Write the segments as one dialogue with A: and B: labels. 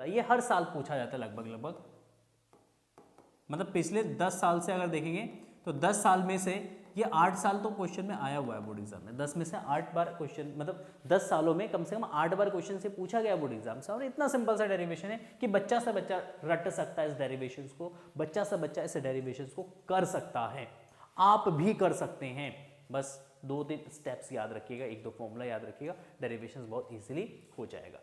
A: ये हर साल पूछा जाता है लगभग लगभग, मतलब पिछले 10 साल से अगर देखेंगे तो 10 साल में से ये 8 साल तो क्वेश्चन में आया हुआ है बोर्ड एग्जाम में। 10 में से 8 बार क्वेश्चन, मतलब 10 सालों में कम से कम 8 बार क्वेश्चन से पूछा गया बोर्ड एग्जाम से। और इतना सिंपल सा डेरिवेशन है कि बच्चा से बच्चा रट सकता है इस डेरिवेशन को, बच्चा से बच्चा इस डेरिवेशन को कर सकता है, आप भी कर सकते हैं। बस 2-3 स्टेप्स याद रखिएगा, 1-2 फॉर्मूला याद रखिएगा, डेरिवेशन बहुत ईजिली हो जाएगा।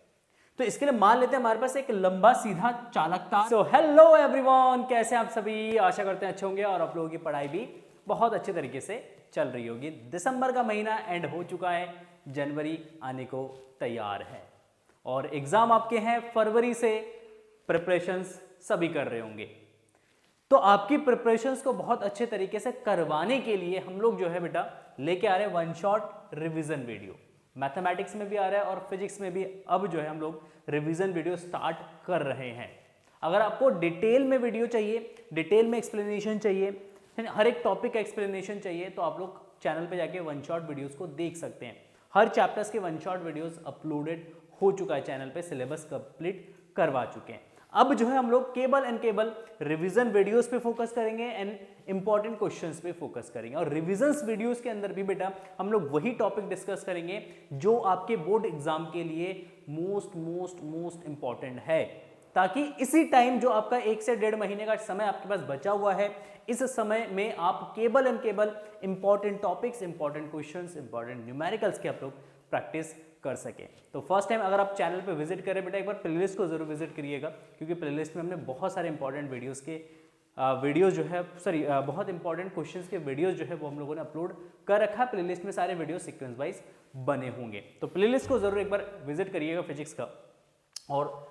A: तो इसके लिए मान लेते हैं हमारे पास एक लंबा सीधा चालक तार। सो हेलो एवरीवन, कैसे आप सभी, आशा करते हैं अच्छे होंगे और आप लोगों की पढ़ाई भी बहुत अच्छे तरीके से चल रही होगी। दिसंबर का महीना एंड हो चुका है, जनवरी आने को तैयार है और एग्जाम आपके हैं फरवरी से। प्रिपरेशंस सभी कर रहे होंगे, तो आपकी प्रिपरेशंस को बहुत अच्छे तरीके से करवाने के लिए हम लोग जो है बेटा लेके आ रहे हैं one shot revision video. Mathematics में भी आ रहा है और फिजिक्स में भी अब जो है हम लोग रिवीजन वीडियो स्टार्ट कर रहे हैं। अगर आपको डिटेल में वीडियो चाहिए, डिटेल में एक्सप्लेनेशन चाहिए, हर एक टॉपिक का एक्सप्लेनेशन चाहिए, तो आप लोग चैनल पे जाके वन शॉट वीडियोस को देख सकते हैं। हर चैप्टर्स के वन शॉट वीडियोस अपलोडेड हो चुका है चैनल पे, सिलेबस कंप्लीट करवा चुके हैं। अब जो है हम लोग केवल एंड केवल रिवीजन वीडियोस पे फोकस करेंगे एंड इंपॉर्टेंट क्वेश्चंस पे फोकस करेंगे। और रिवीजन वीडियोस के अंदर भी बेटा हम लोग वही टॉपिक डिस्कस करेंगे जो आपके बोर्ड एग्जाम के लिए मोस्ट इंपॉर्टेंट है, ताकि इसी टाइम जो आपका 1 से 1.5 महीने का समय आपके पास बचा हुआ है, इस समय में आप केवल एंड केवल important topics, important questions, important numericals के आप लोग प्रैक्टिस कर सके। तो फर्स्ट टाइम अगर आप चैनल पे विजिट करें बेटा, एक बार प्लेलिस्ट को जरूर विजिट करिएगा, क्योंकि प्लेलिस्ट में हमने बहुत सारे इंपॉर्टेंट वीडियोस के वीडियोस जो है बहुत इंपॉर्टेंट क्वेश्चंस के वीडियोस जो है वो हम लोगों ने अपलोड कर रखा है। प्लेलिस्ट में सारे वीडियो सीक्वेंस वाइज बने होंगे, तो प्लेलिस्ट को जरूर एक बार विजिट करिएगा फिजिक्स का। और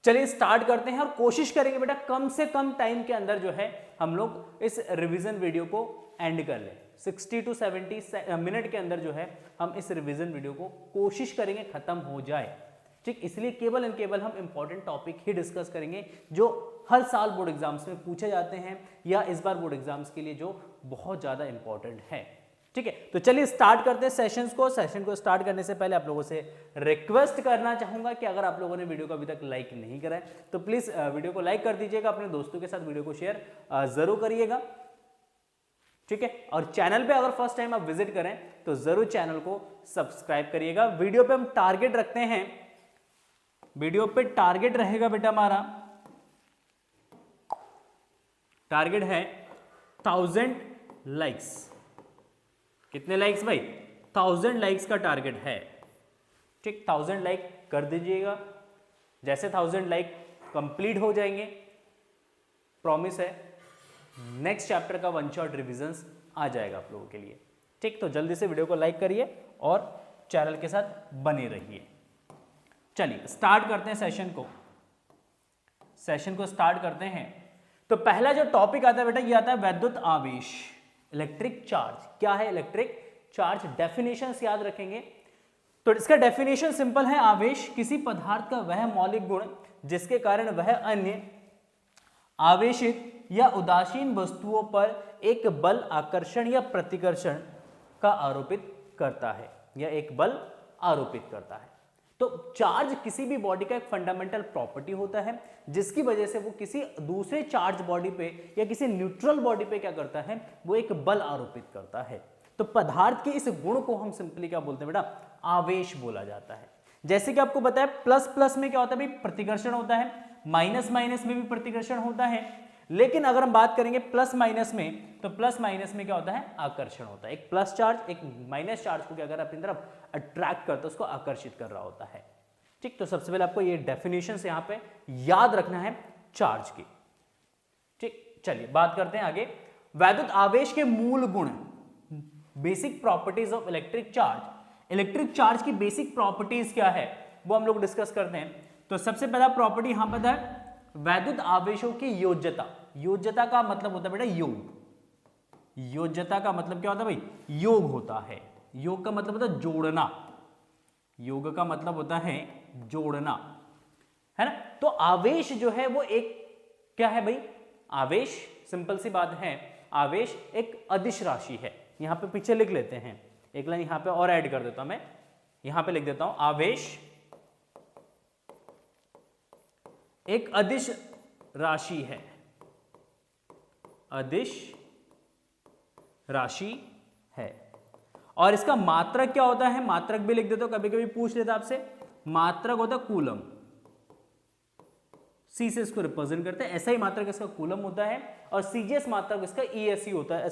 A: चलिए स्टार्ट करते हैं और कोशिश करेंगे बेटा कम से कम टाइम के अंदर जो है हम लोग इस रिवीजन वीडियो को एंड कर लें। 60 to 70 मिनट के अंदर जो है हम इस रिवीजन वीडियो को कोशिश करेंगे खत्म हो जाए, ठीक। इसलिए केवल एंड केवल हम इंपॉर्टेंट टॉपिक ही डिस्कस करेंगे जो हर साल बोर्ड एग्जाम्स में पूछे जाते हैं या इस बार बोर्ड एग्जाम्स के लिए जो बहुत ज्यादा इंपॉर्टेंट है, ठीक है। तो चलिए स्टार्ट करते हैं सेशन को स्टार्ट करने से पहले आप लोगों से रिक्वेस्ट करना चाहूंगा कि अगर आप लोगों ने वीडियो को अभी तक लाइक नहीं करा है तो प्लीज वीडियो को लाइक कर दीजिएगा, अपने दोस्तों के साथ वीडियो को शेयर जरूर करिएगा, ठीक है। और चैनल पे अगर फर्स्ट टाइम आप विजिट करें तो जरूर चैनल को सब्सक्राइब करिएगा। वीडियो पे हम टारगेट रखते हैं, वीडियो पे टारगेट रहेगा बेटा हमारा, टारगेट है 1000 लाइक्स। कितने लाइक्स भाई? 1000 लाइक्स का टारगेट है, ठीक। 1000 लाइक कर दीजिएगा। जैसे 1000 लाइक कंप्लीट हो जाएंगे, प्रॉमिस है नेक्स्ट चैप्टर का वन शॉट रिविजन्स आ जाएगा आप लोगों के लिए, ठीक। तो जल्दी से वीडियो को लाइक करिए और चैनल के साथ बने रहिए। चलिए स्टार्ट करते हैं सेशन को स्टार्ट करते हैं। तो पहला जो टॉपिक आता है बेटा ये आता है वैद्युत आवेश, इलेक्ट्रिक चार्ज। क्या है इलेक्ट्रिक चार्ज? डेफिनेशन याद रखेंगे। तो इसका डेफिनेशन सिंपल है, आवेश किसी पदार्थ का वह मौलिक गुण जिसके कारण वह अन्य आवेशित या उदासीन वस्तुओं पर एक बल आकर्षण या प्रतिकर्षण का आरोपित करता है, या एक बल आरोपित करता है। तो चार्ज किसी भी बॉडी का एक फंडामेंटल प्रॉपर्टी होता है जिसकी वजह से वो किसी दूसरे चार्ज बॉडी पे या किसी न्यूट्रल बॉडी पे क्या करता है, वो एक बल आरोपित करता है। तो पदार्थ के इस गुण को हम सिंपली क्या बोलते हैं बेटा? आवेश बोला जाता है। जैसे कि आपको बताया प्लस प्लस में क्या होता है भाई? प्रतिकर्षण होता है, माइनस माइनस में भी प्रतिकर्षण होता है। लेकिन अगर हम बात करेंगे प्लस माइनस में, तो प्लस माइनस में क्या होता है? आकर्षण होता है। एक प्लस चार्ज एक माइनस चार्ज को क्या कर रहा है? अपनी तरफ अट्रैक्ट करता है, उसको आकर्षित कर रहा होता है, ठीक। तो सबसे पहले आपको ये डेफिनेशन यहाँ पे याद रखना है चार्ज की, ठीक। चलिए बात करते हैं आगे। वैद्युत आवेश के मूल गुण, basic properties of electric charge. Electric charge की बेसिक प्रॉपर्टीज क्या है वो हम लोग डिस्कस करते हैं। तो सबसे पहला प्रॉपर्टी यहां पर है वैद्युत आवेशों की योज्यता। योज्यता का मतलब होता है बेटा योग। योज्यता का मतलब क्या होता है भाई? योग होता है। योग का मतलब होता है जोड़ना, योग का मतलब होता है जोड़ना, है ना। तो आवेश जो है वो एक क्या है भाई? आवेश सिंपल सी बात है, आवेश एक अदिश राशि है। यहां पे पीछे लिख लेते हैं, एक लाइन यहां पे और ऐड कर देता हूं मैं, यहां पे लिख देता हूं आवेश एक अदिश राशि है, अदिश राशि है। और इसका मात्रक क्या होता है, मात्रक भी लिख देता हूं, कभी कभी पूछ लेता आपसे, मात्रक होता है कूलम, सी से इसको रिप्रेजेंट करते हैं, ऐसा ही मात्रक इसका कूलम होता है, और सीजीएस मात्रक इसका ईएसयू होता है,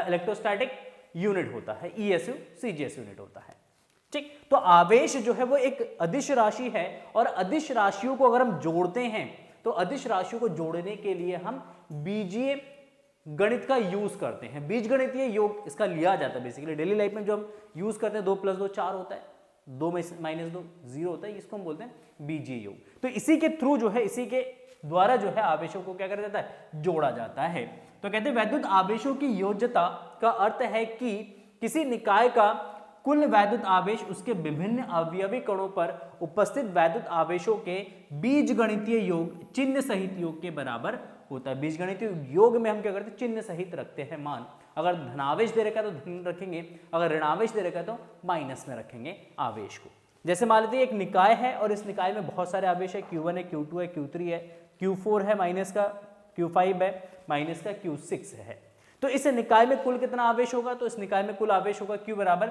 A: इलेक्ट्रोस्टैटिक यूनिट होता है, ईएसयू सीजीएस यूनिट होता है। ठीक, तो आवेश जो है वो एक अदिश राशि है, और अदिश राशियों को अगर हम जोड़ते हैं तो अदिश राशियों को जोड़ने के लिए हम बीजीय गणित का यूज करते हैं। बीजगणितीय योग इसका लिया जाता है बेसिकली डेली लाइफ में, जो हम यूज करते हैं 2 + 2 4 होता है, 2 में -2 0 होता है, इसको हम बोलते हैं बीजीय योग। तो इसी के थ्रू जो है, इसी के द्वारा जो है आवेशों को क्या करा जाता है, जोड़ा जाता है। तो कहते हैं वैद्युत आवेशों की योज्यता का अर्थ है कि किसी निकाय का कुल वैद्युत आवेश उसके विभिन्न अवयवी कणों पर उपस्थित वैद्युत आवेशों के बीजगणितीय योग चिन्ह सहित योग के बराबर होता है। बीजगणितीय योग में हम क्या करते हैं, चिन्ह सहित रखते हैं मान। अगर धनावेश दे रखा है तो धन रखेंगे, अगर ऋणावेश दे रखा है तो माइनस में रखेंगे आवेश को। जैसे मान लेते हैं एक निकाय है और इस निकाय में बहुत सारे आवेश है, Q1 है, Q2 है, Q3 है, Q4 है माइनस का, Q5 है माइनस का, Q6 है। तो इस निकाय में कुल कितना आवेश होगा, तो इस निकाय में कुल आवेश होगा Q बराबर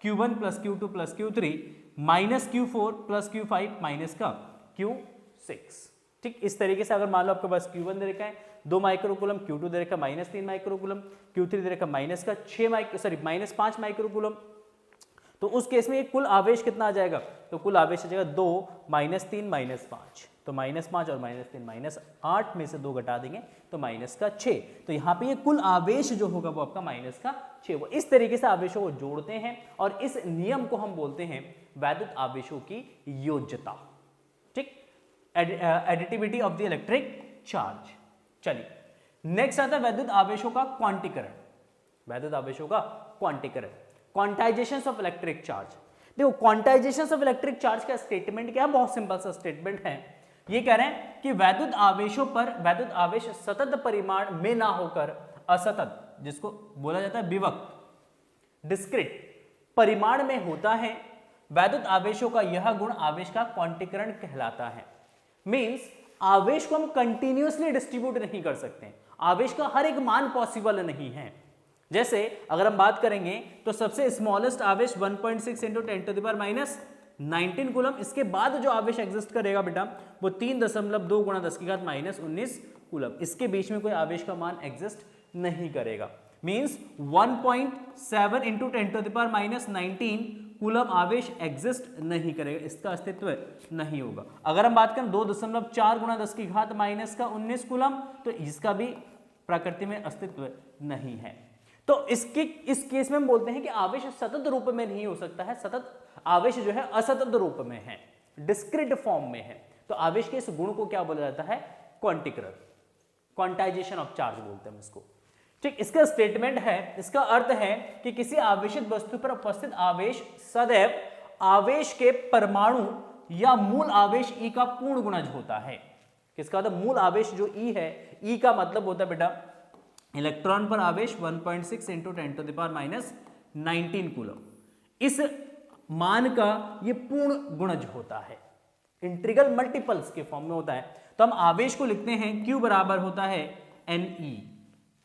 A: Q1 + Q2 + Q3 minus Q4 + Q5 minus का Q6। ठीक, इस तरीके से अगर मान लो आपके पास Q1 दे रखा है 2 माइक्रोकूलम, Q2 दे रखा है -3 माइक्रोकूलम, Q3 दे रखा है -5 माइक्रोकूलम, तो उस केस में कुल आवेश कितना आ जाएगा, तो कुल आवेश आ जाएगा 2 -3 -5, तो -5 और -3 -8 में से 2 घटा देंगे तो -6। तो यहाँ पे ये कुल आवेश जो होगा वो आपका -6। वो इस तरीके से आवेशों को जोड़ते हैं और इस नियम को हम बोलते हैं वैद्युत आवेशों की योज्यता। ठीक, additivity of the electric charge. चलिए नेक्स्ट आता है वैद्युत आवेशों का क्वांटीकरण। वैद्युत आवेशों का क्वांटीकरण, क्वांटाइजेशन ऑफ इलेक्ट्रिक चार्ज। देखो क्वांटाइजेशन ऑफ इलेक्ट्रिक चार्ज का स्टेटमेंट क्या है, बहुत सिंपल सा स्टेटमेंट है। ये कह रहे हैं कि वैद्युत आवेशों पर वैद्युत आवेश सतत परिमाण में ना होकर असतत, जिसको बोला जाता है विभक्त डिस्क्रीट परिमाण में होता है, वैद्युत आवेशों का यह गुण आवेश का क्वांटीकरण कहलाता है। मींस आवेश को हम कंटिन्यूअसली डिस्ट्रीब्यूट नहीं कर सकते, आवेश का हर एक मान पॉसिबल नहीं है। जैसे अगर हम बात करेंगे तो सबसे स्मॉलेस्ट आवेश 1.6 × 10⁻19 कूलम, इसके बाद जो आवेश एग्जिस्ट करेगा बेटा वो 3.2 × 10⁻19 कूलम, इसके बीच में कोई आवेश का मान एग्जिस्ट नहीं करेगा। मींस 1.7 × 10⁻19 कूलम आवेश एग्जिस्ट नहीं करेगा, इसका अस्तित्व नहीं होगा। अगर हम बात करें 2.4 × 10⁻19 कूलम, तो इसका भी प्रकृति में अस्तित्व नहीं है। तो इस केस में हम बोलते हैं कि आवेश सतत रूप में नहीं हो सकता है, सतत आवेश जो है असतत रूप में है, डिस्क्रीट फॉर्म में है। तो आवेश के इस गुण को क्या बोला जाता है, क्वांटीकरण, क्वांटाइजेशन ऑफ चार्ज बोलते हैं इसको। ठीक, इसका स्टेटमेंट है, इसका अर्थ है कि किसी आवेशित वस्तु पर उपस्थित आवेश सदैव आवेश के परमाणु या मूल आवेश E का पूर्ण गुणज होता है। किसका मतलब, मूल आवेश जो E है, E का मतलब होता है बेटा इलेक्ट्रॉन पर आवेश 1.6 × 10⁻19 कूलम, इस मान का ये पूर्ण गुणज होता है, इंटीग्रल मल्टीपल्स के फॉर्म में होता है। तो हम आवेश को लिखते हैं Q बराबर होता है Ne।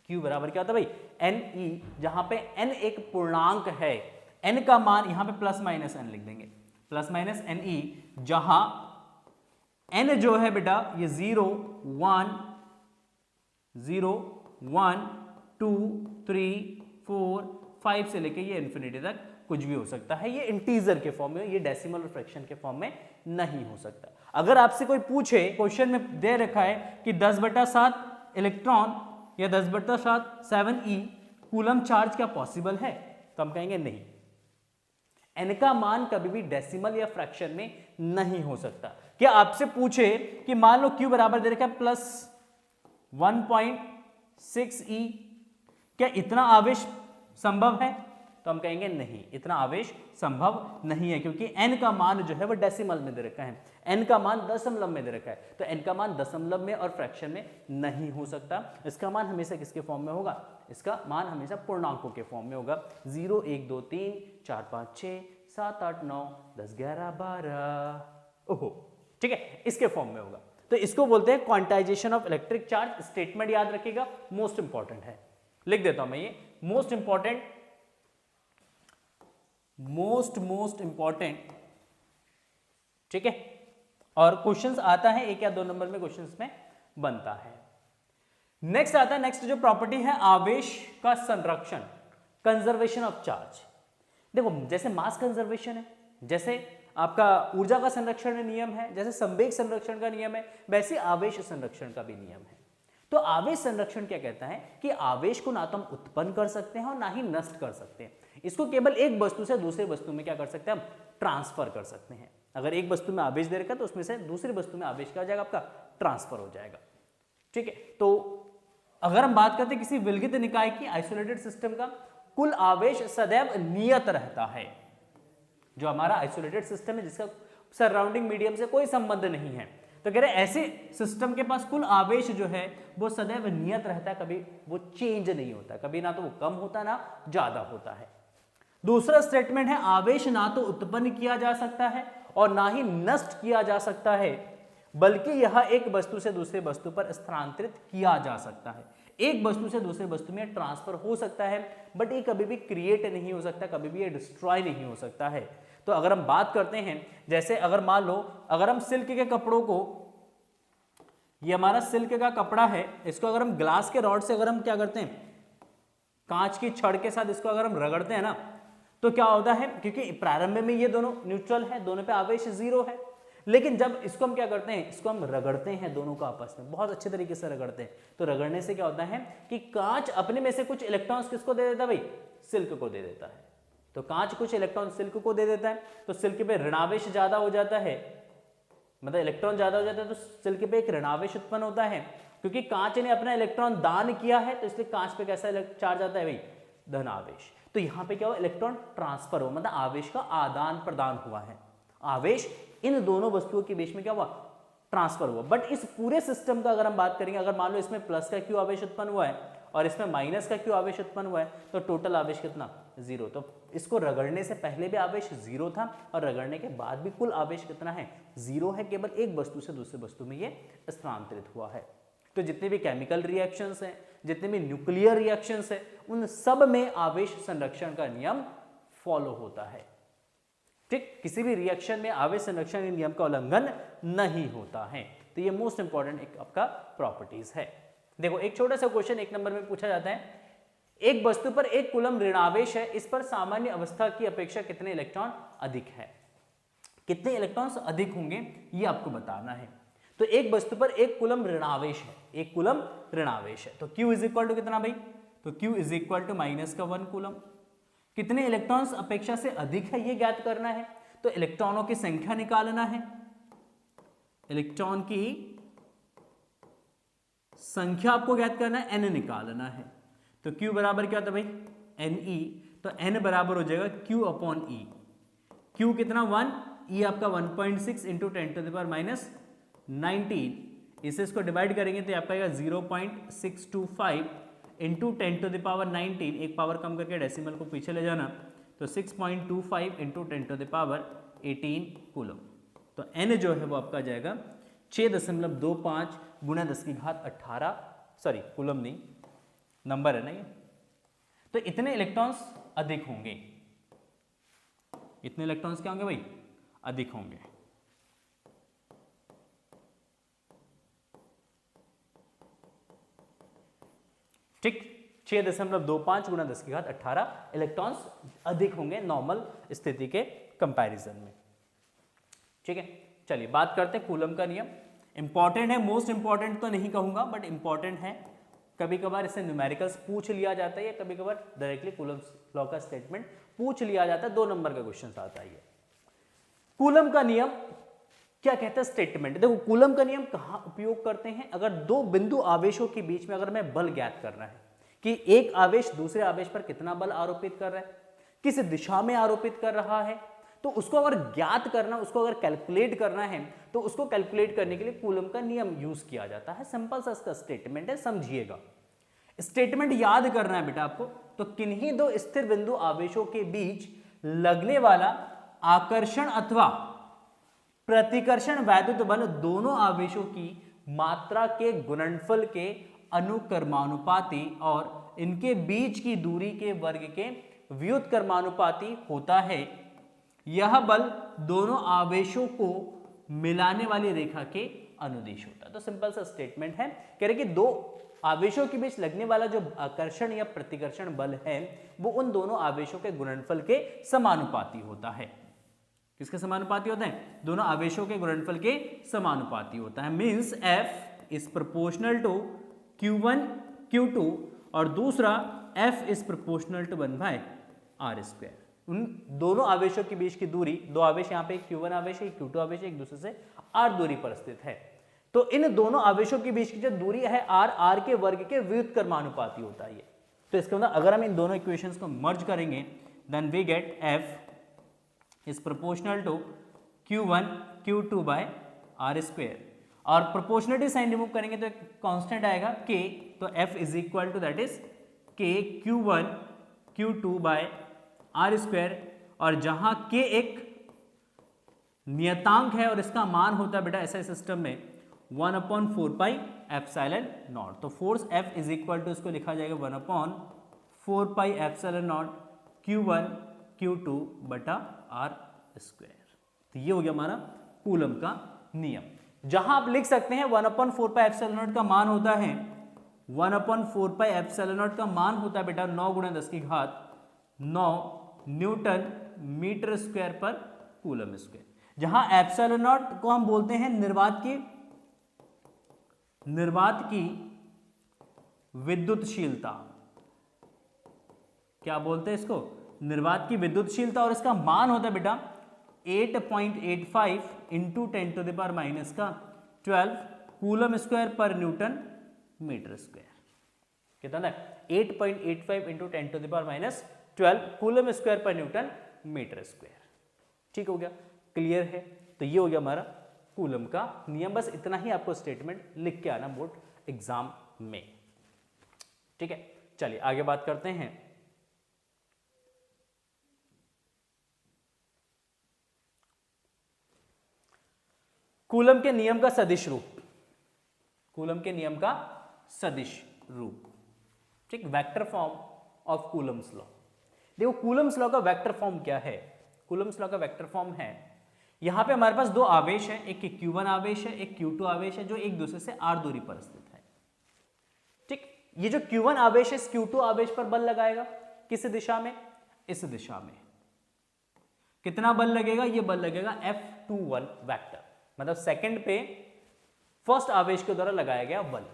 A: Q बराबर क्या होता है भाई, Ne, जहां पे n एक पूर्णांक है, n का मान यहां पे ±n लिख देंगे, ±Ne, जहां n जो है बेटा ये 0 1 2 3 4 5 से लेके ये इन्फिनिटी तक कुछ भी हो सकता है। ये इंटीजर के फॉर्म में, ये डेसिमल और फ्रैक्शन के फॉर्म में नहीं हो सकता। अगर आपसे कोई पूछे, क्वेश्चन में दे रखा है कि 10/7 इलेक्ट्रॉन या 10/7 7e कूलम चार्ज क्या पॉसिबल है, तो हम कहेंगे नहीं, n का मान कभी भी डेसिमल या फ्रैक्शन में नहीं हो सकता। क्या आपसे पूछे कि मान लो Q बराबर दे रखा है +1.6e, क्या इतना आवेश संभव है, तो हम कहेंगे नहीं, इतना आवेश संभव नहीं है, क्योंकि n का मान जो है वो डेसिमल में दे रखा है, n का मान दशमलव में दे रखा है, तो n का मान दशमलव में और फ्रैक्शन में नहीं हो सकता। इसका मान हमेशा किसके फॉर्म में होगा, इसका मान हमेशा पूर्णांकों के फॉर्म में होगा। 0 1 2 3 4 5 6 7 8 9 10 11 12, ओहो, ठीक है, इसके फॉर्म में होगा। तो इसको बोलते हैं quantization of electric charge. Statement याद रखिएगा, मोस्ट इंपॉर्टेंट है, लिख देता हूं मैं ये, मोस्ट इंपॉर्टेंट, मोस्ट इंपॉर्टेंट, ठीक है। और क्वेश्चंस आता है 1 या 2 नंबर में क्वेश्चंस में बनता है। नेक्स्ट आता है, नेक्स्ट जो प्रॉपर्टी है आवेश का संरक्षण, कंजर्वेशन ऑफ चार्ज। देखो जैसे मास कंजर्वेशन है, जैसे आपका ऊर्जा का संरक्षण नियम है, जैसे संवेग संरक्षण का नियम है, वैसे आवेश संरक्षण का भी नियम है। तो आवेश संरक्षण क्या कहता है कि आवेश को ना तो हम उत्पन्न कर सकते हैं और ना ही नष्ट कर सकते हैं, इसको केवल एक वस्तु से दूसरे वस्तु में क्या कर सकते हैं, हम ट्रांसफर कर सकते हैं। अगर एक वस्तु में आवेश दे रखा तो उसमें से दूसरी वस्तु में आवेश क्या हो जाएगा, आपका ट्रांसफर हो जाएगा, ठीक है। तो अगर हम बात करते हैं किसी विलगित निकाय की आइसोलेटेड सिस्टम का, कुल आवेश सदैव नियत रहता है। जो हमारा आइसोलेटेड सिस्टम है जिसका सराउंडिंग मीडियम से कोई संबंध नहीं है, तो कह रहे ऐसे सिस्टम के पास कुल आवेश जो है वो सदैव नियत रहता है, कभी वो चेंज नहीं होता, कभी ना तो वो कम होता ना ज्यादा होता है। दूसरा स्टेटमेंट है आवेश ना तो उत्पन्न किया जा सकता है और ना ही नष्ट किया जा सकता है, बल्कि यह एक वस्तु से दूसरे वस्तु पर स्थानांतरित किया जा सकता है। एक वस्तु से दूसरे वस्तु में ट्रांसफर हो सकता है, बट ये कभी भी क्रिएट नहीं हो सकता, कभी भी ये डिस्ट्रॉय नहीं हो सकता है। तो अगर हम बात करते हैं, जैसे अगर मान लो अगर हम सिल्क के कपड़ों को, ये हमारा सिल्क का कपड़ा है, इसको अगर हम ग्लास के रॉड से अगर हम क्या करते हैं, कांच की छड़ के साथ इसको अगर हम रगड़ते हैं ना, तो क्या होता है, क्योंकि प्रारंभ में ये दोनों न्यूट्रल है, दोनों पे आवेश 0 है, लेकिन जब इसको हम क्या करते हैं, इसको हम रगड़ते हैं दोनों को आपस में, बहुत अच्छे तरीके से रगड़ते हैं, तो रगड़ने से क्या होता है कि कांच अपने में से कुछ इलेक्ट्रॉन्स किसको दे देता है भाई, सिल्क को दे देता है। तो कांच कुछ इलेक्ट्रॉन सिल्क को दे देता है, तो सिल्क पे ऋणावेश ज्यादा हो जाता है, मतलब इलेक्ट्रॉन ज्यादा हो जाता है, तो सिल्क पे एक ऋणावेश उत्पन्न होता है, क्योंकि कांच ने अपना इलेक्ट्रॉन दान किया है, तो इसलिए कांच पे कैसा चार्ज आता है भाई, धनावेश। तो यहाँ पे क्या हुआ, इलेक्ट्रॉन ट्रांसफर हुआ, मतलब आवेश का आदान प्रदान हुआ है, आवेश इन दोनों वस्तुओं के बीच में क्या हुआ, ट्रांसफर हुआ। बट इस पूरे सिस्टम का अगर हम बात करेंगे, अगर मान लो इसमें प्लस का क्यू आवेश उत्पन्न हुआ है और इसमें माइनस का क्यू आवेश उत्पन्न हुआ है, तो टोटल आवेश कितना, 0। तो इसको रगड़ने से पहले भी आवेश 0 था और रगड़ने के बाद भी कुल आवेश कितना है, 0 है, केवल एक वस्तु से दूसरे वस्तु में ये स्थानांतरित हुआ है। तो जितने भी केमिकल रिएक्शंस हैं, जितने भी न्यूक्लियर रिएक्शंस हैं, उन सब में आवेश संरक्षण का नियम फॉलो होता है, ठीक। किसी भी रिएक्शन में आवेश संरक्षण के नियम का उल्लंघन नहीं होता है। तो ये मोस्ट इंपॉर्टेंट एक आपका प्रॉपर्टीज है। देखो एक छोटा सा क्वेश्चन 1 नंबर में पूछा जाता है, एक वस्तु पर 1 कूलम ऋणावेश है, इस पर सामान्य अवस्था की अपेक्षा कितने इलेक्ट्रॉन अधिक है, कितने इलेक्ट्रॉन्स अधिक होंगे ये आपको बताना है। तो एक वस्तु पर 1 कूलम ऋणावेश है, 1 कूलम ऋणावेश है, तो Q इज इक्वल टू कितना भाई, तो Q is equal to minus का 1 कूलम। कितने इलेक्ट्रॉन्स अपेक्षा से अधिक है ये ज्ञात करना है, तो इलेक्ट्रॉनों की संख्या निकालना है, इलेक्ट्रॉन की संख्या आपको ज्ञात करना है, n निकालना है। तो Q बराबर क्या होता है भाई, Ne, तो n बराबर हो जाएगा Q अपॉन E। Q कितना 1, E आपका 1.6 into 10 to the power minus 19, इसे इसको डिवाइड करेंगे तो आपका 0.625 इंटू 10 टू द पावर 19, एक पावर कम करके डेसिमल को पीछे ले जाना, तो 6.25 into 10 to the power 18 coulomb. तो n जो है वो आपका जाएगा 6.25 गुणा 10 की घात 18, सॉरी कूलम नहीं, नंबर है ना ये। तो इतने इलेक्ट्रॉन्स अधिक होंगे, इतने इलेक्ट्रॉन्स क्या होंगे भाई, अधिक होंगे, ठीक। 6.25 गुणा 10 की घात 18 इलेक्ट्रॉन्स अधिक होंगे नॉर्मल स्थिति के कंपैरिजन में, ठीक है। चलिए बात करते हैं कूलम का नियम। इंपॉर्टेंट है, मोस्ट इंपॉर्टेंट तो नहीं कहूंगा बट इंपॉर्टेंट है, कभी कभार इसे न्यूमेरिकल्स पूछ लिया जाता है या कभी कभार डायरेक्टली कूलम लॉ का स्टेटमेंट पूछ लिया जाता है, 2 नंबर का क्वेश्चन आता है। कूलम का नियम क्या कहता है, स्टेटमेंट। देखो कूलम का नियम कहां उपयोग करते हैं, अगर 2 बिंदु आवेशों के बीच में अगर मैं बल ज्ञात करना है कि एक आवेश दूसरे आवेश पर कितना बल आरोपित कर रहा है, किस दिशा में आरोपित कर रहा है, तो उसको अगर ज्ञात करना, उसको अगर कैलकुलेट करना है, तो उसको कैलकुलेट करने के लिए कूलम का नियम यूज किया जाता है। सिंपल सा इसका स्टेटमेंट है, समझिएगा। स्टेटमेंट याद करना है बेटा आपको, तो किन्हीं 2 स्थिर बिंदु आवेशों के बीच लगने वाला आकर्षण अथवा प्रतिकर्षण वैद्युत बल दोनों आवेशों की मात्रा के गुणनफल के अनुक्रमानुपाती और इनके बीच की दूरी के वर्ग के व्युत्क्रमानुपाती होता है। यह बल दोनों आवेशों को मिलाने वाली रेखा के अनुदिश होता है। तो सिंपल सा स्टेटमेंट है, कह रहे कि दो आवेशों के बीच लगने वाला जो आकर्षण या प्रतिकर्षण बल है वो उन दोनों आवेशों के गुणनफल के समानुपाती होता है। किसके समानुपाती होता है? दोनों आवेशों के गुणनफल के समानुपाती होता है। Means F is proportional to Q1 Q2 और दूसरा F is proportional to 1/r²। उन दोनों आवेशों के बीच की दूरी, दो आवेश यहाँ पे Q1 आवेश है, Q2 आवेश है, एक दूसरे से r दूरी पर स्थित है। तो इन दोनों आवेशों के बीच की जो दूरी है r के वर्ग के व्युत्क्रमानुपाती होता है ये। तो इसका मतलब अगर हम इन दोनों इक्वेशंस को मर्ज करेंगे then we get F is proportional to Q1 Q2/r²। और प्रोपोर्शनलिटी साइन रिमूव करेंगे तो एक कांस्टेंट आएगा K, तो F is equal to that is K Q1 Q2/r²। और जहां K एक नियतांक है और इसका मान होता है बेटा ऐसा सिस्टम में 1/4πε0। तो force F is equal to इसको लिखा जाएगा 1/4πε0 Q1 Q2/r²। तो ये हो गया हमारा कूलम का नियम। जहां आप लिख सकते हैं 1/4πε0 का मान होता है 1/4πε0 का मान होता है बेटा 9 × 10⁻9 न्यूटन मीटर स्क्वायर पर कूलम स्क्वायर। जहां एप्सिलॉन को हम बोलते हैं निर्वात की विद्युतशीलता। क्या बोलते हैं इसको? निर्वात की विद्युतशीलता। और इसका मान होता है बेटा 8.85 इंटू 10⁻12 कूलम स्क्वायर पर न्यूटन मीटर स्क्वायर। कितना है? 8.85 इंटू 10⁻12 कूलम स्क्वायर पर न्यूटन मीटर स्क्वायर। ठीक हो गया, क्लियर है? तो ये हो गया हमारा कूलम का नियम। बस इतना ही आपको स्टेटमेंट लिख के आना बोर्ड एग्जाम में। ठीक है, चलिए आगे बात करते हैं। कूलम के नियम का सदिश रूप। कूलम के नियम का सदिश रूप, ठीक, vector form of Coulomb's law. देखो कूलम्स लॉ का वेक्टर फॉर्म क्या है? कूलम्स लॉ का वेक्टर फॉर्म है, यहां पे हमारे पास दो आवेश है, एक Q1 आवेश है, एक Q2 आवेश है, जो एक दूसरे से r दूरी पर स्थित है। ठीक, ये जो Q1 आवेश है इस Q2 आवेश पर बल लगाएगा किस दिशा में? इस दिशा में। कितना बल लगेगा? ये बल लगेगा F21 वेक्टर, मतलब सेकंड पे फर्स्ट आवेश के द्वारा लगाया गया बल।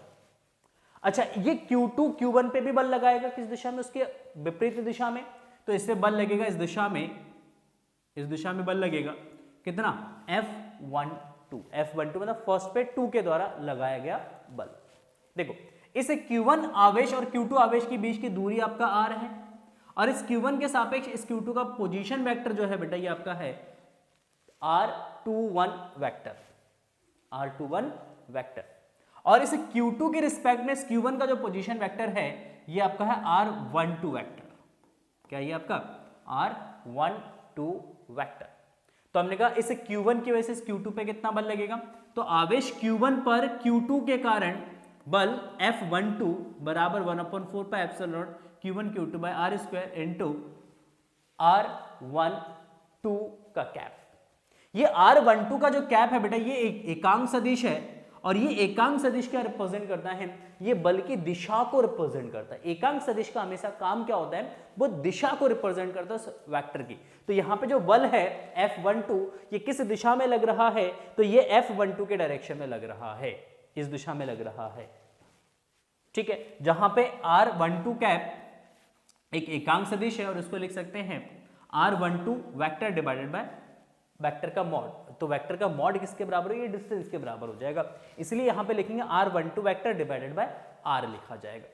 A: अच्छा, ये Q2 Q1 पे भी बल लगाएगा किस दिशा में? उसके विपरीत दिशा में। तो इससे बल लगेगा इस दिशा में, इस दिशा में बल लगेगा कितना? F12 मतलब फर्स्ट पे 2 के द्वारा लगाया गया बल। देखो इस Q1 आवेश और Q2 आवेश के बीच की दूरी आपका r है, और इस Q1 के सापेक्ष इस Q2 का पोजीशन वेक्टर जो है बेटा ये आपका है r21 वेक्टर, r21 वेक्टर। और इस Q2 के रिस्पेक्ट में इस Q1 का जो पोजीशन वेक्टर है ये आपका है r12 वेक्टर। क्या ये आपका r12 वेक्टर? तो हमने कहा इस Q1 की वजह से इस Q2 पे कितना बल लगेगा? तो आवेश Q1 पर Q2 के कारण बल F12 बराबर 1/4πε0 Q1 Q2/r² इंटू r12 का कैप। ये r12 का जो कैप है बेटा ये एकांक सदिश है, और ये एकांक सदिश क्या रिप्रेजेंट करता है? ये बल की दिशा को रिप्रेजेंट करता है। एकांक सदिश का हमेशा काम क्या होता है? वो दिशा को रिप्रेजेंट करता है वेक्टर की। तो यहां पे जो बल है F12 ये किस दिशा में लग रहा है? तो ये F12 के डायरेक्शन में लग रहा है, इस दिशा में लग रहा है। ठीक है, जहां पे r12 कैप एक एकांक सदिश है और उसको लिख सकते हैं r12 vector divided by vector का मॉड। तो वेक्टर का मॉड किसके बराबर है? ये डिस्टेंस के बराबर हो जाएगा, इसलिए यहां पे लिखेंगे r12 vector divided by r लिखा जाएगा।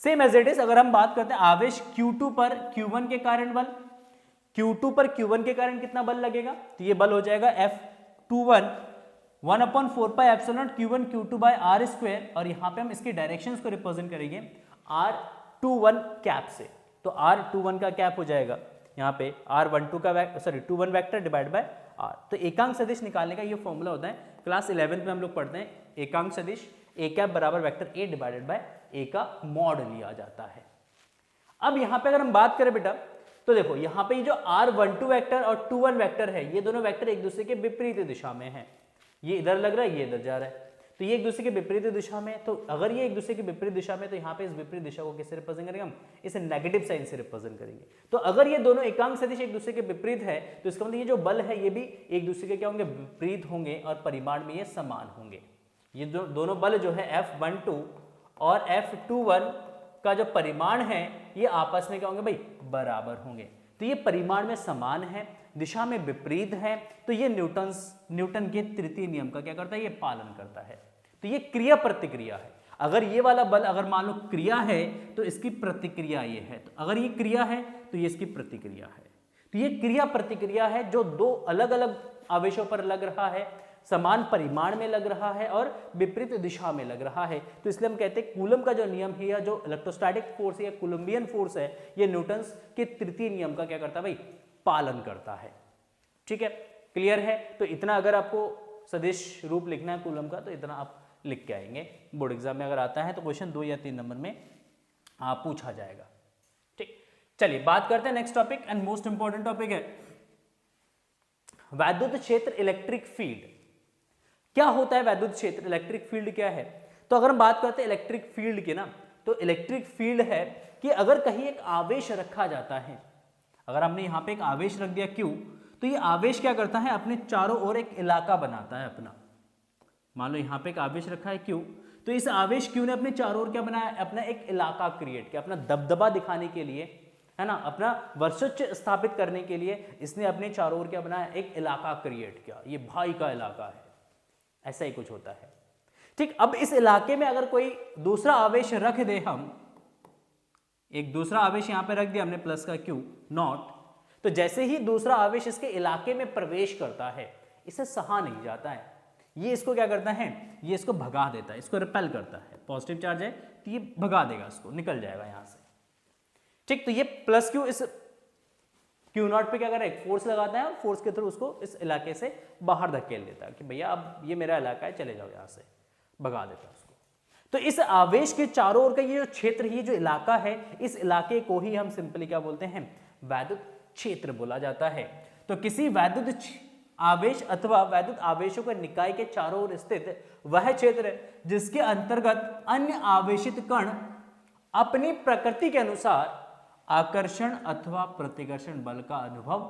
A: सेम एज इट इज अगर हम बात करते हैं आवेश Q2 पर Q1 के कारण बल, Q2 पर Q1 के कारण कितना बल लगेगा? तो ये बल हो जाएगा F21 1/4πε0 Q1 Q2/r²। और यहां पे हम इसकी डायरेक्शंस को रिप्रेजेंट करेंगे r21 कैप से। तो r21 का कैप हो जाएगा यहाँ पे r12 का 21 वेक्टर डिवाइड बाय आर। तो एकांक सदिश निकालने का ये फॉर्मूला होता है, क्लास 11 में हम लोग पढ़ते हैं, एकांक सदिश ए कैप बराबर वेक्टर ए डिवाइडेड बाय ए का मॉड लिया जाता है। अब यहां पे अगर हम बात करें बेटा, तो देखो यहां पे ये जो r12 वेक्टर और 21 वेक्टर है, ये दोनों वेक्टर एक दूसरे के विपरीत दिशा में है। ये इधर लग रहा है, ये इधर जा रहा है, तो ये एक दूसरे के विपरीत दिशा में। तो अगर ये एक दूसरे के विपरीत दिशा में, तो यहाँ पे इस विपरीत दिशा को कैसे रिप्रेजेंट करेंगे हम, इसे नेगेटिव साइन से रिप्रेजेंट करेंगे। तो अगर ये दोनों एकांक सदिश एक दूसरे के विपरीत है, तो इसका मतलब ये जो बल है ये भी एक दूसरे के क्या होंगे, विपरीत होंगे, और परिमाण में ये समान होंगे। ये दोनों बल जो है F12 और F21 का जो परिमाण है, ये आपस में क्या होंगे भाई, बराबर होंगे। तो ये परिमाण में समान है, दिशा में विपरीत है, तो ये न्यूटन के तृतीय नियम का क्या करता है, ये पालन करता है। तो ये क्रिया प्रतिक्रिया है। अगर ये वाला बल अगर मान लो क्रिया है, तो इसकी प्रतिक्रिया ये है, तो अगर ये क्रिया है तो ये इसकी प्रतिक्रिया है। तो ये क्रिया प्रतिक्रिया है जो दो अलग अलग आवेशों पर लग रहा है, समान परिमाण में लग रहा है और विपरीत दिशा में लग रहा है। तो इसलिए हम कहते हैं कूलम का जो नियम है, या जो इलेक्ट्रोस्टैटिक फोर्स या कूलम्बियन फोर्स है, ये न्यूटन के तृतीय नियम का क्या करता है भाई, पालन करता है। ठीक है, क्लियर है। तो इतना अगर आपको सदिश रूप लिखना है कूलम का, तो इतना आप लिख के आएंगे। बोर्ड एग्जाम में अगर आता है तो क्वेश्चन 2 या 3 नंबर में पूछा जाएगा। ठीक, चलिए बात करते हैं next topic and most important topic है वैद्युत क्षेत्र, इलेक्ट्रिक फील्ड। क्या होता है वैद्युत क्षेत्र, इलेक्ट्रिक फील्ड क्या है? तो अगर हम बात करते हैं इलेक्ट्रिक फील्ड की ना, तो इलेक्ट्रिक फील्ड है कि अगर कहीं एक आवेश रखा जाता है, अगर हमने यहां पे एक आवेश रख दिया Q, तो ये आवेश क्या करता है, अपने चारों ओर एक इलाका बनाता है अपना। मान लो यहां पे एक आवेश रखा है Q, तो इस आवेश Q ने अपने चारों ओर क्या बनाया, अपना एक इलाका क्रिएट किया, अपना दबदबा दिखाने के लिए, है ना, अपना वर्चस्व स्थापित करने के लिए इसने अपने चारों ओर क्या बनाया, एक इलाका क्रिएट किया। ये भाई का इलाका है, ऐसा ही कुछ होता है। ठीक, अब इस इलाके में अगर कोई दूसरा आवेश रख दे, हम एक दूसरा आवेश यहां पे रख दिया हमने प्लस का Q नॉट, तो जैसे ही दूसरा आवेश इसके इलाके में प्रवेश करता है, इसे सहा नहीं जाता है, ये इसको क्या करता है, ये इसको भगा देता है, इसको रिपेल करता है। पॉजिटिव चार्ज है तो ये भगा देगा, इसको निकल जाएगा यहां से। ठीक, तो ये प्लस Q इस Q नॉट पे क्या कर रहा है, एक फोर्स लगाता है और फोर्स के थ्रू उसको इस इलाके से बाहर धकेल देता है कि भैया अब ये मेरा इलाका है, चले जाओ यहां से, भगा देता है उसको। तो इस आवेश के चारों ओर का ये जो क्षेत्र, ये जो इलाका है, इस इलाके को ही हम सिंपली क्या बोलते हैं, वैद्युत क्षेत्र बोला जाता है। तो किसी वैद्युत आवेश अथवा वैद्युत आवेशों के निकाय के चारों ओर स्थित वह क्षेत्र जिसके अंतर्गत अन्य आवेशित कण अपनी प्रकृति के अनुसार आकर्षण अथवा प्रतिकर्षण बल का अनुभव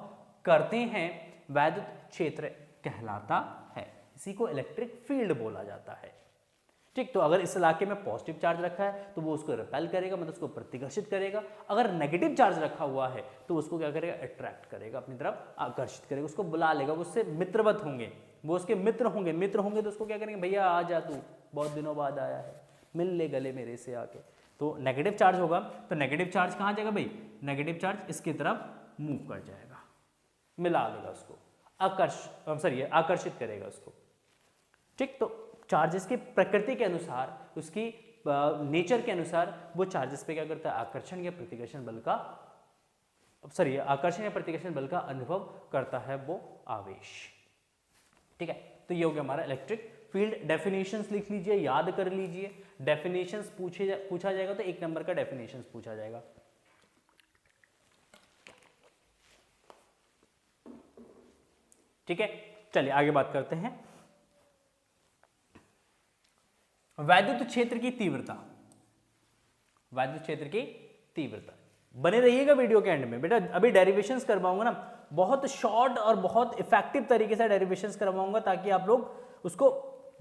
A: करते हैं, वैद्युत क्षेत्र कहलाता है। इसी को इलेक्ट्रिक फील्ड बोला जाता है। ठीक, तो अगर इस इलाके में पॉजिटिव चार्ज रखा है तो वो उसको रिपेल करेगा, मतलब उसको प्रतिकर्षित करेगा। अगर नेगेटिव चार्ज रखा हुआ है तो उसको क्या करेगा, अट्रैक्ट करेगा, अपनी तरफ आकर्षित करेगा, उसको बुला लेगा, वो उससे मित्रवत होंगे, वो उसके मित्र होंगे तो उसको क्या करेंगे, भैया आ जा, तू बहुत दिनों बाद आया है, मिल ले गले मेरे से आके। तो नेगेटिव चार्ज होगा, तो नेगेटिव चार्ज कहाँ जाएगा भाई, नेगेटिव चार्ज इसकी तरफ मूव कर जाएगा, मिला लेगा उसको, आकर्षित करेगा उसको। ठीक, तो चार्जेस की प्रकृति के अनुसार, उसकी नेचर के अनुसार वो चार्जेस पे क्या करता है, आकर्षण या प्रतिकर्षण बल का अनुभव करता है वो आवेश। ठीक है, तो ये हो गया हमारा इलेक्ट्रिक फील्ड। डेफिनेशंस लिख लीजिए, याद कर लीजिए। डेफिनेशंस पूछा जाएगा तो 1 नंबर का डेफिनेशंस पूछा जाएगा। ठीक है, चलिए आगे बात करते हैं वैद्युत क्षेत्र की तीव्रता। वैद्युत क्षेत्र की तीव्रता, बने रहिएगा वीडियो के एंड में बेटा। अभी डेरिवेशंस करवाऊंगा ना, बहुत शॉर्ट और बहुत इफेक्टिव तरीके से डेरिवेशंस करवाऊंगा, ताकि आप लोग उसको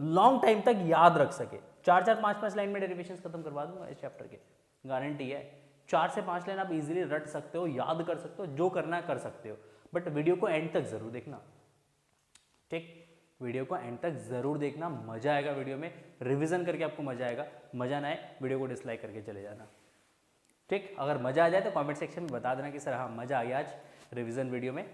A: लॉन्ग टाइम तक याद रख सके। 4-4, 5-5 लाइन में डेरिवेशंस खत्म करवा दूंगा इस चैप्टर के, गारंटी है। 4 से 5 लाइन आप इजीली रट सकते हो, याद कर सकते हो, जो करना है कर सकते हो, बट वीडियो को एंड तक जरूर देखना। ठीक, वीडियो को एंड तक जरूर देखना, मजा आएगा वीडियो में, रिवीजन करके आपको मजा आएगा। मजा ना आए वीडियो को डिसलाइक करके चले जाना। ठीक, अगर मजा आ जाए तो कमेंट सेक्शन में बता देना कि सर हाँ मजा आ गया आज रिवीजन वीडियो में।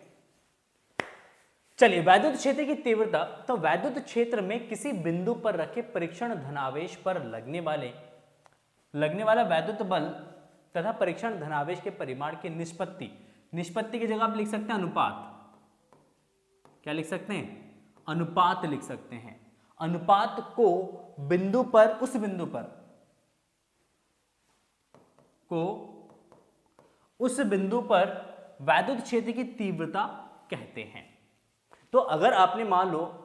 A: चलिए, वैद्युत क्षेत्र की तीव्रता। तो वैद्युत क्षेत्र में किसी बिंदु पर रखे परीक्षण धनावेश पर लगने वाला वैद्युत बल तथा परीक्षण धनावेश के परिमाण की निष्पत्ति की जगह आप लिख सकते हैं अनुपात। क्या लिख सकते हैं, अनुपात लिख सकते हैं। अनुपात को बिंदु पर, उस बिंदु पर वैद्युत क्षेत्र की तीव्रता कहते हैं। तो अगर आपने मान लो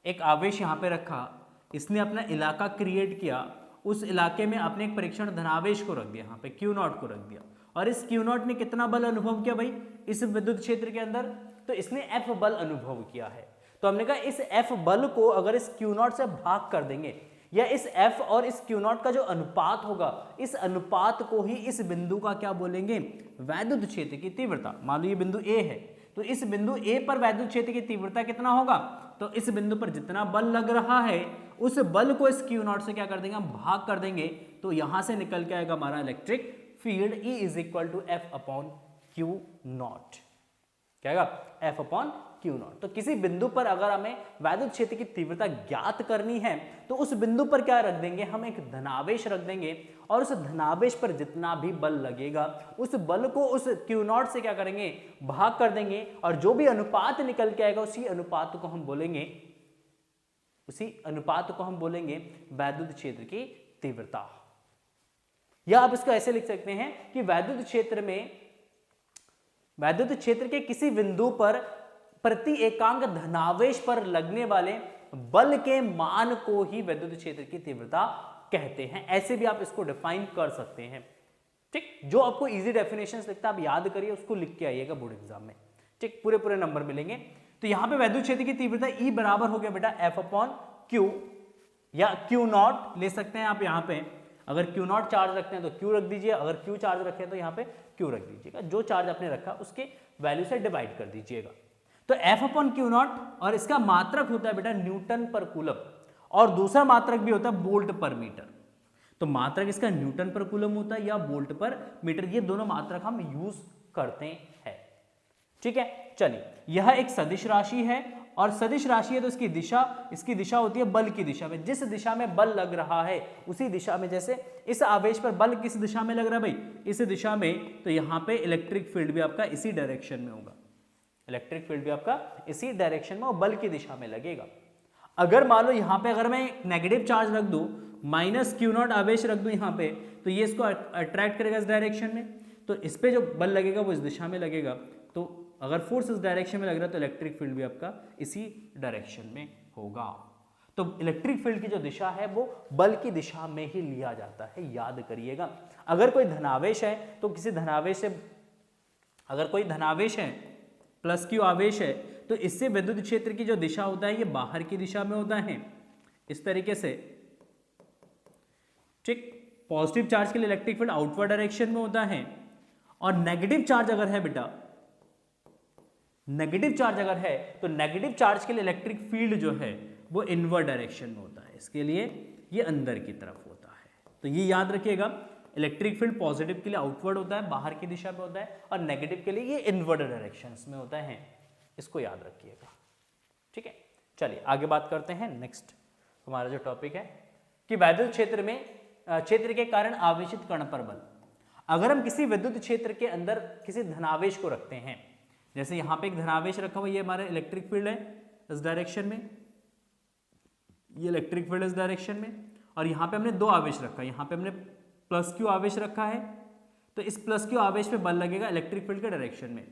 A: एक आवेश यहां पे रखा, इसने अपना इलाका क्रिएट किया, उस इलाके में आपने एक परीक्षण धनावेश को रख दिया, यहाँ पे Q0 को रख दिया, और इस Q0 ने कितना बल अनुभव किया भाई इस विद्युत क्षेत्र के अंदर, तो इसने F बल अनुभव किया है। तो हमने कहा इस F बल को अगर इस Q0 से भाग कर देंगे, या इस F और इस Q0 का जो अनुपात होगा, इस अनुपात को ही इस बिंदु का क्या बोलेंगे, वैद्युत क्षेत्र की तीव्रता। मान लो ये बिंदु A है, तो इस बिंदु A पर वैद्युत क्षेत्र की तीव्रता कितना होगा, तो इस बिंदु पर जितना बल लग रहा है उस बल को इस Q0 से क्या कर देंगे, हम भाग कर देंगे, तो यहां से निकल के आएगा हमारा electric field E is equal to F upon Q0। क्या आएगा, F अपॉन Q0। तो किसी बिंदु पर अगर हमें वैद्युत क्षेत्र की तीव्रता ज्ञात करनी है तो उस बिंदु पर क्या रख देंगे, हम एक धनावेश रख देंगे, और उस धनावेश पर जितना भी बल लगेगा उस बल को उस Q0 से क्या करेंगे, भाग कर देंगे, और जो भी अनुपात निकल के आएगा उसी अनुपात को हम बोलेंगे वैद्युत क्षेत्र की तीव्रता। या आप इसको ऐसे लिख सकते हैं कि वैद्युत क्षेत्र के किसी बिंदु पर प्रति एकांक धनावेश पर लगने वाले बल के मान को ही वैद्युत क्षेत्र की तीव्रता कहते हैं। ऐसे भी आप इसको डिफाइन कर सकते हैं। ठीक, जो आपको इजी डेफिनेशंस लिखता है आप याद करिए, उसको लिख के आइएगा बोर्ड एग्जाम में। ठीक, पूरे नंबर मिलेंगे। तो यहां पे वैद्युत क्षेत्र की तीव्रता E बराबर हो गया बेटा F अपॉन Q, या Q0 ले सकते हैं आप। यहां पे अगर Q0 चार्ज रखते हैं तो Q रख दीजिए, अगर Q चार्ज रखें तो यहाँ पे Q रख दीजिएगा। जो चार्ज आपने रखा उसके वैल्यू से डिवाइड कर दीजिएगा। तो F अपॉन Q0, और इसका मात्रक होता है बेटा न्यूटन पर कूलम, और दूसरा मात्रक भी होता है वोल्ट पर मीटर। तो मात्रक इसका न्यूटन पर कूलम होता है या वोल्ट पर मीटर, ये दोनों मात्रक हम यूज करते हैं। ठीक है, चलिए यह एक सदिश राशि है, और सदिश राशि है तो इसकी दिशा होती है बल की दिशा में। जिस दिशा में बल लग रहा है उसी दिशा में, जैसे इस आवेश पर बल किस दिशा में लग रहा है भाई, इस दिशा में, तो यहाँ पे इलेक्ट्रिक फील्ड भी आपका इसी डायरेक्शन में होगा। इलेक्ट्रिक फील्ड भी आपका इसी डायरेक्शन में और बल की दिशा में लगेगा। अगर मान लो यहाँ पे अगर मैं नेगेटिव चार्ज रख दूं, माइनस Q0 आवेश रख दूं यहाँ पे, तो ये इसको अट्रैक्ट करेगा इस डायरेक्शन में, तो इस पे जो बल लगेगा वो इस दिशा में लगेगा। तो अगर फोर्स इस डायरेक्शन में लग रहा है तो इलेक्ट्रिक फील्ड भी आपका इसी डायरेक्शन में होगा। तो इलेक्ट्रिक फील्ड की जो दिशा है वो बल की दिशा में ही लिया जाता है, याद करिएगा। अगर कोई धनावेश है तो किसी धनावेश से, अगर कोई धनावेश है प्लस Q आवेश है, तो इससे विद्युत क्षेत्र की जो दिशा होता है ये बाहर की दिशा में होता है, इस तरीके से। ठीक, पॉजिटिव चार्ज के लिए इलेक्ट्रिक फील्ड आउटवर्ड डायरेक्शन में होता है, और नेगेटिव चार्ज अगर है बेटा, नेगेटिव चार्ज अगर है तो नेगेटिव चार्ज के लिए इलेक्ट्रिक फील्ड जो है वो इनवर्ड डायरेक्शन में होता है, इसके लिए ये अंदर की तरफ होता है। तो ये याद रखिएगा, इलेक्ट्रिक फील्ड पॉजिटिव के लिए आउटवर्ड होता है, बाहर की दिशा में होता है, और नेगेटिव के लिए ये इनवर्ड डायरेक्शंस में होता है, इसको याद रखिएगा। ठीक है, चलिए आगे बात करते हैं। नेक्स्ट हमारा जो टॉपिक है कि वैद्युत क्षेत्र के कारण आवेशित कण पर बल। अगर हम किसी विद्युत क्षेत्र के अंदर किसी धनावेश को रखते हैं, जैसे यहाँ पे एक धनावेश रखा हुआ, ये हमारा इलेक्ट्रिक फील्ड है इस डायरेक्शन में, ये इलेक्ट्रिक फील्ड इस डायरेक्शन में, और यहाँ पे हमने दो आवेश रखा है, यहाँ पे हमने प्लस Q आवेश रखा है, तो इस प्लस Q आवेश पे बल लगेगा इलेक्ट्रिक फील्ड के डायरेक्शन में।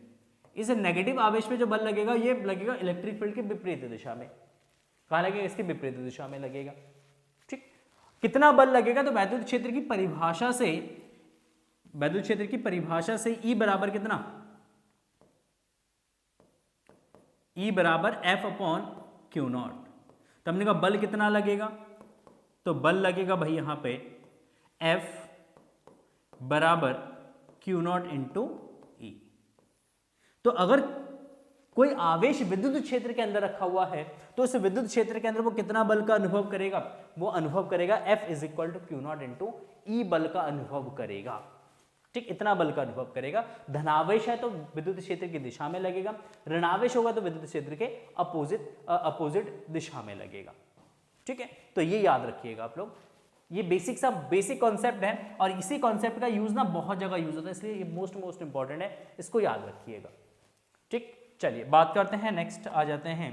A: इस नेगेटिव आवेश पे जो बल लगेगा ये लगेगा इलेक्ट्रिक फील्ड के विपरीत दिशा में। कहाँ लगेगा, इसकी विपरीत दिशा में लगेगा। ठीक, कितना बल लगेगा, तो वैद्युत क्षेत्र की परिभाषा से E बराबर कितना, E बराबर F अपॉन Q0। तो हमने कहा बल कितना लगेगा, तो बल लगेगा भाई यहाँ पे F बराबर Q0 इंटू E। तो अगर कोई आवेश विद्युत क्षेत्र के अंदर रखा हुआ है तो उस विद्युत क्षेत्र के अंदर वो कितना बल का अनुभव करेगा, वो अनुभव करेगा F is equal to Q0 into E बल का अनुभव करेगा। ठीक, इतना बल का अनुभव करेगा। धनावेश है तो विद्युत क्षेत्र की दिशा में लगेगा, ऋणावेश होगा तो विद्युत क्षेत्र के अपोजिट दिशा में लगेगा। ठीक है, तो ये याद रखिएगा आप लोग। ये बेसिक कॉन्सेप्ट है, और इसी कॉन्सेप्ट का यूज ना बहुत जगह यूज होता है, इसलिए ये मोस्ट इंपॉर्टेंट है, इसको याद रखिएगा। ठीक, चलिए बात करते हैं, नेक्स्ट आ जाते हैं।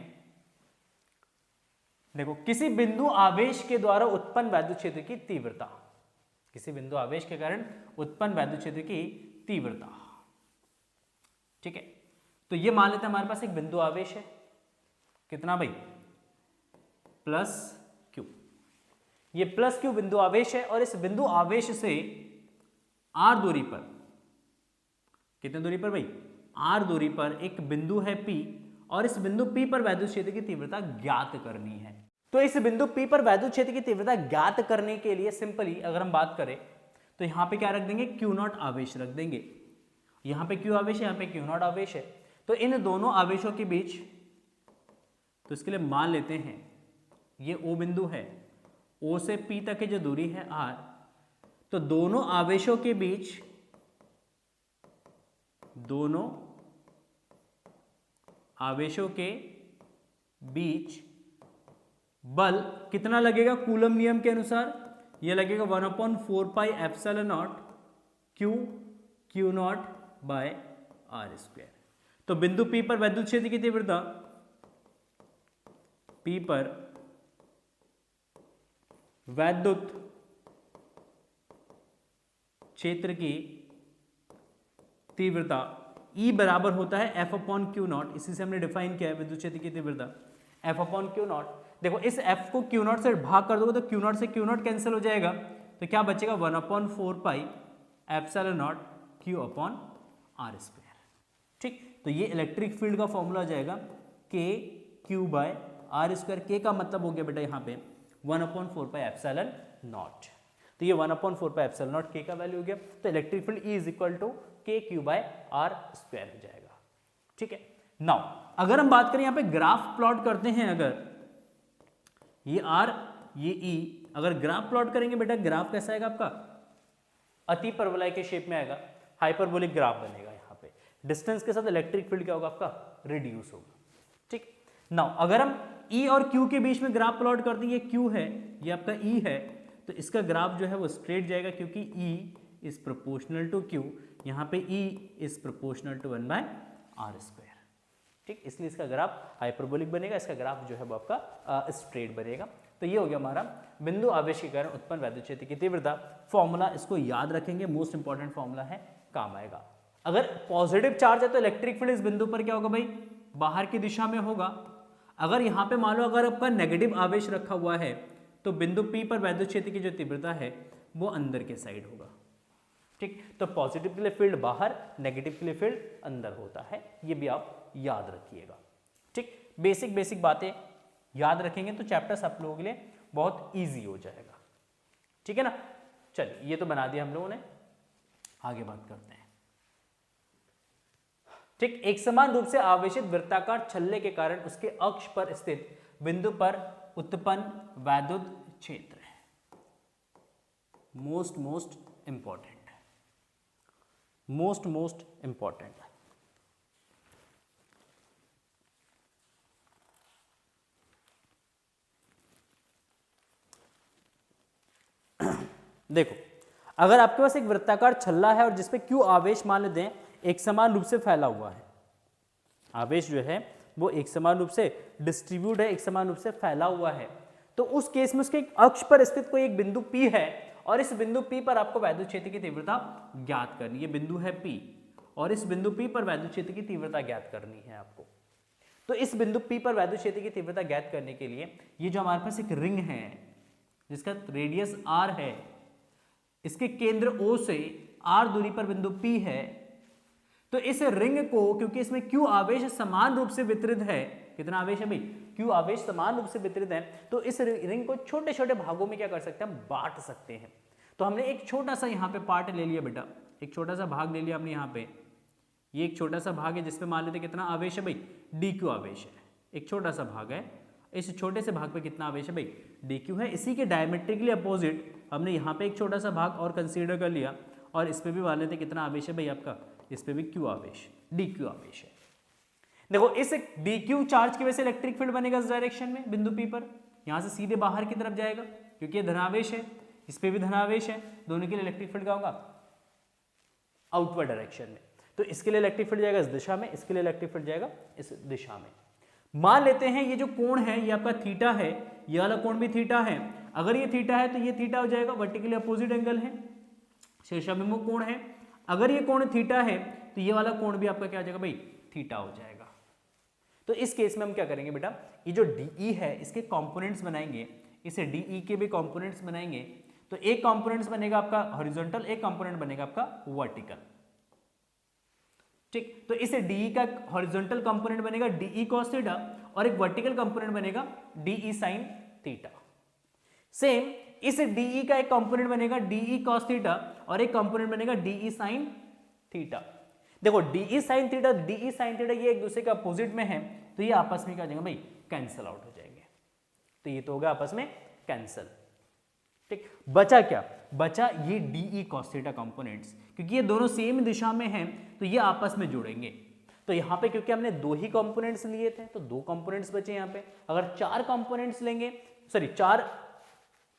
A: देखो, किसी बिंदु आवेश के द्वारा उत्पन्न वैद्युत क्षेत्र की तीव्रता, किसी बिंदु आवेश के कारण उत्पन्न वैद्युत क्षेत्र की तीव्रता, ठीक है। तो ये मान लेते हैं हमारे पास एक बिंदु आवेश है, कितना भाई, प्लस क्यू। ये प्लस क्यू बिंदु आवेश है और इस बिंदु आवेश से आर दूरी पर, कितने दूरी पर भाई, आर दूरी पर एक बिंदु है P और इस बिंदु P पर वैद्युत क्षेत्र की तीव्रता ज्ञात करनी है। तो इस बिंदु P पर वैद्युत क्षेत्र की तीव्रता ज्ञात करने के लिए सिंपली अगर हम बात करें तो यहां पे क्या रख देंगे, Q0 आवेश रख देंगे। यहां पे Q आवेश है, यहां पे Q0 आवेश है। तो इन दोनों आवेशों के बीच, तो इसके लिए मान लेते हैं ये O बिंदु है, O से P तक की जो दूरी है R, तो दोनों आवेशों के बीच, दोनों आवेशों के बीच बल कितना लगेगा कूलम नियम के अनुसार, यह लगेगा 1/4 pi epsilon not Q Q0 by R square. तो बिंदु P पर वैद्युत क्षेत्र की तीव्रता, P पर वैद्युत क्षेत्र की तीव्रता E बराबर होता है F/Q0, इसी से हमने डिफाइन किया है विद्युत क्षेत्र की तीव्रता F/Q0। देखो इस F को Q0 से भाग कर दोगे तो Q0 से Q0 कैंसिल हो जाएगा, तो क्या बचेगा 1/4 pi epsilon not Q/R square, ठीक। तो ये इलेक्ट्रिक फील्ड का फॉर्मूला आ जाएगा K Q/R स्क्वायर। K का मतलब हो गया बेटा यहाँ पे 1/4 पाई एप्सिलॉन नॉट, तो ये 1/4 पाई एप्सिलॉन नॉट K का वैल्यू हो गया। तो electric field E is equal to K Q/R square हो जाएगा, ठीक है। नाउ अगर हम बात करें यहाँ पे ग्राफ प्लॉट करते हैं, अगर ये R ये E, अगर ग्राफ प्लॉट करेंगे बेटा, ग्राफ कैसा आएगा आपका, अति परवलय के शेप में आएगा, हाइपरबोलिक ग्राफ बनेगा। यहाँ पे डिस्टेंस के साथ इलेक्ट्रिक फील्ड क्या होगा आपका, रिड्यूस होगा, ठीक। नाउ अगर हम E और Q के बीच में ग्राफ प्लॉट कर देंगे, Q है ये आपका E है, तो इसका ग्राफ जो है वो स्ट्रेट जाएगा क्योंकि E is proportional to Q, यहाँ पे E is proportional to 1/R square, ठीक। इसलिए इसका ग्राफ हाइपरबोलिक बनेगा, इसका ग्राफ जो है वो आपका स्ट्रेट बनेगा। तो ये हो गया हमारा बिंदु आवेश के कारण उत्पन्न वैद्युत क्षेत्र की तीव्रता। फॉर्मूला इसको याद रखेंगे, मोस्ट इंपॉर्टेंट फॉर्मूला है, काम आएगा। अगर पॉजिटिव चार्ज है तो इलेक्ट्रिक फील्ड इस बिंदु पर क्या होगा भाई, बाहर की दिशा में होगा। अगर यहाँ पे मान लो अगर आपका नेगेटिव आवेश रखा हुआ है तो बिंदु P पर वैद्युत क्षेत्र की जो तीव्रता है वो अंदर के साइड होगा, ठीक। तो पॉजिटिव के लिए फील्ड बाहर, नेगेटिव के लिए फील्ड अंदर होता है, ये भी आप याद रखिएगा, ठीक। बेसिक बातें याद रखेंगे तो चैप्टर्स आप लोगों के लिए बहुत इजी हो जाएगा, ठीक है ना। चलिए ये तो बना दिया हम लोगों ने, आगे बात करते हैं, ठीक। एक समान रूप से आवेशित वृत्ताकार छल्ले के कारण उसके अक्ष पर स्थित बिंदु पर उत्पन्न वैद्युत क्षेत्र है मोस्ट इंपॉर्टेंट। देखो अगर आपके पास एक वृत्ताकार छल्ला है और जिसपे Q आवेश मान लेते हैं एक समान रूप से फैला हुआ है, आवेश जो है वो एक समान रूप से डिस्ट्रीब्यूट है, एक समान रूप से फैला हुआ है, तो उस केस में उसके अक्ष पर स्थित कोई एक बिंदु P है और इस बिंदु P पर आपको वैद्युत क्षेत्र की तीव्रता ज्ञात करनी है। बिंदु है P और इस बिंदु P पर वैद्युत क्षेत्र की तीव्रता ज्ञात करनी है आपको। तो इस बिंदु P पर वैद्युत क्षेत्र की तीव्रता ज्ञात करने के लिए ये जो हमारे पास एक रिंग है जिसका रेडियस R है, इसके केंद्र O से R दूरी पर बिंदु P है, तो इस रिंग को क्योंकि इसमें Q आवेश समान रूप से वितरित है, कितना आवेश है भाई, Q आवेश समान रूप से वितरित है, तो इस रिंग को छोटे छोटे भागों में क्या कर सकते हैं, हम बांट सकते हैं। तो हमने एक छोटा सा यहाँ पे पार्ट ले लिया बेटा, एक छोटा सा भाग ले लिया हमने यहाँ पे, ये एक छोटा सा भाग है जिसपे मान लेते कितना आवेश है भाई, dq आवेश है, एक छोटा सा भाग है, इस छोटे से भाग पे कितना आवेश है भाई, dq है। इसी के डायमेट्रिकली अपोजिट हमने यहाँ पे एक छोटा सा भाग और कंसीडर कर लिया और इस पे भी मान लेते कितना आवेश है भाई आपका, इस पे भी q आवेश, dq आवेश है। देखो इस dq चार्ज की वजह से इलेक्ट्रिक फील्ड बनेगा इस डायरेक्शन में बिंदु P पर, यहाँ से सीधे बाहर की तरफ जाएगा क्योंकि ये धनावेश है, इस पे भी धनावेश है, दोनों के लिए इलेक्ट्रिक फील्ड क्या होगा, आउटवर्ड डायरेक्शन में। तो इसके लिए इलेक्ट्रिक फील्ड जाएगा इस दिशा में, इसके लिए इलेक्ट्रिक फील्ड जाएगा इस दिशा में। मान लेते हैं ये जो कोण है ये आपका थीटा है, ये वाला कोण भी थीटा है। अगर ये थीटा है तो ये थीटा हो जाएगा, वर्टिकली अपोजिट एंगल है, शीर्षाभिमुख कोण है। अगर ये कोण थीटा है तो ये वाला कोण भी आपका क्या हो जाएगा भाई, थीटा हो जाएगा। तो इस केस में हम क्या करेंगे बेटा, ये जो DE है इसके कंपोनेंट्स बनाएंगे, इसे DE के भी कंपोनेंट्स बनाएंगे। तो एक कंपोनेंट्स बनेगा आपका हॉरिजॉन्टल, एक कंपोनेंट बनेगा आपका वर्टिकल, ठीक। तो इसे DE का हॉरिजॉन्टल कंपोनेंट बनेगा DE cos थीटा और एक वर्टिकल कंपोनेंट बनेगा DE sin थीटा। सेम इस DE का एक कंपोनेंट बनेगा DE cos थीटा और एक कंपोनेंट बनेगा DE sin थीटा। देखो DE sin theta, DE sin theta ये एक दूसरे के अपोजिट में है, तो ये आपस में क्या हो जाएगा भाई, कैंसिल आउट हो जाएंगे। तो ये तो होगा आपस में कैंसिल, ठीक। बचा क्या, बचा ये DE cos थीटा कंपोनेंट्स, क्योंकि ये दोनों सेम दिशा में हैं तो ये आपस में जुड़ेंगे। तो यहाँ पे क्योंकि हमने दो ही कंपोनेंट्स लिए थे तो दो कंपोनेंट्स बचे यहाँ पे। अगर चार कंपोनेंट्स लेंगे, सॉरी चार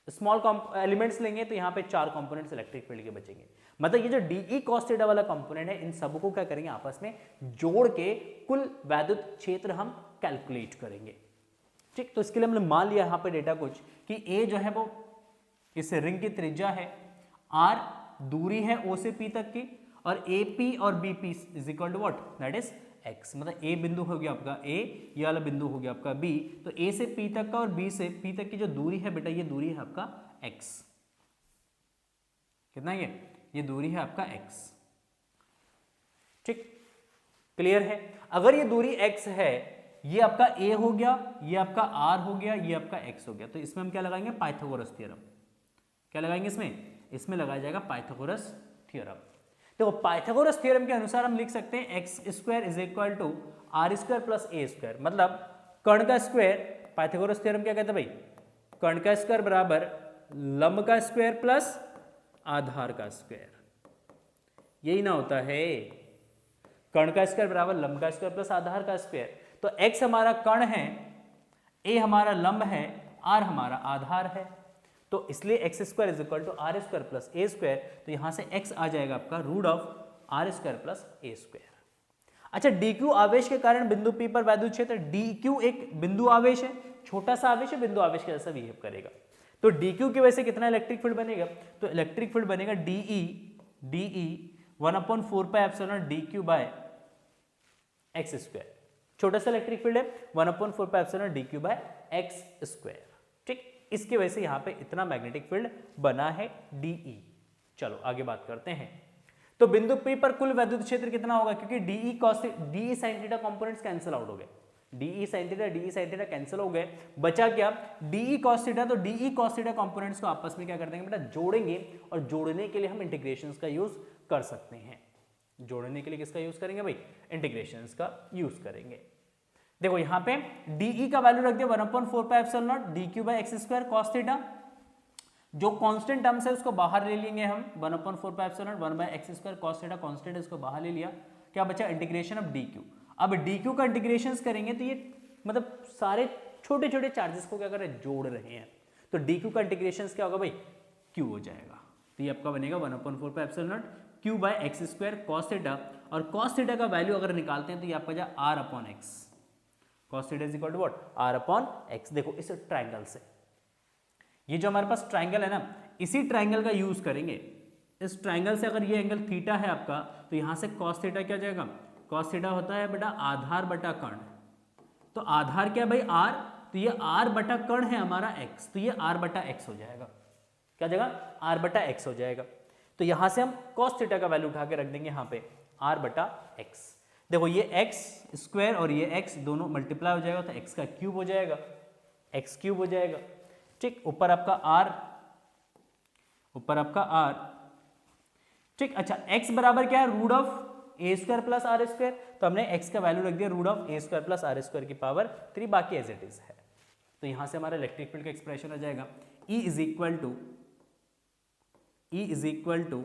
A: स्मॉल एलिमेंट्स लेंगे तो यहाँ पे चार कंपोनेंट्स इलेक्ट्रिक फील्ड के बचेंगे। मतलब ये जो DE cos थीटा वाला कंपोनेंट है इन सबको क्या करेंगे, आपस में जोड़ के कुल वैद्युत क्षेत्र हम कैलकुलेट करेंगे, ठीक। तो इसके लिए हमने मान लिया यहाँ पे डेटा कुछ कि A जो है वो इस रिंग की त्रिज्या है, R दूरी है O से P तक की, और AP और BP is equal to what, that is x। मतलब A बिंदु हो गया आपका A, ये वाला बिंदु हो गया आपका B। तो A से P तक का और B से P तक की जो दूरी है बेटा, ये दूरी है आपका x। कितना ये दूरी है आपका x, ठीक, क्लियर है। अगर ये दूरी x है, ये आपका A हो गया, ये आपका R हो गया, ये आपका x हो गया, तो इसमें हम क्या लगाएंगे, पाइथागोरस थ्योरम। क्या लगाएंगे इसमें लगाया जाएगा पाइथागोरस थ्योरम। देखो पाइथागोरस थ्योरम के अनुसार हम लिख सकते हैं X square is equal to R square plus A square. मतलब कर्ण का स्क्वायर, पाइथागोरस थ्योरम क्या कहता है भाई, कर्ण का स्क्वायर बराबर लंब का स्क्वायर प्लस आधार का स्क्वायर, यही ना होता है। कर्ण का स्क्वायर बराबर लंब का स्क्वायर प्लस आधार का स्क्वायर। तो x हमारा कर्ण है, a हमारा लंब है, r हमारा आधार है, तो इसलिए X square is equal to R square plus A square. तो यहां से x आ जाएगा आपका root of R square plus A square. अच्छा, dq आवेश के कारण बिंदु P पर वैद्युत क्षेत्र, dq एक बिंदु आवेश है, छोटा सा आवेश है, बिंदु आवेश के जैसा बिहेव करेगा। तो dq की वजह से कितना इलेक्ट्रिक फील्ड बनेगा, तो इलेक्ट्रिक फील्ड बनेगा de 1/4 pi epsilon dq by x square. छोटा सा इलेक्ट्रिक फील्ड है, 1/4 pi epsilon dq by x square, ठीक। इसकी वजह से यहाँ पे इतना मैग्नेटिक फील्ड बना है DE। चलो आगे बात करते हैं। तो बिंदु P पर कुल वैद्युत क्षेत्र कितना होगा, क्योंकि DE sin theta components cancel out हो गए, DE sin थीटा कैंसिल हो गए। बचा क्या, DE cos थीटा। तो DE cos थीटा कंपोनेंट्स को आपस में क्या कर देंगे बेटा, जोड़ेंगे। और जोड़ने के लिए हम इंटीग्रेशंस का यूज कर सकते हैं। जोड़ने के लिए किसका यूज करेंगे भाई, इंटीग्रेशंस का यूज करेंगे। देखो यहाँ पे DE का वैल्यू रख दिया 1/4 pi epsilon naught dq by x square cos theta. जो कांस्टेंट टर्म्स है उसको बाहर ले लेंगे हम, 1/4 pi epsilon naught 1 by x square cos theta constant है, इसको बाहर ले लिया। क्या बचा, इंटीग्रेशन ऑफ dq। अब dq का इंटीग्रेशन करेंगे तो ये मतलब सारे छोटे छोटे चार्जेस को क्या कर रहे हैं, जोड़ रहे हैं। तो dq का इंटीग्रेशन क्या होगा भाई, q हो जाएगा। तो ये आपका बनेगा 1/4 pi epsilon not q by x square cos theta. और cos थीटा का वैल्यू अगर निकालते हैं तो ये आपका जा r/x, cos theta is equal to what, r/x। देखो इस ट्राइंगल से, ये जो हमारे पास ट्राइंगल है ना, इसी ट्राइंगल का यूज करेंगे। इस ट्राइंगल से अगर ये एंगल थीटा है आपका, तो यहां से cos थीटा क्या जाएगा, cos थीटा होता है बेटा आधार बटा कर्ण। तो आधार क्या है भाई, r, तो ये r बटा कर्ण है हमारा x, तो ये r बटा x हो जाएगा। क्या जाएगा, r बटा x हो जाएगा। तो यहां से हम cos थीटा का वैल्यू उठा के रख देंगे यहाँ पे, r बटा x। देखो ये x स्क्वायर और ये x दोनों मल्टीप्लाई हो जाएगा, तो x का क्यूब हो जाएगा, x क्यूब हो जाएगा, ठीक। ऊपर आपका r, ठीक। अच्छा, x बराबर क्या है, root of A square plus are square. तो हमने x का वैल्यू रख दिया root of A square plus are square की पावर 3, बाकी एज इट इज है। तो यहां से हमारा इलेक्ट्रिक फील्ड का एक्सप्रेशन आ जाएगा E is equal to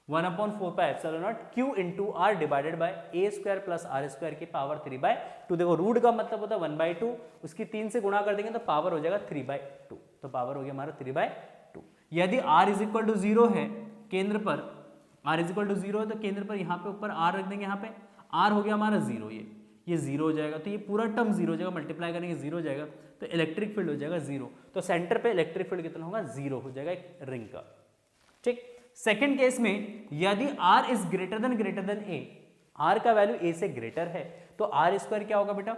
A: 1/4 pi epsilon not q into r divided by a square plus are square की पावर 3/2। देखो रूट का मतलब होता है 1/2, उसकी 3 से गुणा कर देंगे तो पावर हो जाएगा 3/2। तो पावर हो गया हमारा 3/2। यदि r इज इक्वल टू 0 है केंद्र पर r इज इक्वल टू 0 है तो केंद्र पर यहाँ पे ऊपर r रख देंगे, यहाँ पे r हो गया हमारा 0, ये 0 हो जाएगा, तो ये पूरा टर्म 0 हो जाएगा, मल्टीप्लाई करेंगे 0 हो जाएगा, तो इलेक्ट्रिक फील्ड हो जाएगा 0। तो सेंटर पे इलेक्ट्रिक फील्ड कितना होगा, 0 हो जाएगा एक रिंग का। ठीक, सेकंड केस में यदि r is greater than a, r का वैल्यू a से ग्रेटर है तो r स्क्वायर क्या होगा बेटा,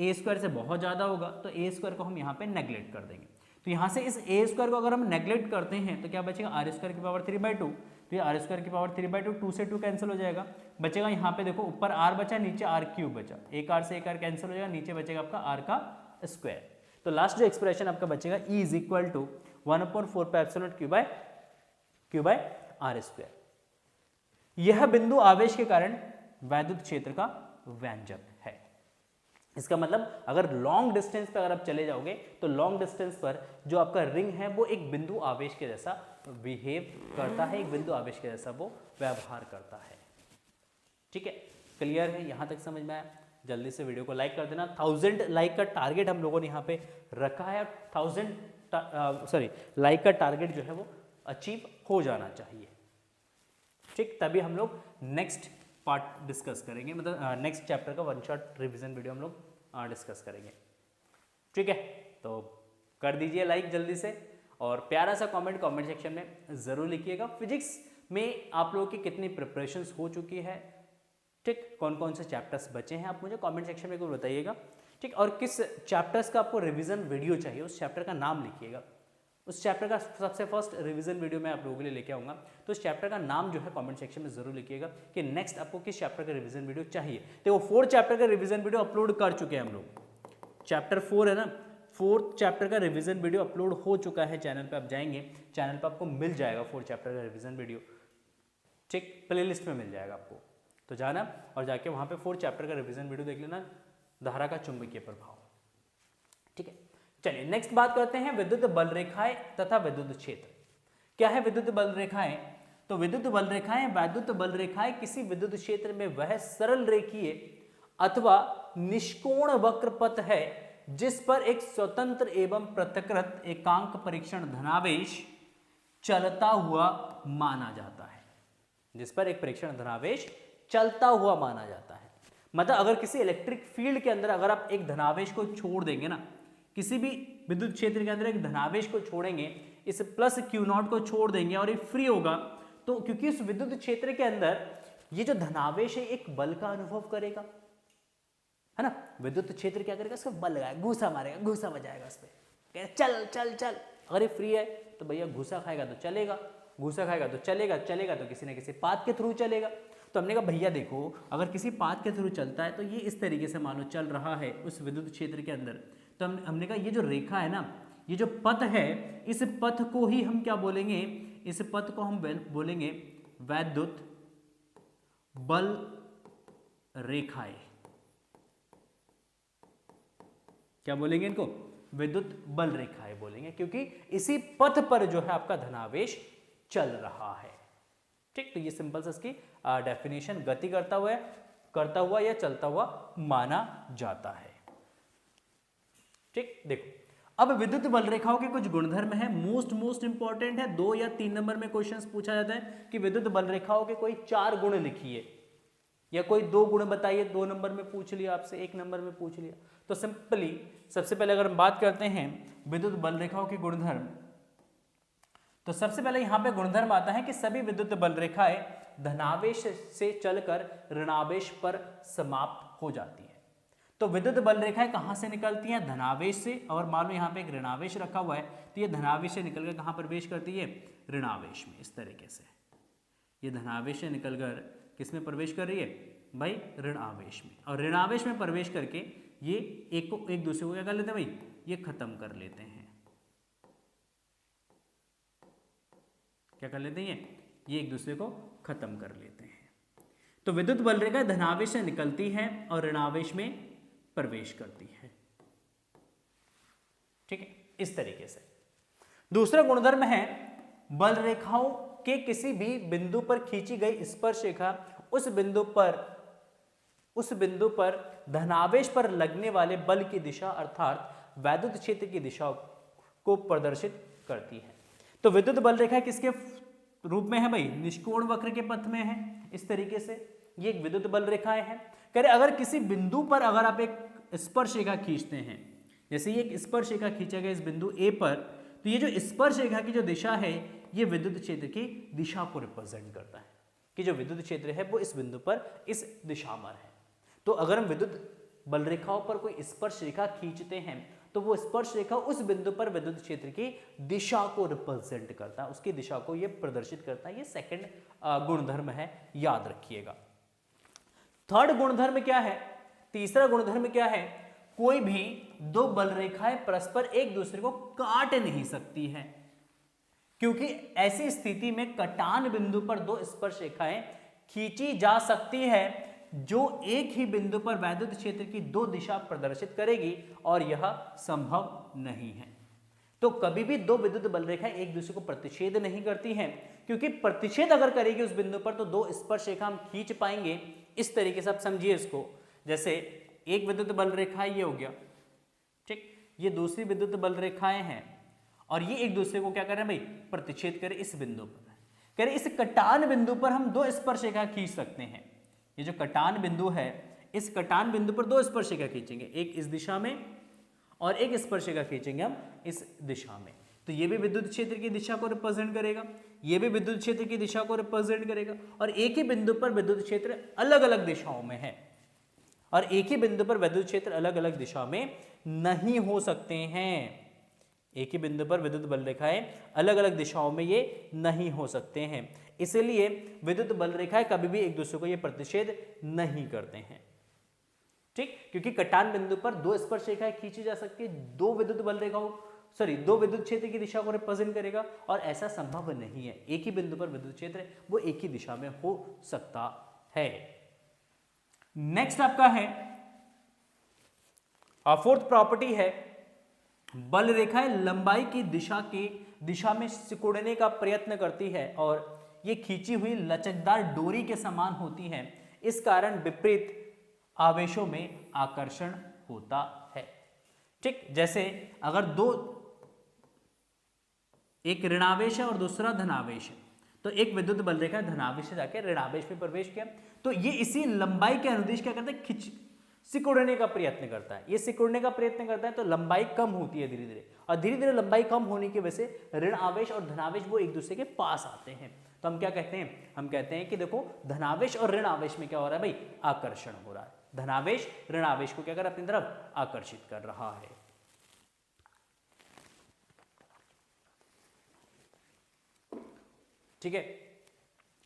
A: a स्क्वायर से बहुत ज्यादा होगा, तो a स्क्वायर को हम यहाँ पे नेग्लेक्ट कर देंगे। तो यहाँ से इस a स्क्वायर को अगर हम नेग्लेक्ट करते हैं तो क्या बचेगा, r स्क्वायर की पावर 3/2, तो ये r स्क्वायर की पावर 3/2, 2 से 2 कैंसिल हो जाएगा, बचेगा यहाँ पे देखो ऊपर r बचा, नीचे r क्यूब बचा, एक r से एक r कैंसिल हो जाएगा, नीचे बचेगा आपका r का स्क्वायर। तो लास्ट जो एक्सप्रेशन आपका बचेगा E is equal to 1/4 pi epsilon q by r square. यह बिंदु आवेश के कारण वैद्युत क्षेत्र का व्यंजक है। इसका मतलब अगर लॉन्ग डिस्टेंस पे अगर आप चले जाओगे तो लॉन्ग डिस्टेंस पर जो आपका रिंग है वो एक बिंदु आवेश के जैसा बिहेव करता है, एक बिंदु आवेश के जैसा वो व्यवहार करता है। ठीक है, क्लियर है, यहां तक समझ में आया? जल्दी से वीडियो को लाइक कर देना। 1000 लाइक का टारगेट हम लोगों ने यहाँ पे रखा है, 1000 लाइक का टारगेट जो है वो अचीव हो जाना चाहिए। ठीक, तभी हम लोग नेक्स्ट पार्ट डिस्कस करेंगे, मतलब नेक्स्ट चैप्टर का वन शॉट रिवीजन वीडियो हम लोग डिस्कस करेंगे। ठीक है, तो कर दीजिए लाइक जल्दी से और प्यारा सा कमेंट सेक्शन में जरूर लिखिएगा। फिजिक्स में आप लोगों की कितनी प्रिपरेशंस हो चुकी है, ठीक, कौन कौन से चैप्टर्स बचे हैं, आप मुझे कमेंट सेक्शन में बताइएगा। ठीक, और किस चैप्टर्स का आपको रिवीजन वीडियो चाहिए उस चैप्टर का नाम लिखिएगा। उस चैप्टर का सबसे फर्स्ट रिवीजन वीडियो मैं आप लोगों के लिए लेके आऊँगा, तो उस चैप्टर का नाम जो है कमेंट सेक्शन में जरूर लिखिएगा कि नेक्स्ट आपको किस चैप्टर का रिवीजन वीडियो चाहिए। तो वो 4 चैप्टर का रिवीजन वीडियो अपलोड कर चुके हैं हम लोग। चैप्टर 4 है ना, 4th चैप्टर का रिवीजन वीडियो अपलोड हो चुका है चैनल पे, आप जाएंगे चैनल पे आपको मिल जाएगा 4 चैप्टर का रिवीजन वीडियो। ठीक, प्लेलिस्ट में मिल जाएगा आपको, तो जाना और जाके वहाँ पे 4 चैप्टर का रिवीजन वीडियो देख लेना, धारा का चुंबकीय प्रभाव। ठीक है, चलिए नेक्स्ट बात करते हैं विद्युत बल रेखाएं तथा विद्युत क्षेत्र। क्या है विद्युत बल रेखाएं? तो विद्युत बल रेखाएं, वैद्युत बल रेखाएं किसी विद्युत क्षेत्र में वह सरल रेखीय अथवा निष्कोण वक्र पथ है जिस पर एक स्वतंत्र एवं पृथकृत एकांक परीक्षण धनावेश चलता हुआ माना जाता है। जिस पर एक परीक्षण धनावेश चलता हुआ माना जाता है, मतलब अगर किसी इलेक्ट्रिक फील्ड के अंदर अगर आप एक धनावेश को छोड़ देंगे ना, किसी भी विद्युत क्षेत्र के अंदर एक धनावेश को छोड़ेंगे, इस प्लस Q0 को छोड़ देंगे और ये फ्री होगा, तो क्योंकि इस विद्युत क्षेत्र के अंदर ये जो धनावेश है एक बल का अनुभव करेगा, है ना। विद्युत क्षेत्र क्या करेगा, इसको बल लगाएगा, घूसा मारेगा, घूसा बजाएगा उस पर, चल चल चल। अगर ये फ्री है तो भैया घूसा खाएगा तो चलेगा, घूसा खाएगा तो चलेगा, चलेगा तो किसी न किसी पाथ के थ्रू चलेगा। तो हमने कहा भैया देखो, अगर किसी पाथ के थ्रू चलता है तो ये इस तरीके से मानो चल रहा है उस विद्युत क्षेत्र के अंदर, तो हमने कहा ये जो रेखा है ना, ये जो पथ है, इस पथ को ही हम क्या बोलेंगे, इस पथ को हम बोलेंगे वैद्युत बल रेखाएं। क्या बोलेंगे इनको? विद्युत बल रेखाएं बोलेंगे, क्योंकि इसी पथ पर जो है आपका धनावेश चल रहा है। ठीक, तो ये सिंपल सा इसकी डेफिनेशन गति करता हुआ या चलता हुआ माना जाता है। ठीक, देखो अब विद्युत बल रेखाओं के कुछ गुणधर्म है, मोस्ट इंपॉर्टेंट है। 2 या 3 नंबर में क्वेश्चंस पूछा जाता है कि विद्युत बल रेखाओं के कोई 4 गुण लिखिए या कोई 2 गुण बताइए। 2 नंबर में पूछ लिया आपसे, 1 नंबर में पूछ लिया। तो सिंपली सबसे पहले अगर हम बात करते हैं विद्युत बल रेखाओं के गुणधर्म, तो सबसे पहले यहां पे गुणधर्म आता है कि सभी विद्युत बल रेखाएं धनावेश से चलकर ऋणावेश पर समाप्त हो जाती है। तो विद्युत बल रेखाएं कहां से निकलती हैं? धनावेश से। और मान लो यहाँ पे एक ऋणावेश रखा हुआ है, तो ये धनावेश से निकलकर कहां प्रवेश करती है? ऋणावेश में। इस तरीके से ये धनावेश से निकलकर किस में प्रवेश कर रही है भाई? ऋणावेश में। और ऋणावेश में प्रवेश करके ये एक दूसरे को क्या कर लेते हैं भाई? ये खत्म कर लेते हैं। क्या कर लेते हैं? ये एक दूसरे को खत्म कर लेते हैं। तो विद्युत बल रेखा धनावेश से निकलती है और ऋणावेश में प्रवेश करती है। ठीक है, इस तरीके से। दूसरा गुणधर्म है बल रेखाओं के किसी भी बिंदु पर खींची गई स्पर्श रेखा उस बिंदु पर धनावेश पर लगने वाले बल की दिशा अर्थात वैद्युत क्षेत्र की दिशा को प्रदर्शित करती है। तो विद्युत बल रेखा किसके रूप में है भाई, निष्कोण वक्र के पथ में है इस तरीके से, ये एक विद्युत बल रेखाएं हैं। कह रहे अगर किसी बिंदु पर अगर आप एक स्पर्श रेखा खींचते हैं, जैसे ये एक स्पर्श रेखा खींचा गया इस बिंदु ए पर, तो ये जो स्पर्श रेखा की जो दिशा है ये विद्युत क्षेत्र की दिशा को रिप्रेजेंट करता है कि जो विद्युत क्षेत्र है वो इस बिंदु पर इस दिशा में है। तो अगर हम विद्युत बल रेखाओं पर कोई स्पर्श रेखा खींचते हैं तो वो स्पर्श रेखा उस बिंदु पर विद्युत क्षेत्र की दिशा को रिप्रेजेंट करता है, उसकी दिशा को ये प्रदर्शित करता है। ये सेकंड गुणधर्म है, याद रखिएगा। थर्ड गुणधर्म क्या है, तीसरा गुणधर्म क्या है, कोई भी दो बल रेखाएं परस्पर एक दूसरे को काट नहीं सकती हैं, क्योंकि ऐसी स्थिति में कटान बिंदु पर दो स्पर्श रेखाएं खींची जा सकती है जो एक ही बिंदु पर वैद्युत क्षेत्र की दो दिशा प्रदर्शित करेगी, और यह संभव नहीं है। तो कभी भी दो विद्युत बल रेखाएं एक दूसरे को प्रतिच्छेद नहीं करती हैं, क्योंकि प्रतिच्छेद अगर करेगी उस बिंदु पर तो दो स्पर्श रेखा हम खींच पाएंगे। इस तरीके से आप समझिए इसको, जैसे एक विद्युत बल रेखा ये हो गया, ठीक, ये दूसरी विद्युत बल रेखाएं हैं और ये एक दूसरे को क्या कर रहे हैं भाई, प्रतिच्छेद करें इस बिंदु पर। कह रहे इस कटान बिंदु पर हम दो स्पर्श रेखा खींच सकते हैं। ये जो कटान बिंदु है, इस कटान बिंदु पर दो स्पर्श रेखा खींचेंगे, एक इस दिशा में और एक स्पर्श रेखा खींचेंगे हम इस दिशा में। तो ये भी विद्युत क्षेत्र की दिशा को रिप्रेजेंट करेगा, ये भी विद्युत क्षेत्र की दिशा को रिप्रेजेंट करेगा, और एक ही बिंदु पर विद्युत क्षेत्र अलग अलग दिशाओं में है, और एक ही बिंदु पर विद्युत क्षेत्र अलग अलग दिशा में नहीं हो सकते हैं। एक ही बिंदु पर विद्युत बल रेखाएं अलग अलग दिशाओं में ये नहीं हो सकते हैं, इसलिए विद्युत बल रेखाएं कभी भी एक दूसरे को ये प्रतिच्छेद नहीं करते हैं, ठीक, क्योंकि कटान बिंदु पर दो स्पर्श रेखाएं खींची जा सकती है, दो विद्युत बल रेखाओं दो विद्युत क्षेत्र की दिशा को रिप्रेजेंट करेगा, और ऐसा संभव नहीं है। एक ही बिंदु पर विद्युत क्षेत्र वो एक ही दिशा में हो सकता है। नेक्स्ट आपका है फोर्थ प्रॉपर्टी है, बल रेखाएं लंबाई की दिशा में सिकुड़ने का प्रयत्न करती है और ये खींची हुई लचकदार डोरी के समान होती है, इस कारण विपरीत आवेशों में आकर्षण होता है। ठीक, जैसे अगर दो, एक ऋणावेश है और दूसरा धनावेश है, तो एक विद्युत बल रेखा धनावेश से जाकर ऋणावेश में प्रवेश किया, तो ये इसी लंबाई के अनुदिश क्या करता है, सिकुड़ने का प्रयत्न करता है। ये सिकुड़ने का प्रयत्न करता है तो लंबाई कम होती है धीरे धीरे, और धीरे धीरे लंबाई कम होने की वजह से ऋण आवेश और धनावेश वो एक दूसरे के पास आते हैं। तो हम क्या कहते हैं, हम कहते हैं कि देखो धनावेश और ऋण आवेश में क्या हो रहा है भाई, आकर्षण हो रहा है। धनावेश ऋण आवेश को क्या कर अपनी तरफ आकर्षित कर रहा है। ठीक है,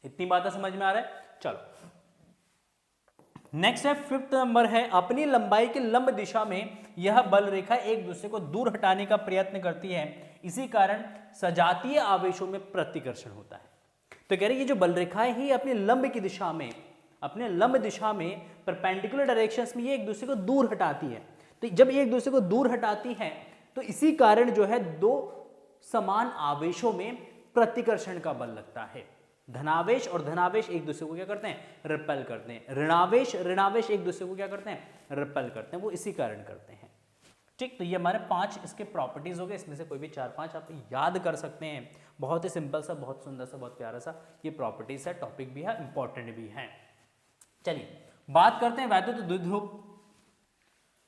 A: इतनी बातें समझ में आ रहा है। चलो नेक्स्ट है, फिफ्थ नंबर है, अपनी लंबाई की लंब दिशा में यह बल रेखा एक दूसरे को दूर हटाने का प्रयत्न करती है, इसी कारण सजातीय आवेशों में प्रतिकर्षण होता है। तो कह रहे ये जो बल रेखाएं ही अपनी लंब की दिशा में, अपने लंब दिशा में परपेंडिकुलर डायरेक्शंस में ये एक दूसरे को दूर हटाती है। तो जब ये एक दूसरे को दूर हटाती है तो इसी कारण जो है दो समान आवेशों में प्रतिकर्षण का बल लगता है। धनावेश और धनावेश एक दूसरे को क्या करते हैं, रिपेल करते हैं। ऋणावेश एक दूसरे को क्या करते हैं, रिपेल करते हैं, वो इसी कारण करते हैं। ठीक, तो ये हमारे 5 इसके प्रॉपर्टीज हो गए, इसमें से कोई भी 4-5 आप याद कर सकते हैं। बहुत ही सिंपल सा, बहुत सुंदर सा, बहुत प्यारा सा ये प्रॉपर्टीज है, टॉपिक भी है, इंपॉर्टेंट भी है। चलिए बात करते हैं वैद्युत द्विध्रुव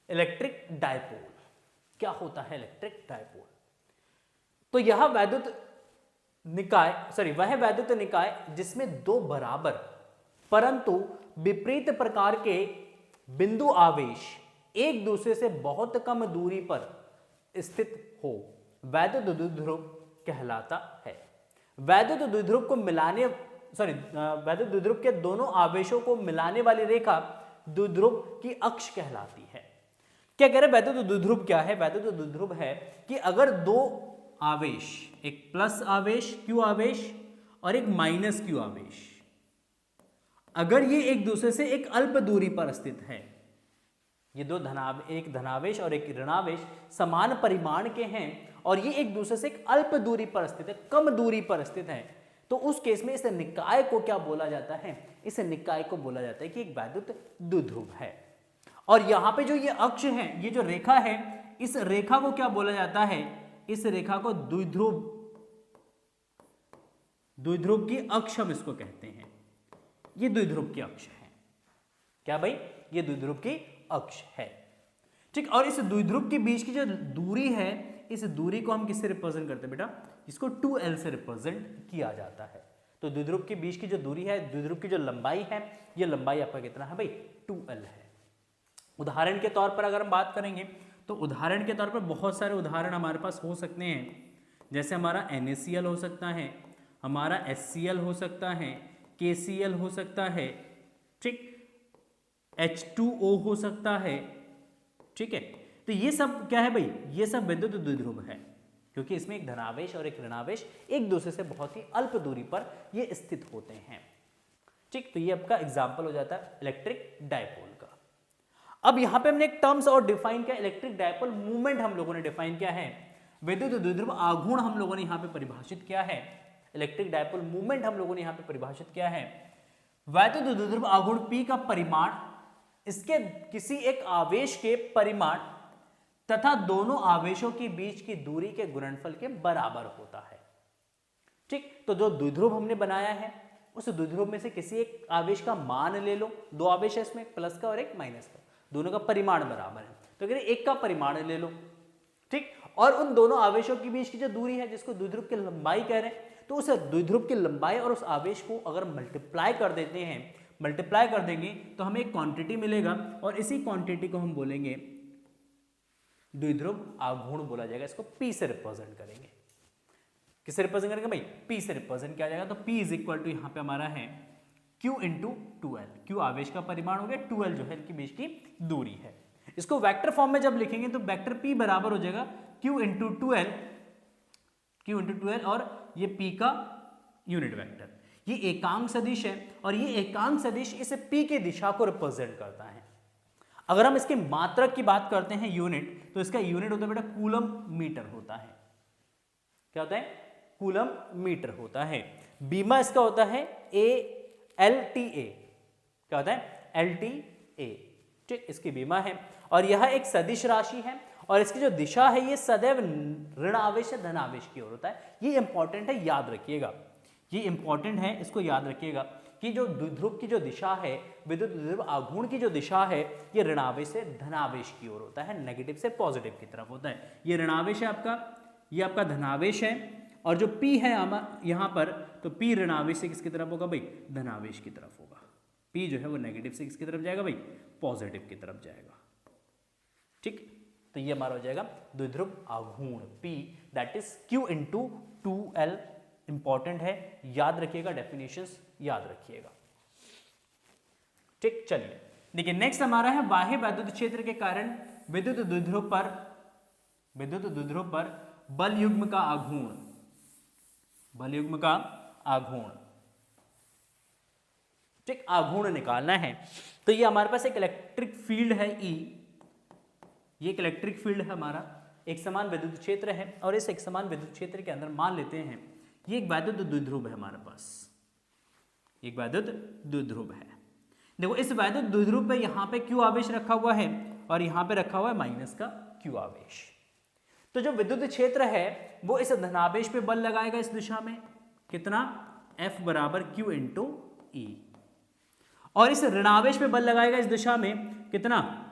A: इलेक्ट्रिक डायपोल। क्या होता है इलेक्ट्रिक डायपोल? तो यह वैद्युत निकाय, वह वैद्युत निकाय जिसमें दो बराबर परंतु विपरीत प्रकार के बिंदु आवेश एक दूसरे से बहुत कम दूरी पर स्थित हो, वैद्युत द्विध्रुव कहलाता है। वैद्युत द्विध्रुव को मिलाने, वैद्युत द्विध्रुव के दोनों आवेशों को मिलाने वाली रेखा द्विध्रुव की अक्ष कहलाती है। क्या कह रहे हैं, वैद्युत द्विध्रुव क्या है? वैद्युत द्विध्रुव है कि अगर दो आवेश, एक प्लस आवेश Q आवेश और एक माइनस Q आवेश, अगर ये एक दूसरे से एक अल्प दूरी पर स्थित है, ये दो एक धनावेश और एक ऋणावेश समान परिमाण के हैं और ये एक दूसरे से एक अल्प दूरी पर स्थित है, कम दूरी पर स्थित है, तो उस केस में इस निकाय को क्या बोला जाता है? इस निकाय को बोला जाता है कि एक वैद्युत द्विध्रुव है। और यहां पे जो ये अक्ष है, ये जो रेखा है, इस रेखा को क्या बोला जाता है? इस रेखा को द्विध्रुव द्विध्रुव की अक्ष हम इसको कहते हैं, ये द्विध्रुव की अक्ष है। क्या भाई? ये द्विध्रुव की अक्ष है, ठीक। और इस द्विध्रुव के बीच की जो दूरी है, इस दूरी को हम किससे रिप्रेजेंट करते हैं बेटा? इसको 2l से रिप्रेजेंट किया जाता है। तो द्विध्रुव के बीच की जो दूरी है, द्विध्रुव की जो लंबाई है, ये लंबाई आपका कितना है भाई? 2l है। उदाहरण के तौर पर अगर हम बात करेंगे तो उदाहरण के तौर पर बहुत सारे उदाहरण हमारे पास हो सकते हैं, जैसे हमारा NaCl हो सकता है, हमारा HCl हो सकता है, KCl हो सकता है, ठीक, H2O हो सकता है, ठीक है। तो ये सब क्या है भाई? ये सब विद्युत द्विध्रुव है, क्योंकि इसमें एक धनावेश और एक ऋणावेश एक दूसरे से बहुत ही अल्प दूरी पर ये स्थित होते हैं, ठीक। तो ये आपका एग्जाम्पल हो जाता है इलेक्ट्रिक डायपोल का। अब यहां पे हमने एक टर्म्स और डिफाइन किया, इलेक्ट्रिक डायपोल मूवमेंट हम लोगों ने डिफाइन किया है, विद्युत द्विध्रुव आघूर्ण हम लोगों ने यहां पे परिभाषित किया है, इलेक्ट्रिक डायपोल मूवमेंट हम लोगों ने यहां पे परिभाषित किया है। वैद्युत द्विध्रुव आघूर्ण P का परिमाण इसके किसी एक आवेश के परिमाण तथा दोनों आवेशों के बीच की दूरी के गुणनफल के बराबर होता है, ठीक। तो जो द्विध्रुव हमने बनाया है, उस द्विध्रुव में से किसी एक आवेश का मान ले लो, दो आवेश है इसमें, प्लस का और एक माइनस का, दोनों का परिमाण बराबर है, तो अगर एक का परिमाण ले लो, ठीक। और उन दोनों आवेशों के बीच की जो दूरी है, जिसको द्विध्रुव की लंबाई कह रहे हैं, तो उस द्विध्रुव की लंबाई और उस आवेश को अगर मल्टीप्लाई कर देते हैं, मल्टीप्लाई कर देंगे तो हमें एक क्वांटिटी मिलेगा, और इसी क्वांटिटी को हम बोलेंगे द्विध्रुव आघूर्ण बोला जाएगा। इसको P से रिप्रेजेंट करेंगे। किससे रिप्रेजेंट करेंगे भाई? P से रिप्रेजेंट किया जाएगा। तो P इज इक्वल टू यहाँ पे हमारा है Q इंटू 2L। Q आवेश का परिमाण हो गया, 2L जो है इनके बीच की दूरी है। इसको वेक्टर फॉर्म में जब लिखेंगे तो वेक्टर P बराबर हो जाएगा Q into 2L, Q into 2L, और ये P का यूनिट वेक्टर। ये एकांक सदिश है, और ये एकांक सदिश इस P की दिशा को रिप्रेजेंट करता है। अगर हम इसके मात्रक की बात करते हैं यूनिट, तो इसका यूनिट होता है बेटा कूलम मीटर होता है। क्या होता है? कूलम मीटर होता है। बीमा इसका होता है LTA। क्या होता है? LTA, ठीक, इसकी बीमा है। और यह एक सदिश राशि है, और इसकी जो दिशा है ये सदैव ऋण आवेश से धन आवेश की ओर होता है। ये इंपॉर्टेंट है, याद रखिएगा, ये इंपॉर्टेंट है, इसको याद रखिएगा कि जो द्विध्रुव की जो दिशा है, विद्युत द्विध्रुव आघूर्ण की जो दिशा है, ये ऋणावेश से धनावेश की ओर होता है, नेगेटिव से पॉजिटिव की तरफ होता है। ये ऋणावेश है आपका, ये आपका धनावेश है, और जो P है यहाँ पर, तो P ऋणावेश से किसकी तरफ होगा भाई? धनावेश की तरफ होगा। P जो है वो नेगेटिव से किसकी तरफ जाएगा भाई? पॉजिटिव की तरफ जाएगा, ठीक। तो ये हमारा हो जाएगा द्विध्रुव आघूर्ण P, that is Q into 2L। Important है, याद रखिएगा, डेफिनेशंस याद रखिएगा, ठीक। चलिए देखिए, नेक्स्ट हमारा है बाह्य वैद्युत क्षेत्र के कारण विद्युत द्विध्रुव पर बल युग्म का आघूर्ण, बल युग्म का आघूर्ण, ठीक, आघूर्ण निकालना है। तो ये हमारे पास एक इलेक्ट्रिक फील्ड है E, ये एक इलेक्ट्रिक फील्ड है हमारा, एक समान विद्युत क्षेत्र है, और इस एक समान विद्युत क्षेत्र के अंदर मान लेते हैं ये एक वैद्युत द्विध्रुव है हमारे पास, एक वैद्युत द्विध्रुव है। देखो इस वैद्युत द्विध्रुव पे यहाँ पे Q आवेश रखा हुआ है, और यहाँ पे रखा हुआ है माइनस का Q आवेश। तो जो विद्युत क्षेत्र है वो इस धनावेश पे बल लगाएगा इस दिशा में, कितना? F बराबर Q इंटू E, और इस ऋणावेश पे बल लगाएगा इस दिशा में, कितना?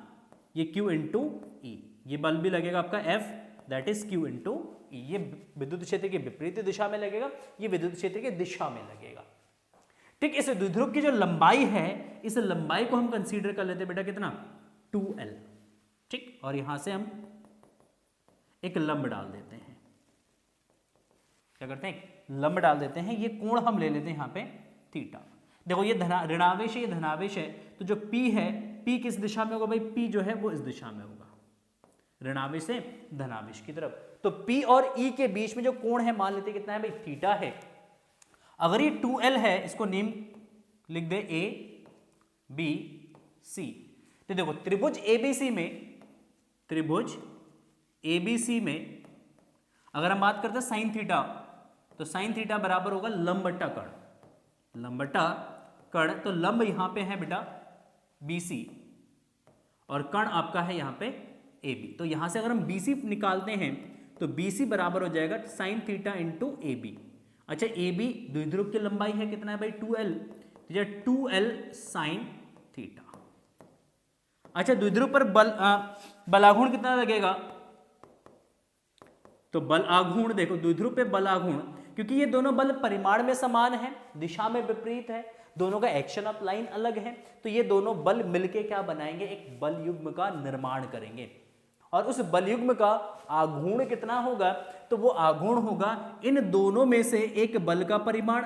A: ये Q इंटू E। ये बल भी लगेगा आपका F, that is Q into E। ये विद्युत क्षेत्र की विपरीत दिशा में लगेगा, ये विद्युत क्षेत्र की दिशा में लगेगा, ठीक। इस द्विध्रुव की जो लंबाई है, इस लंबाई को हम कंसीडर कर लेते हैं बेटा, कितना? 2L, ठीक। और यहां से हम एक लंब डाल देते हैं, क्या करते हैं? लंब डाल देते हैं। ये कोण हम ले लेते हैं यहाँ पे थीटा। देखो ये ऋणावेश है, ये धनावेश है, तो जो P है, P किस दिशा में होगा भाई? P जो है वो इस दिशा में होगा, ऋणावेश से धनावेश की तरफ। तो P और E के बीच में जो कोण है, मान लेते हैं कितना है भाई? थीटा है। अगर ये 2L है, इसको नेम लिख दे ABC। तो देखो त्रिभुज ABC में अगर हम बात करते हैं साइन थीटा, तो साइन थीटा बराबर होगा लंब बट्टा कर्ण, लंब बट्टा कर्ण। तो लंब यहां पे है बेटा BC, और कर्ण आपका है यहां पे AB। तो यहां से अगर हम BC निकालते हैं तो BC बराबर हो जाएगा साइन थीटा इंटू AB, अच्छा ए बी द्विध्रुव की लंबाई है कितना है भाई 2l, तो ये 2l साइन थीटा। अच्छा द्विध्रुव पर बलाघूर्ण कितना लगेगा, तो बल आघूर्ण देखो द्विध्रुव पे बल आघूर्ण, क्योंकि ये दोनों बल परिमाण में समान है, दिशा में विपरीत है, दोनों का एक्शन ऑफ लाइन अलग है, तो ये दोनों बल मिलके क्या बनाएंगे, एक बल युग्म का निर्माण करेंगे। और उस बल युग्म का आघूर्ण कितना होगा, तो वो आघूर्ण होगा इन दोनों में से एक बल का परिमाण,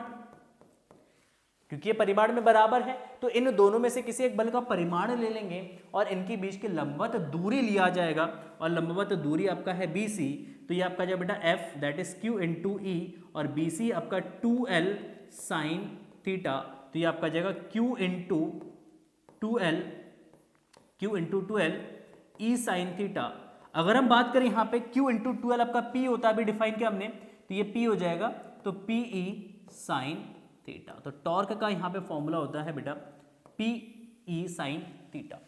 A: क्योंकि ये परिमाण में बराबर है, तो इन दोनों में से किसी एक बल का परिमाण ले लेंगे और इनके बीच की लंबवत दूरी लिया जाएगा, और लंबवत दूरी आपका है BC, तो ये आपका जो बेटा F that is Q into E, और BC आपका 2l साइन थीटा, तो ये आपका जाएगा Q into 2l E sine theta. अगर हम बात करें यहाँ पे Q इंटू 2l आपका P होता है, अभी डिफाइन किया हमने, तो ये P हो जाएगा, तो PE साइन थीटा। तो टॉर्क का यहाँ पे फॉर्मूला होता है बेटा PE साइन थीटा।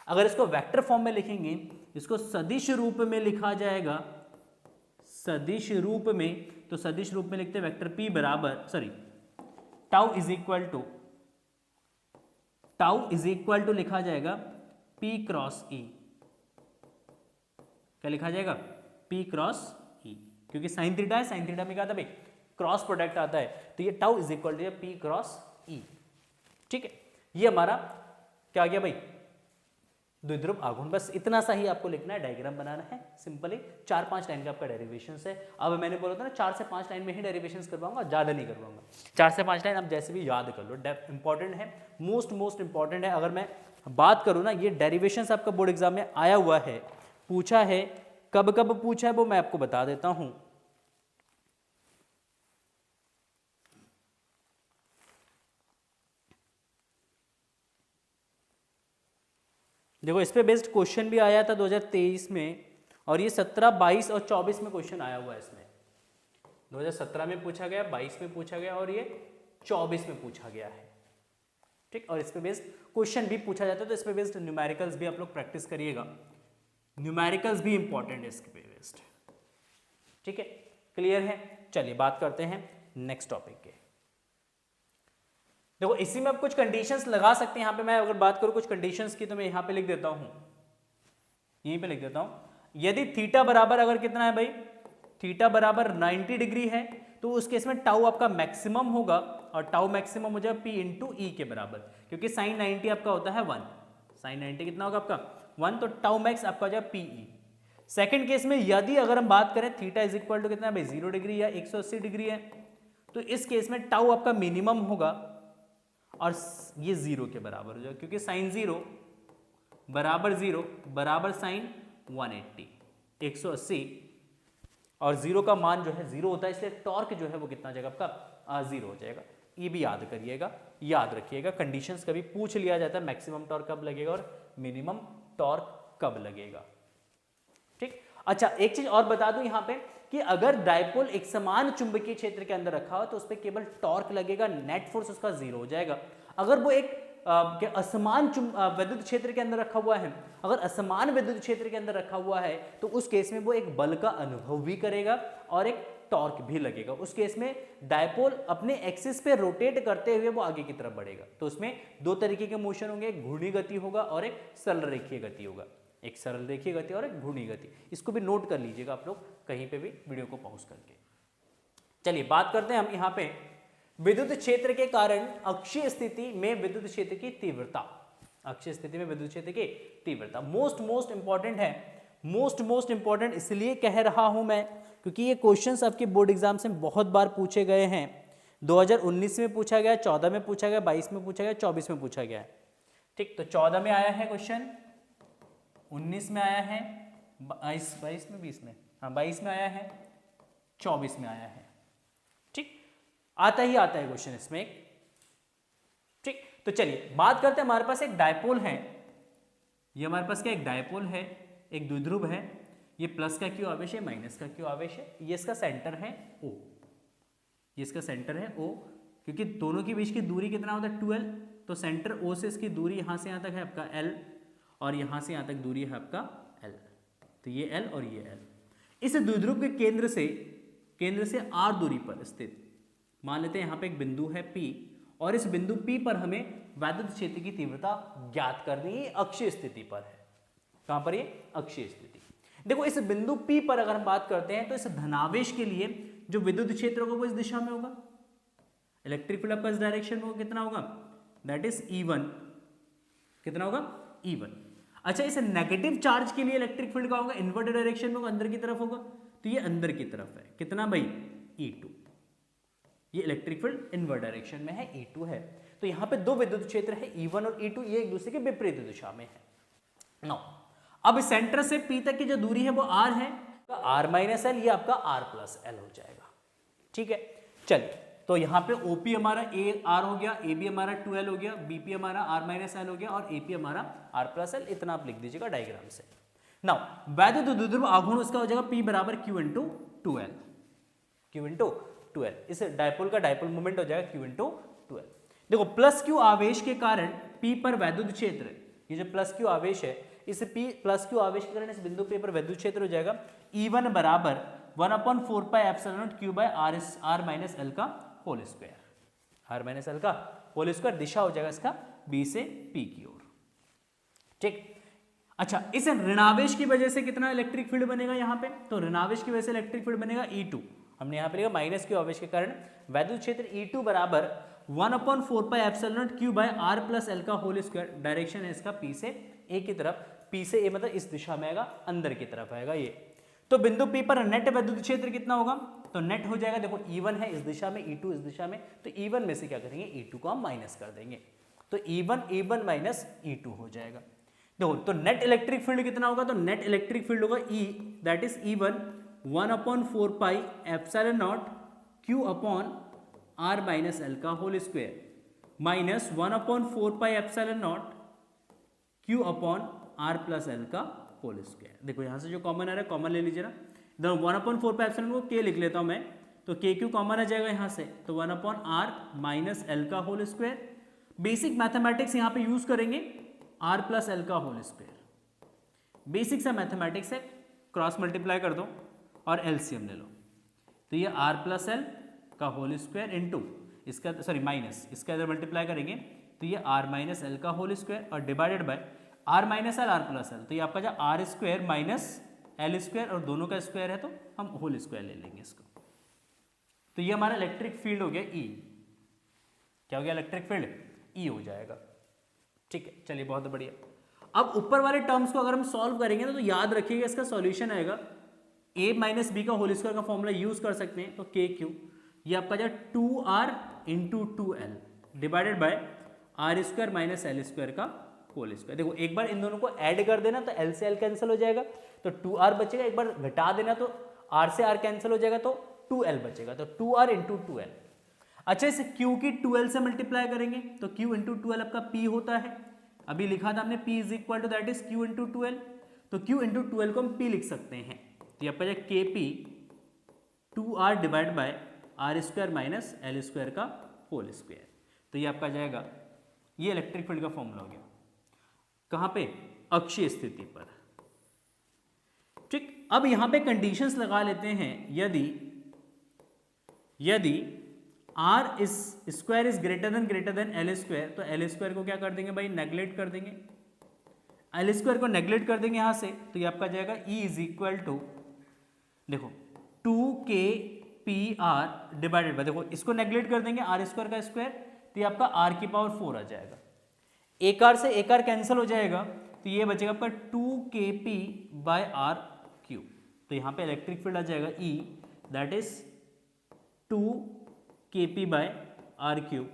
A: अगर इसको वेक्टर फॉर्म में लिखेंगे, इसको सदिश रूप में लिखा जाएगा, सदिश रूप में, तो सदिश रूप में लिखते हैं वेक्टर P बराबर टाउ इज इक्वल टू लिखा जाएगा P क्रॉस E। क्या लिखा जाएगा, P क्रॉस E, क्योंकि साइन थीटा है, साइन थीटा में क्या आता है भाई, क्रॉस प्रोडक्ट आता है, तो ये tau is equal to P cross E। ठीक है, ये हमारा क्या आ गया भाई, द्विध्रुव आघूर्ण। बस इतना सा ही आपको लिखना है, डायग्राम बनाना है, सिंपली 4-5 लाइन का आपका डेरिवेशन है। अब मैंने बोला था ना 4 से 5 लाइन में ही डेरिवेशन करवाऊंगा, ज्यादा नहीं करवाऊंगा, 4 से 5 लाइन आप जैसे भी याद कर लो, इंपॉर्टेंट है, मोस्ट इंपॉर्टेंट है। अगर मैं बात करूँ ना, ये डेरिवेशन आपका बोर्ड एग्जाम में आया हुआ है, पूछा है, कब कब पूछा है वो मैं आपको बता देता हूं। देखो इस पे बेस्ड क्वेश्चन भी आया था 2023 में, और ये 17, 22 और 24 में क्वेश्चन आया हुआ है। इसमें 2017 में पूछा गया, 22 में पूछा गया और ये 24 में पूछा गया है। ठीक, और इस पे बेस्ड क्वेश्चन भी पूछा जाता है, तो इस पे बेस्ड न्यूमेरिकल्स भी आप लोग प्रैक्टिस करिएगा, न्यूमेरिकल्स भी इंपॉर्टेंट है इसके पे बेस्ड। ठीक है, क्लियर है। चलिए बात करते हैं नेक्स्ट टॉपिक के। देखो इसी में आप कुछ कंडीशंस लगा सकते हैं। यहाँ पे मैं अगर बात करूँ कुछ कंडीशंस की, तो मैं यहाँ पे लिख देता हूँ, यहीं पे लिख देता हूँ, यदि थीटा बराबर अगर कितना है भाई, थीटा बराबर 90 डिग्री है, तो उस केस में टाउ आपका मैक्सिमम होगा, और टाउ मैक्सिमम हो जाएगा P इंटू ई के बराबर, क्योंकि साइन 90 आपका होता है 1, साइन 90 कितना होगा आपका 1, तो टाउ मैक्स आपका हो जाएगा PE। सेकंड केस में यदि अगर हम बात करें थीटा इज इक्वल टू कितना है भाई 0 डिग्री या 180 डिग्री है, तो इस केस में टाउ आपका मिनिमम होगा और ये 0 के बराबर हो जाएगा, क्योंकि साइन 0 बराबर 0 बराबर साइन 180, 180, और 0 का मान जो है 0 होता है, इसलिए टॉर्क जो है वो कितना हो जाएगा आपका 0 हो जाएगा। ये भी याद करिएगा, याद रखिएगा, कंडीशंस कभी पूछ लिया जाता है, मैक्सिमम टॉर्क कब लगेगा और मिनिमम टॉर्क कब लगेगा। ठीक, अच्छा एक चीज और बता दूं यहाँ पे कि अगर डायपोल एक समान चुंबकीय क्षेत्र के अंदर रखा हो तो उस पर केवल टॉर्क लगेगा, नेट फोर्स उसका 0 हो जाएगा। अगर वो एक असमान विद्युत क्षेत्र के अंदर रखा हुआ है, अगर असमान विद्युत क्षेत्र के अंदर रखा हुआ है, तो उस केस में वो एक बल का अनुभव भी करेगा और एक टॉर्क भी लगेगा। उस केस में डायपोल अपने एक्सिस पे रोटेट करते हुए वो आगे की तरफ बढ़ेगा। तो उसमें दो तरीके के मोशन होंगे, एक घूर्णी गति होगा और एक सरल रेखीय गति होगा, एक सरल रेखीय गति और एक घूर्णी गति। इसको भी नोट कर लीजिएगा आप लोग कहीं पे भी वीडियो को पॉज करके। चलिए बात करते हैं हम यहाँ पे विद्युत क्षेत्र के कारण अक्षीय स्थिति में विद्युत क्षेत्र की तीव्रता। अक्षीय स्थिति में विद्युत क्षेत्र की तीव्रता मोस्ट इंपॉर्टेंट है, मोस्ट इंपॉर्टेंट इसलिए कह रहा हूं मैं क्योंकि ये क्वेश्चंस आपके बोर्ड एग्जाम से बहुत बार पूछे गए हैं। 2019 में पूछा गया, 14 में पूछा गया, 22 में पूछा गया, 24 में पूछा गया। ठीक, तो 14 में आया है क्वेश्चन, 19 में आया है, 22 में, 20 में, हाँ 22 में आया है, 24 में आया है। ठीक, आता है क्वेश्चन इसमें। ठीक, तो चलिए बात करते हैं, हमारे पास एक डायपोल है, ये हमारे पास क्या एक डायपोल है, एक द्विध्रुव है, ये प्लस का क्यू आवेश है, माइनस का क्यू आवेश है, ये इसका सेंटर है O, ये इसका सेंटर है O, क्योंकि दोनों के बीच की दूरी कितना होता है 2l, तो सेंटर O से इसकी दूरी यहां से यहां तक है आपका l, और यहां से यहां तक दूरी है आपका l, तो ये l और ये l। इस द्विध्रुव के केंद्र से r दूरी पर स्थित मान लेते हैं यहाँ पे एक बिंदु है P और इस बिंदु P पर हमें वैद्युत क्षेत्र की तीव्रता ज्ञात करनी है, अक्षीय स्थिति पर है। कहां पर ये? अक्षीय स्थिति। देखो इस बिंदु P पर अगर हम बात करते हैं तो इस धनावेश के लिए जो विद्युत क्षेत्र होगा वो इस दिशा में होगा, इलेक्ट्रिक फील्ड आपका इस डायरेक्शन में होगा, कितना होगा? That is E1। कितना होगा? E1। अच्छा, इस नेगेटिव चार्ज के लिए इलेक्ट्रिक फील्ड का होगा इनवर्टेड डायरेक्शन में होगा, अंदर की तरफ होगा, तो ये अंदर की तरफ है, कितना भाई? E2। ये इलेक्ट्रिक फील्ड इनवर्ट डायरेक्शन में है, E2 है। तो यहाँ पे दो विद्युत क्षेत्र है E1 और E2, ये एक दूसरे के विपरीत दिशा में है। नो, अब सेंटर से P तक की जो दूरी है वो R है, तो R माइनस एल, ये आपका R प्लस एल हो जाएगा। ठीक है, चलिए, तो यहाँ पे OP हमारा AR हो गया, AB हमारा 2L हो गया, BP हमारा R माइनस एल हो गया और AP हमारा R प्लस एल, इतना आप लिख दीजिएगा डायग्राम से। नाउ वैद्युत द्विध्रुव आघूर्ण उसका हो जाएगा P बराबर Q into 2L, Q into 2L। इस डायपोल का डायपोल मोमेंट हो जाएगा Q इंटू 2L। देखो प्लस Q आवेश के कारण P पर वैद्युत क्षेत्र, ये जो प्लस Q आवेश है, इस P प्लस Q आवेश के कारण इस बिंदु P पर वैद्युत क्षेत्र हो जाएगा E1 बराबर 1/4 pi epsilon not Q by R minus L का whole square, R minus L का होल स्क्वायर। दिशा हो जाएगा इसका B से P की ओर। ठीक, अच्छा, इस ऋणावेश की वजह से कितना इलेक्ट्रिक फील्ड बनेगा यहाँ पे? तो ऋणावेश की वजह से इलेक्ट्रिक फील्ड बनेगा E2। हमने यहाँ पे लिखा माइनस Q आवेश के कारण वैद्युत क्षेत्र E2 बराबर 1/4 pi epsilon not Q by R plus L का होल स्क्वायर। डायरेक्शन है इसका P से A की तरफ, P से A मतलब इस दिशा में आएगा, अंदर की तरफ आएगा ये। तो बिंदु P पर नेट वैद्युत क्षेत्र कितना होगा? तो नेट हो जाएगा, देखो E1 है इस दिशा में, E2 इस दिशा में, तो E1 में से क्या करेंगे? E2 को हम माइनस कर देंगे, तो E1 माइनस E2 हो जाएगा। देखो तो नेट इलेक्ट्रिक फील्ड कितना होगा? तो नेट इलेक्ट्रिक फील्ड होगा E, that is E1 1/4 pi epsilon not Q upon R minus L का whole square minus 1/4 pi epsilon not Q upon R plus L का होल स्क्वायर। देखो यहाँ से जो कॉमन आ रहा है कॉमन ले लीजिए ना, इधर 1/4 पाई एप्सिलॉन को K लिख लेता हूँ मैं, तो KQ कॉमन आ जाएगा यहाँ से, तो 1/R माइनस एल का होल स्क्वायर। बेसिक मैथमेटिक्स यहाँ पे यूज करेंगे, R प्लस एल का होल स्क्वायर, बेसिक सा मैथमेटिक्स है, क्रॉस मल्टीप्लाई कर दो और एलसीएम ले लो, तो ये R प्लस एल का होल स्क्वायर इंटू इसका, सॉरी माइनस, इसका इधर मल्टीप्लाई करेंगे तो ये R माइनस एल का होल स्क्वायर और divided by R minus L R plus L, तो ये आपका जो R square minus L square और दोनों का स्क्वायर है तो हम होल स्क्वायर ले लेंगे इसको। तो ये हमारा इलेक्ट्रिक फील्ड हो गया E। क्या हो गया? इलेक्ट्रिक फील्ड E हो जाएगा। ठीक है, चलिए बहुत बढ़िया। अब ऊपर वाले टर्म्स को अगर हम सॉल्व करेंगे ना, तो याद रखिएगा इसका सॉल्यूशन आएगा A माइनस बी का होल स्क्वायर का फॉर्मूला यूज कर सकते हैं, तो KQ ये आपका जो 2R into 2L divided by R square minus L square का होल स्क्वायर। देखो एक बार इन दोनों को ऐड कर देना तो L से L कैंसिल हो जाएगा, तो 2R बचेगा, एक बार घटा देना तो R से R कैंसिल हो जाएगा, तो 2L बचेगा, तो 2R इंटू 2L। अच्छा, इसे Q की 2L से मल्टीप्लाई करेंगे तो Q इंटू 2L आपका P होता है, अभी लिखा था हमने P is equal to that is Q into 2L, तो Q इंटू 2L को हम P लिख सकते हैं, तो ये आपका जो KP 2R divide by R square minus L square का होल स्क्वायर, तो ये आपका जाएगा, ये इलेक्ट्रिक फील्ड का फॉर्मूला हो गया। कहाँ पे? अक्षीय स्थिति पर। ठीक, अब यहां पे कंडीशंस लगा लेते हैं, यदि R is square is greater than L square, तो एल स्क्वायर को क्या कर देंगे भाई? नेग्लेक्ट कर देंगे, एल स्क्वायर को नेग्लेक्ट कर देंगे यहां से, तो ये आपका जाएगा E इज इक्वल टू, देखो 2KPR डिवाइडेड बाय, देखो इसको नेग्लेक्ट कर देंगे R स्क्वायर का स्क्वायर, तो ये आपका R की पावर 4 आ जाएगा, एक R से एक R कैंसिल हो जाएगा, तो ये बचेगा आपका 2KP बाय R क्यूब, तो यहाँ पे इलेक्ट्रिक फील्ड आ जाएगा E that is 2KP by R cube,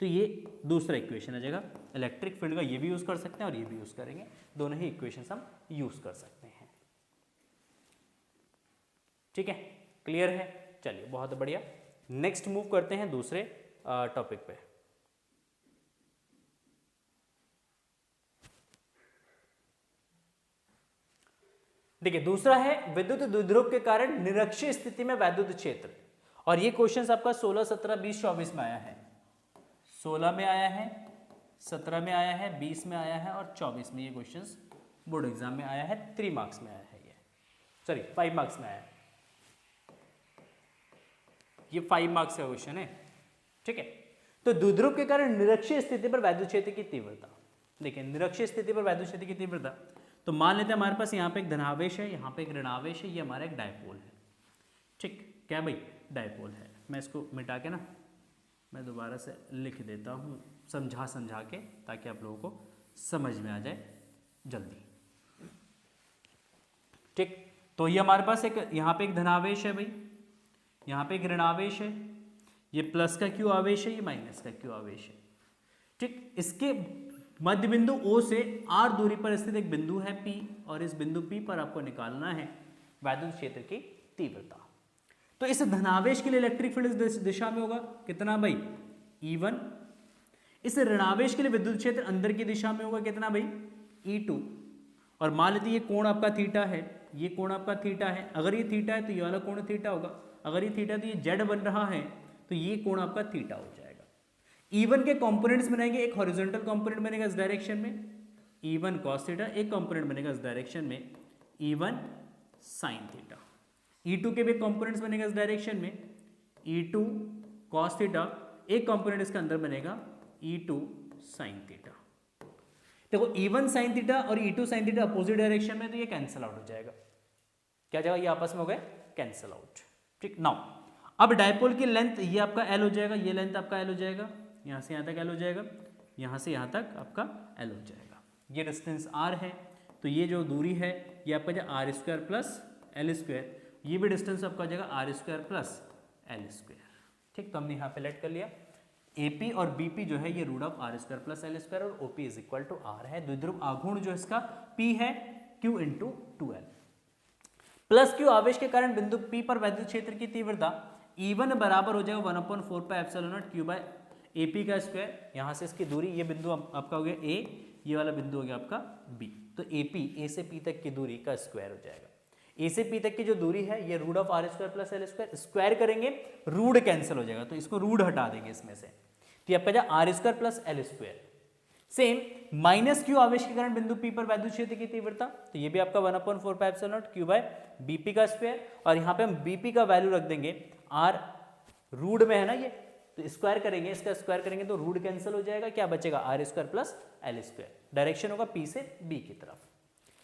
A: तो ये दूसरा इक्वेशन आ जाएगा इलेक्ट्रिक फील्ड का। ये भी यूज कर सकते हैं और ये भी यूज करेंगे, दोनों ही इक्वेशंस हम यूज कर सकते हैं। ठीक है, क्लियर है? चलिए बहुत बढ़िया, नेक्स्ट मूव करते हैं दूसरे टॉपिक पे। देखिए दूसरा है विद्युत द्विध्रुव के कारण निरक्षीय स्थिति में वैद्युत क्षेत्र, और ये क्वेश्चन आपका 16, 17, 20, 24 में आया है, 16 में आया है, 17 में आया है, 20 में आया है और 24 में ये क्वेश्चंस बोर्ड एग्जाम में आया है, 3 मार्क्स में आया है, ये सॉरी 5 मार्क्स में आया है, ये 5 मार्क्स का क्वेश्चन है, ठीक है। तो द्विध्रुव के कारण निरक्षीय स्थिति पर वैद्युत क्षेत्र की तीव्रता, देखिए निरक्षीय स्थिति पर वैद्युत क्षेत्र की तीव्रता, तो मान लेते हैं हमारे पास यहाँ पे एक धनावेश है, यहाँ पे एक ऋणावेश है, ये हमारा एक डायपोल है, ठीक, क्या भाई, डायपोल है। मैं इसको मिटा के ना मैं दोबारा से लिख देता हूँ समझा के, ताकि आप लोगों को समझ में आ जाए जल्दी, ठीक। तो ये हमारे पास एक यहाँ पे एक धनावेश है भाई, यहाँ पे एक ऋणावेश है, ये प्लस का क्यू आवेश है, ये माइनस का क्यू आवेश है, ठीक। इसके मध्य बिंदु O से R दूरी पर स्थित एक बिंदु है P, और इस बिंदु P पर आपको निकालना है वैद्युत क्षेत्र की तीव्रता। तो इस धनावेश के लिए इलेक्ट्रिक फील्ड इस दिशा में होगा कितना भाई, E1। इस ऋणावेश के लिए विद्युत क्षेत्र अंदर की दिशा में होगा कितना भाई, E2। और मान लेते ये कोण आपका थीटा है, ये कोण आपका थीटा है, अगर ये थीटा है तो ये वाला कोण थीटा होगा, अगर ये थीटा तो ये जेड बन रहा है, तो ये कोण आपका थीटा हो जाएगा। E1 के कंपोनेंट्स बनेंगे, एक हॉरिजॉन्टल कंपोनेंट बनेगा इस डायरेक्शन में E1 cos थीटा, एक कंपोनेंट बनेगा इस डायरेक्शन में E1 sin थीटा। E2 के भी कंपोनेंट्स बनेगा इस डायरेक्शन में E2 cos थीटा, एक कंपोनेंट इसके अंदर बनेगा E2 sin थीटा। देखो E1 sin थीटा और E2 sin theta opposite direction में, तो ये कैंसिल आउट हो जाएगा, क्या जाएगा, ये आपस में हो गए कैंसिल आउट, ठीक। नाउ अब डायपोल की लेंथ ये आपका L हो जाएगा, ये लेंथ आपका L हो जाएगा, यहाँ से यहाँ तक L हो जाएगा, यहाँ से यहाँ तक आपका L हो जाएगा, ये डिस्टेंस R है, तो ये जो दूरी है ये आपका जाएगा R square plus L square, ये भी डिस्टेंस आपका हो जाएगा R square plus L square, ठीक। तो हमने यहाँ पे लेट कर लिया AP और BP जो है ये root of R square plus L square, और OP is equal to R है। द्विध्रुव आघूर्ण जो इसका P है Q into 2L। Plus Q आवेश के कारण बिंदु P पर वैद्युत क्षेत्र की तीव्रता E1 बराबर हो जाएगा 1/4πε0 Q बाय AP का स्क्वायर, यहाँ से इसकी दूरी, ये बिंदु आपका हो गया A, ये वाला बिंदु हो गया आपका B, तो AP A से P तक की दूरी का स्क्वायर हो जाएगा। A से P तक की जो दूरी है ये root of R square plus L square, square करेंगे रूट कैंसिल हो जाएगा, तो इसको रूट हटा देंगे इसमें से, तो ये आपका जाएगा R square plus L square. Same minus Q आवेश के कारण बिंदु P पर वैद्युत क्षेत्र की तीव्रता, तो ये भी आपका 1/4πε0 Q बाय BP का स्क्वायर, और यहाँ पे हम BP का वैल्यू रख देंगे R, रूट में है ना ये, तो स्क्वायर करेंगे, इसका स्क्वायर करेंगे तो रूट कैंसिल हो जाएगा, क्या बचेगा R square plus L square, direction होगा P से B की तरफ,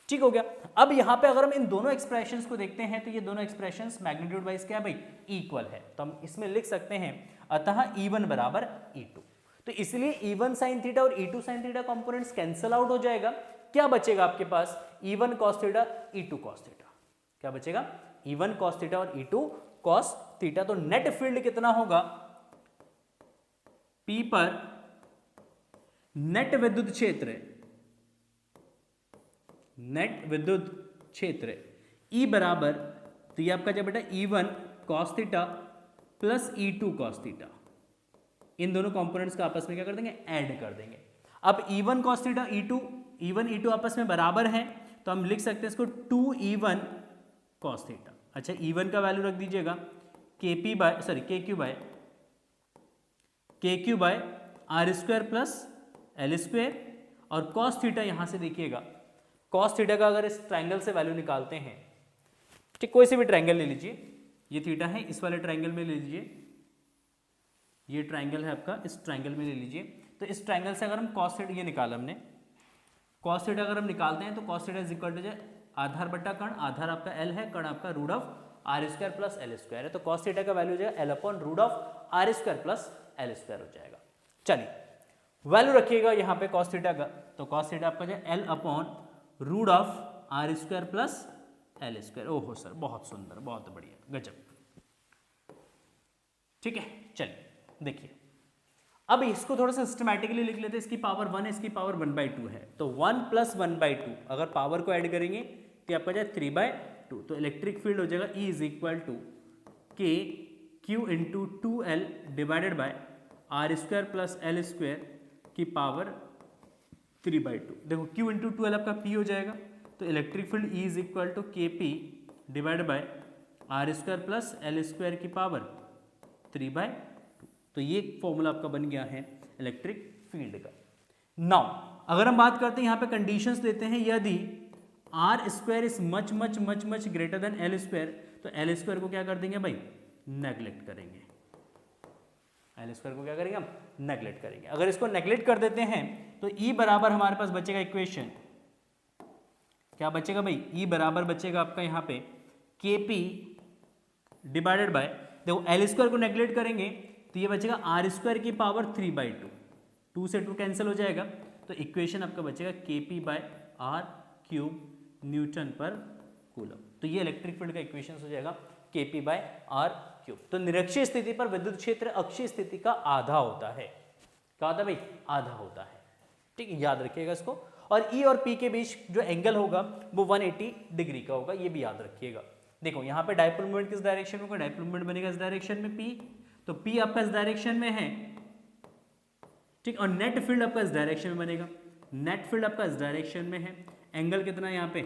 A: ठीक हो गया। अब यहाँ पे अगर हम इन दोनों एक्सप्रेशंस को देखते हैं तो ये दोनों एक्सप्रेशंस मैग्नीट्यूड वाइज क्या है भाई, इक्वल है, तो हम इसमें लिख सकते हैं अतः E1 बराबर E2, तो इसलिए E1 sin थीटा और E2 sin theta components cancel out हो जाएगा, क्या बचेगा आपके पास E1 cos theta E2 cos theta, क्या बचेगा E1 cos थीटा और E2 cos थीटा। तो नेट फील्ड कितना होगा P पर, नेट विद्युत क्षेत्र, नेट विद्युत क्षेत्र E बराबर, तो ये आपका क्या बेटा E1 cos theta plus E2 cos theta, इन दोनों कंपोनेंट्स का आपस में क्या कर देंगे, ऐड कर देंगे। अब E1 cos theta E1 E2 आपस में बराबर हैं, तो हम लिख सकते हैं इसको 2E1 cos थीटा। अच्छा E1 का वैल्यू रख दीजिएगा KQ by R square plus L square, और cos थीटा यहाँ से देखिएगा, cos थीटा का अगर इस ट्रायंगल से वैल्यू निकालते हैं, ठीक, कोई से भी ट्रायंगल ले लीजिए, ये थीटा है, इस वाले ट्रायंगल में ले लीजिए, ये ट्रायंगल है आपका, इस ट्रायंगल में ले लीजिए, तो इस ट्रायंगल से अगर हम cos थीटा, ये निकाला हमने, cos थीटा अगर हम निकालते हैं तो cos theta is equal to आधार बट्टा कर्ण, आधार आपका L है, कर्ण आपका root of R square plus L square है, तो cos थीटा का वैल्यू हो जाएगा L upon root of R square plus L square हो जाएगा। चलिए वैल्यू रखिएगा यहाँ पे cos थीटा का, तो cos थीटा आपका जाए L upon root of R square plus L square. ओहो सर बहुत सुंदर, बहुत बढ़िया, गजब, ठीक है। चलिए देखिए अब इसको थोड़ा सा सिस्टमैटिकली लिख लेते हैं, इसकी पावर 1 है, इसकी पावर 1/2 है, तो 1 + 1/2 अगर पावर को ऐड करेंगे तो आपका जाए 3/2, तो इलेक्ट्रिक फील्ड हो जाएगा E is equal to KQ into 2L divided by R square plus L square की पावर 3/2। देखो Q इंटू 2L आपका P हो जाएगा, तो electric field E is equal to KP divided by R square plus L square की power 3/2, तो ये formula आपका बन गया है इलेक्ट्रिक फील्ड का। नाउ अगर हम बात करते हैं यहाँ पे कंडीशंस देते हैं, यदि R square is much much much much greater than L square, तो L स्क्वायर को क्या कर देंगे भाई, नेग्लेक्ट करेंगे, एल स्क्वायर को क्या करेंगे हम, नेगलेक्ट करेंगे। अगर इसको नेगलेक्ट कर देते हैं तो ई बराबर हमारे पास बचेगा इक्वेशन, क्या बचेगा भाई, ई बराबर बचेगा आपका यहाँ पे के पी डिवाइडेड बाय, देखो एल स्क्वायर को नेगलेक्ट करेंगे तो ये बचेगा आर स्क्वायर की पावर 3/2, 2 से 2 कैंसिल हो जाएगा, तो इक्वेशन आपका बचेगा k p by r cube newton पर कूलम। तो ये इलेक्ट्रिक फील्ड का इक्वेशन हो जाएगा के पी बाय आर क्यूब। तो निरक्षीय स्थिति पर विद्युत क्षेत्र अक्षीय स्थिति का आधा होता है, क्या होता है भाई, आधा होता है। ठीक है, याद रखिएगा इसको। और ई और पी के बीच जो एंगल होगा वो 180 डिग्री का होगा, ये भी याद रखिएगा। देखो यहाँ पे डायपोल मोमेंट किस डायरेक्शन में होगा, डायपोल मोमेंट बनेगा इस डायरेक्शन में पी, तो पी आपका इस डायरेक्शन में है, ठीक। और नेट फील्ड आपका इस डायरेक्शन में बनेगा, नेट फील्ड आपका इस डायरेक्शन में है। एंगल कितना है यहाँ पे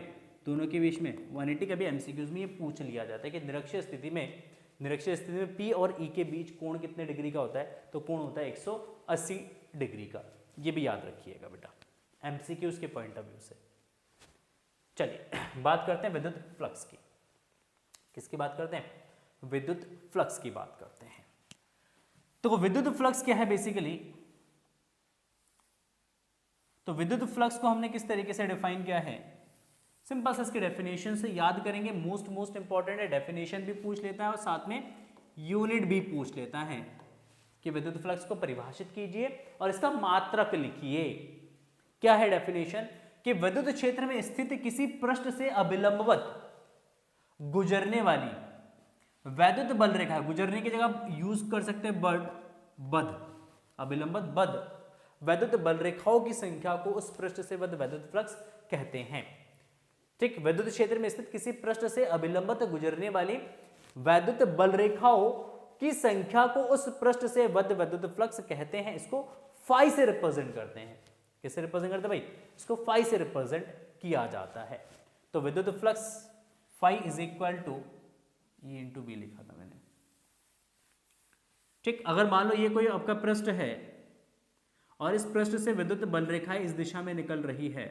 A: दोनों के बीच में 180। कभी एमसीक्यूज में ये पूछ लिया जाता है कि निरक्षीय स्थिति में पी और ई के बीच कोण कितने डिग्री का होता है, तो कोण होता है 180 डिग्री का, ये भी याद रखिएगा बेटा एमसीक्यूज के पॉइंट ऑफ व्यू से। चलिए बात करते हैं विद्युत फ्लक्स की। किसकी बात करते हैं, विद्युत फ्लक्स की बात करते हैं। तो विद्युत फ्लक्स क्या है बेसिकली, तो विद्युत फ्लक्स को हमने किस तरीके से डिफाइन किया है, सिंपल सा इसके डेफिनेशन से याद करेंगे। मोस्ट इंपॉर्टेंट है, डेफिनेशन भी पूछ लेता है और साथ में यूनिट भी पूछ लेता है कि विद्युत फ्लक्स को परिभाषित कीजिए और इसका मात्रक लिखिए। क्या है डेफिनेशन, कि विद्युत क्षेत्र में स्थित किसी पृष्ठ से अभिलंबवत गुजरने वाली वैद्युत बल रेखा, गुजरने की जगह यूज कर सकते हैं बद्ध, अभिलंबत बद्ध वैद्युत बल रेखाओं की संख्या को उस पृष्ठ से बद्ध वैद्युत फ्लक्स कहते हैं। ठीक, विद्युत क्षेत्र में स्थित किसी पृष्ठ से अभिलंबित गुजरने वाली वैद्युत बल रेखाओं की संख्या को उस पृष्ठ से बद्ध वैद्युत फ्लक्स कहते हैं। इसको फाई से रिप्रेजेंट करते हैं। किससे रिप्रेजेंट करते हैं भाई, इसको फाई से रिप्रेजेंट किया जाता है। तो विद्युत flux phi is equal to e into b लिखा था मैंने। ठीक, अगर मान लो ये कोई आपका पृष्ठ है और इस पृष्ठ से विद्युत बल रेखाएं इस दिशा में निकल रही है,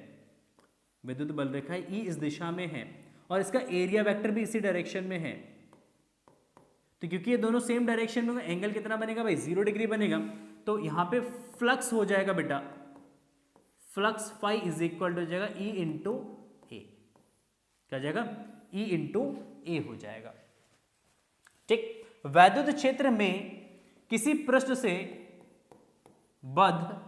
A: विद्युत बल रेखाएं ई इस दिशा में है और इसका एरिया वेक्टर भी इसी डायरेक्शन में है, तो क्योंकि ये दोनों सेम डायरेक्शन में, एंगल कितना बनेगा भाई, 0 डिग्री बनेगा। तो यहां पे फ्लक्स हो जाएगा बेटा, flux phi is equal to हो जाएगा ई इंटू ए, क्या जाएगा, ई इंटू ए हो जाएगा। ठीक, वैद्युत क्षेत्र में किसी पृष्ठ से बद्ध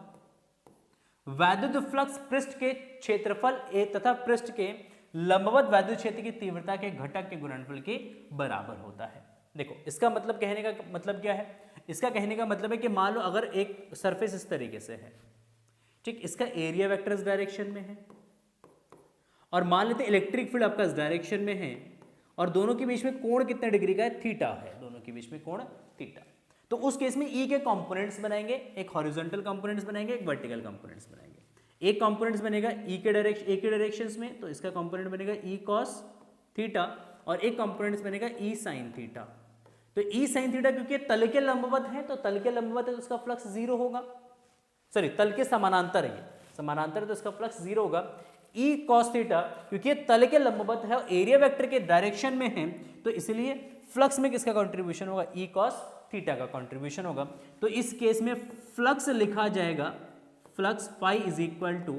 A: वैद्युत फ्लक्स पृष्ठ के क्षेत्रफल ए तथा पृष्ठ के लंबवत वैद्युत क्षेत्र की तीव्रता के घटक के गुणनफल के बराबर होता है। देखो इसका मतलब, कहने का मतलब क्या है, इसका कहने का मतलब है कि मान लो अगर एक सरफेस इस तरीके से है, ठीक, इसका एरिया वेक्टर इस डायरेक्शन में है और मान लेते इलेक्ट्रिक फील्ड आपका इस डायरेक्शन में है और दोनों के बीच में कोण कितने डिग्री का है, थीटा है, दोनों के बीच में कोण थीटा। तो उस केस में ई के कंपोनेंट्स बनाएंगे, एक हॉरिजॉन्टल कंपोनेंट्स बनाएंगे, एक वर्टिकल कंपोनेंट्स बनाएंगे। एक कंपोनेंट्स बनेगा ई के डायरेक्शंस में, तो इसका कंपोनेंट बनेगा ई कॉस थीटा और एक कंपोनेंट्स बनेगा ई साइन थीटा। तो ई साइन थीटा क्योंकि तल के लंबवत है, तो तल के लंबवत है तो उसका फ्लक्स 0 होगा, सॉरी तल के समानांतर है, समानांतर है तो इसका फ्लक्स 0 होगा। ई कॉस थीटा क्योंकि तल के लंबवत है और एरिया वेक्टर के डायरेक्शन में है, तो इसलिए फ्लक्स में किसका कंट्रीब्यूशन होगा, ई कॉस थीटा का कंट्रीब्यूशन होगा। तो इस केस में फ्लक्स लिखा जाएगा, flux phi is equal to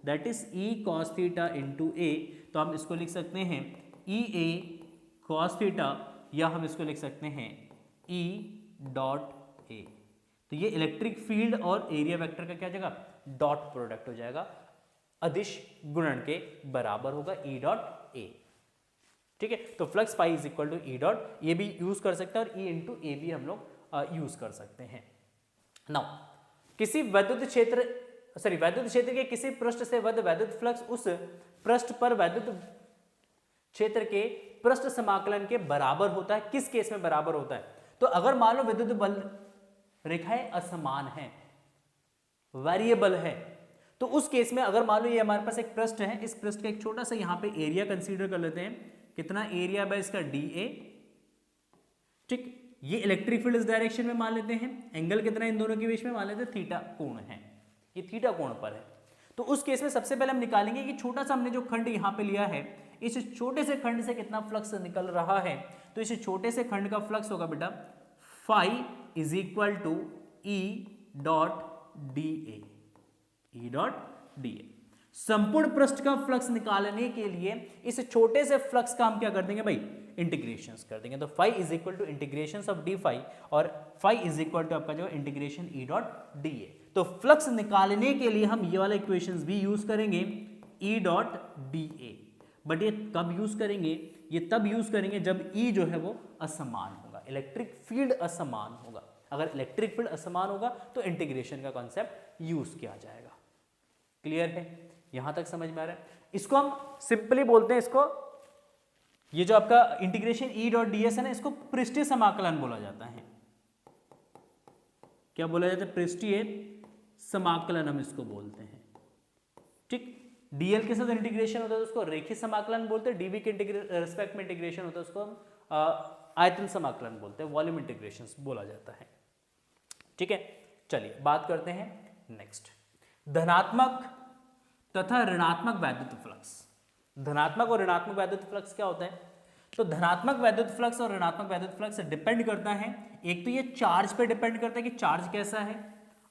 A: that is E cos theta into A. तो हम इसको लिख सकते हैं ई ए कॉस थीटा या हम इसको लिख सकते हैं ई डॉट ए। तो ये इलेक्ट्रिक फील्ड और एरिया वेक्टर का क्या जाएगा, डॉट प्रोडक्ट हो जाएगा, अदिश गुणन के बराबर होगा ई डॉट ए। ठीक है, तो flux pi is equal to e dot, ये भी यूज कर सकते हैं और ई इंटू ए भी हम लोग यूज कर सकते हैं। नाउ किसी वैद्युत क्षेत्र के किसी पृष्ठ से बद्ध वैद्युत फ्लक्स उस पृष्ठ पर वैद्युत क्षेत्र के पृष्ठ समाकलन के बराबर होता है। किस केस में बराबर होता है, तो अगर मान लो विद्युत बल रेखाएं असमान है, वेरिएबल है, तो उस केस में अगर मान लो ये हमारे पास एक पृष्ठ है, इस पृष्ठ का एक छोटा सा यहाँ पे एरिया कंसीडर कर लेते हैं, कितना एरिया है इसका डी ए। ठीक, ये इलेक्ट्रिक फील्ड इस डायरेक्शन में मान लेते हैं, एंगल कितना इन दोनों के बीच में मान लेते हैं थीटा कोण है, ये थीटा कोण पर है। तो उस केस में सबसे पहले हम निकालेंगे कि छोटा सा हमने जो खंड यहाँ पे लिया है, इस छोटे से खंड से कितना फ्लक्स निकल रहा है। तो इस छोटे से खंड का फ्लक्स होगा बेटा phi is equal to E.dA। संपूर्ण पृष्ठ का फ्लक्स निकालने के लिए इस छोटे से फ्लक्स का हम क्या कर देंगे भाई, इंटीग्रेशंस कर देंगे। तो phi is equal to integration of d phi और फाई इज इक्वल टू आपका जो integration e dot d a. तो फ्लक्स निकालने के लिए हम ये वाला इक्वेशंस भी यूज करेंगे ई डॉट डी ए। बट ये कब यूज करेंगे, ये तब यूज करेंगे जब ई जो है वो असमान होगा, इलेक्ट्रिक फील्ड असमान होगा। अगर इलेक्ट्रिक फील्ड असमान होगा तो इंटीग्रेशन का कॉन्सेप्ट यूज किया जाएगा। क्लियर है, यहां तक समझ में आ रहा है। इसको हम सिंपली बोलते हैं, इसको ये जो आपका integration e dot d S है ना, इसको पृष्ठीय समाकलन बोला जाता है। क्या बोला जाता है, पृष्ठीय समाकलन हम इसको बोलते हैं। ठीक, डीएल के साथ इंटीग्रेशन होता है तो उसको रेखीय समाकलन बोलते हैं, डीवी के रिस्पेक्ट में इंटीग्रेशन होता है उसको हम आयतन समाकलन बोलते हैं, वॉल्यूम इंटीग्रेशन बोला जाता है। ठीक है, चलिए बात करते हैं नेक्स्ट, धनात्मक तथा ऋणात्मक वैद्युत फ्लक्स। धनात्मक और ऋणात्मक वैद्युत फ्लक्स क्या होता है? तो धनात्मक वैद्युत फ्लक्स और ऋणात्मक वैद्युत फ्लक्स डिपेंड करता है, एक तो ये चार्ज पे डिपेंड करता है कि चार्ज कैसा है,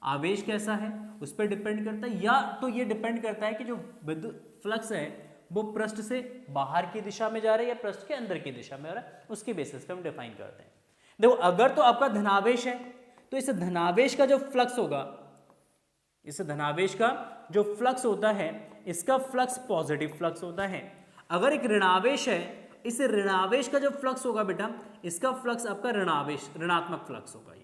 A: आवेश कैसा है, उस पर डिपेंड करता है, या तो ये डिपेंड करता है कि जो विद्युत फ्लक्स है वो पृष्ठ से बाहर की दिशा में जा रहा है या पृष्ठ के अंदर की दिशा में हो रहा है, उसके बेसिस पे हम डिफाइन करते हैं। देखो, अगर तो आपका धनावेश है तो इस धनावेश का जो फ्लक्स होगा, इस धनावेश का जो फ्लक्स होता है, इसका फ्लक्स पॉजिटिव फ्लक्स होता है। अगर एक ऋणावेश है, इस ऋणावेश का जो फ्लक्स होगा बेटा, इसका फ्लक्स आपका ऋणात्मक फ्लक्स होगा।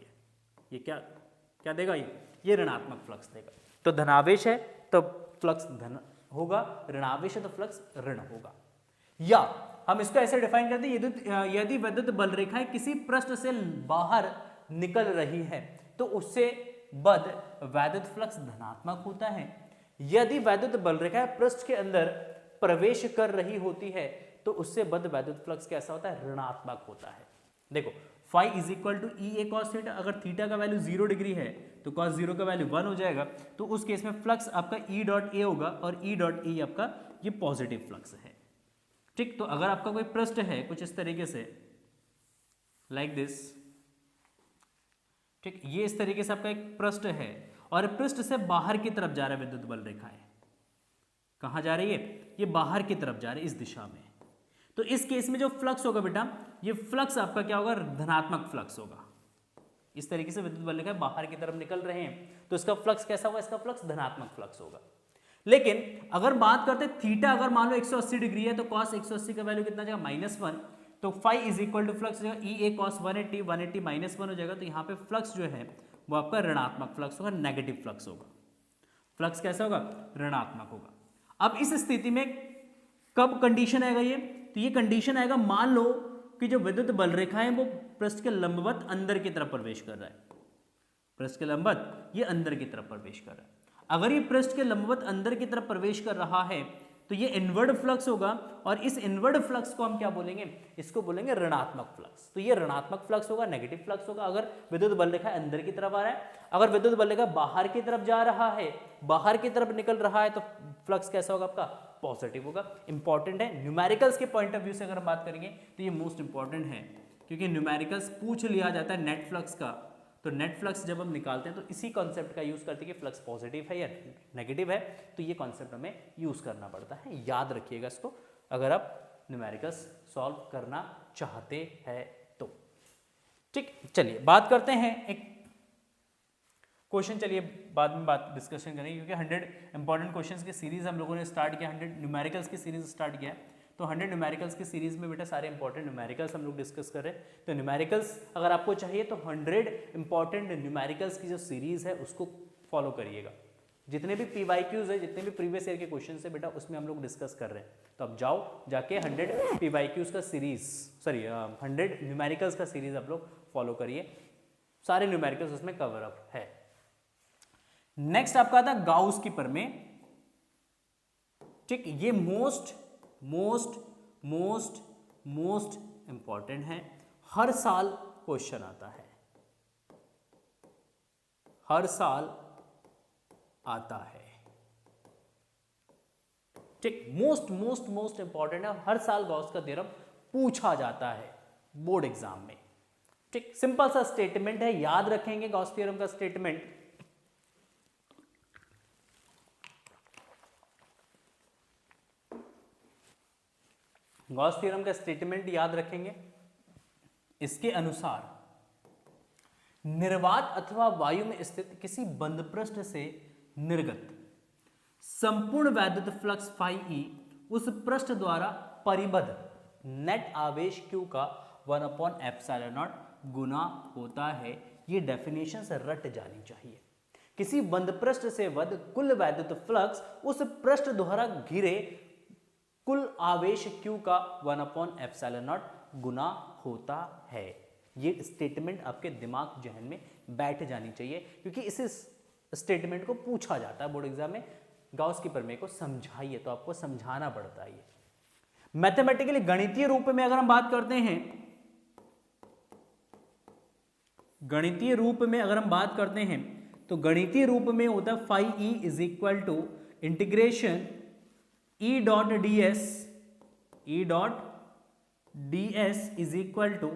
A: ये क्या क्या देगा, ये ऋणात्मक फ्लक्स देगा। तो धनावेश है तो फ्लक्स धन होगा, ऋणावेश है तो फ्लक्स ऋण होगा। या हम इसको ऐसे डिफाइन करते हैं, यदि विद्युत बल रेखाएं किसी पृष्ठ से बाहर निकल रही है तो उससे बद्ध वैद्युत फ्लक्स धनात्मक होता है। यदि वैद्युत बल रेखा पृष्ठ के अंदर प्रवेश कर रही होती है तो उससे बद्ध वैद्युत फ्लक्स कैसा होता है, ऋणात्मक होता है। देखो, phi is equal to e a cos theta, अगर थीटा का वैल्यू 0 डिग्री है तो कॉस 0 का वैल्यू 1 हो जाएगा, तो उस केस में फ्लक्स आपका ई डॉट ए होगा और ई डॉट ए आपका ये पॉजिटिव फ्लक्स है। ठीक, तो अगर आपका कोई पृष्ठ है कुछ इस तरीके से, लाइक दिस, ठीक, ये इस तरीके से आपका एक पृष्ठ है और पृष्ठ से बाहर की तरफ जा रहा है विद्युत बल रेखाएं, कहां जा रही है, ये बाहर की तरफ जा रही है इस दिशा में। तो इस केस में जो फ्लक्स होगा बेटा, ये फ्लक्स आपका क्या होगा, धनात्मक फ्लक्स होगा। इस तरीके से विद्युत बल रेखाएं बाहर की तरफ निकल रहे हैं तो इसका फ्लक्स कैसा होगा, इसका फ्लक्स धनात्मक फ्लक्स होगा। लेकिन अगर बात करते हैं थीटा, अगर मान लो 180 डिग्री है तो कॉस 180 का वैल्यू कितना जाएगा, -1, तो phi is equal to flux e a cos 180 -1 हो जाएगा। तो यहाँ पे फ्लक्स जो है वो आपका ऋणात्मक फ्लक्स होगा, नेगेटिव फ्लक्स होगा। फ्लक्स कैसा होगा, ऋणात्मक होगा। अब इस स्थिति में कब कंडीशन आएगा ये, तो ये कंडीशन आएगा, मान लो कि जो विद्युत बल रेखा है वो पृष्ठ के लंबवत अंदर की तरफ प्रवेश कर रहा है, पृष्ठ के लंबवत ये अंदर की तरफ प्रवेश कर रहा है। अगर ये पृष्ठ के लंबवत अंदर की तरफ प्रवेश कर रहा है तो ये इनवर्ड फ्लक्स होगा, और इस इनवर्ड फ्लक्स को हम क्या बोलेंगे, इसको बोलेंगे ऋणात्मक फ्लक्स। तो ये ऋणात्मक फ्लक्स होगा, नेगेटिव फ्लक्स होगा अगर विद्युत बल रेखा अंदर की तरफ आ रहा है। अगर विद्युत बल रेखा बाहर की तरफ जा रहा है, बाहर की तरफ निकल रहा है, तो फ्लक्स कैसा होगा आपका, पॉजिटिव होगा। इंपॉर्टेंट है, न्यूमेरिकल्स के पॉइंट ऑफ व्यू से अगर हम बात करेंगे तो ये मोस्ट इंपॉर्टेंट है, क्योंकि न्यूमेरिकल्स पूछ लिया जाता है नेट फ्लक्स का। तो नेट फ्लक्स जब हम निकालते हैं तो इसी कॉन्सेप्ट का यूज करते हैं कि फ्लक्स पॉजिटिव है या नेगेटिव है, तो ये कॉन्सेप्ट हमें यूज करना पड़ता है। याद रखिएगा इसको अगर आप न्यूमेरिकल्स सॉल्व करना चाहते हैं तो। ठीक, चलिए बात करते हैं एक क्वेश्चन, चलिए बाद में बात डिस्कशन करेंगे, क्योंकि 100 इंपॉर्टेंट क्वेश्चंस की सीरीज हम लोगों ने स्टार्ट किया, 100 न्यूमेरिकल्स की सीरीज स्टार्ट किया है। तो 100 न्यूमेरिकल्स की सीरीज में बेटा सारे इंपॉर्टेंट न्यूमेरिकल्स हम लोग डिस्कस कर रहे हैं। तो न्यूमेरिकल्स अगर आपको चाहिए तो 100 इंपॉर्टेंट न्यूमेरिकल्स की जो सीरीज है उसको फॉलो करिएगा। जितने भी PYQs है, जितने भी प्रीवियस ईयर के क्वेश्चन है बेटा, उसमें हम लोग डिस्कस कर रहे हैं। तो अब जाओ जाके 100 PYQs का सीरीज, 100 न्यूमेरिकल्स का सीरीज आप लोग फॉलो करिए, सारे न्यूमेरिकल्स उसमें कवर अप है। नेक्स्ट आपका था गाउस की प्रमेय। ठीक, ये मोस्ट इंपॉर्टेंट है, हर साल क्वेश्चन आता है, हर साल आता है। ठीक, मोस्ट इंपॉर्टेंट है, हर साल गॉस का थ्योरम पूछा जाता है बोर्ड एग्जाम में। ठीक, सिंपल सा स्टेटमेंट है, याद रखेंगे गॉस थ्योरम का स्टेटमेंट। गॉस थ्योरम का स्टेटमेंट याद रखेंगे। इसके अनुसार निर्वात अथवा वायु में स्थित किसी बंद पृष्ठ से निर्गत संपूर्ण वैद्युत फ्लक्स फाई ई उस पृष्ठ द्वारा परिबद्ध नेट आवेश Q का 1/ε0 गुना होता है। ये डेफिनेशन से रट जानी चाहिए। किसी बंद पृष्ठ से बद्ध कुल वैद्युत फ्लक्स उस पृष्ठ द्वारा घिरे कुल आवेश Q का 1/ε0 गुना होता है। ये स्टेटमेंट आपके दिमाग जहन में बैठ जानी चाहिए, क्योंकि इस स्टेटमेंट को पूछा जाता है बोर्ड एग्जाम में। गॉस की प्रमेय को समझाइए, तो आपको समझाना पड़ता है। मैथमेटिकली गणितीय रूप में अगर हम बात करते हैं, गणितीय रूप में अगर हम बात करते हैं तो गणितीय रूप में होता है phi e is equal to integration e dot d s is equal to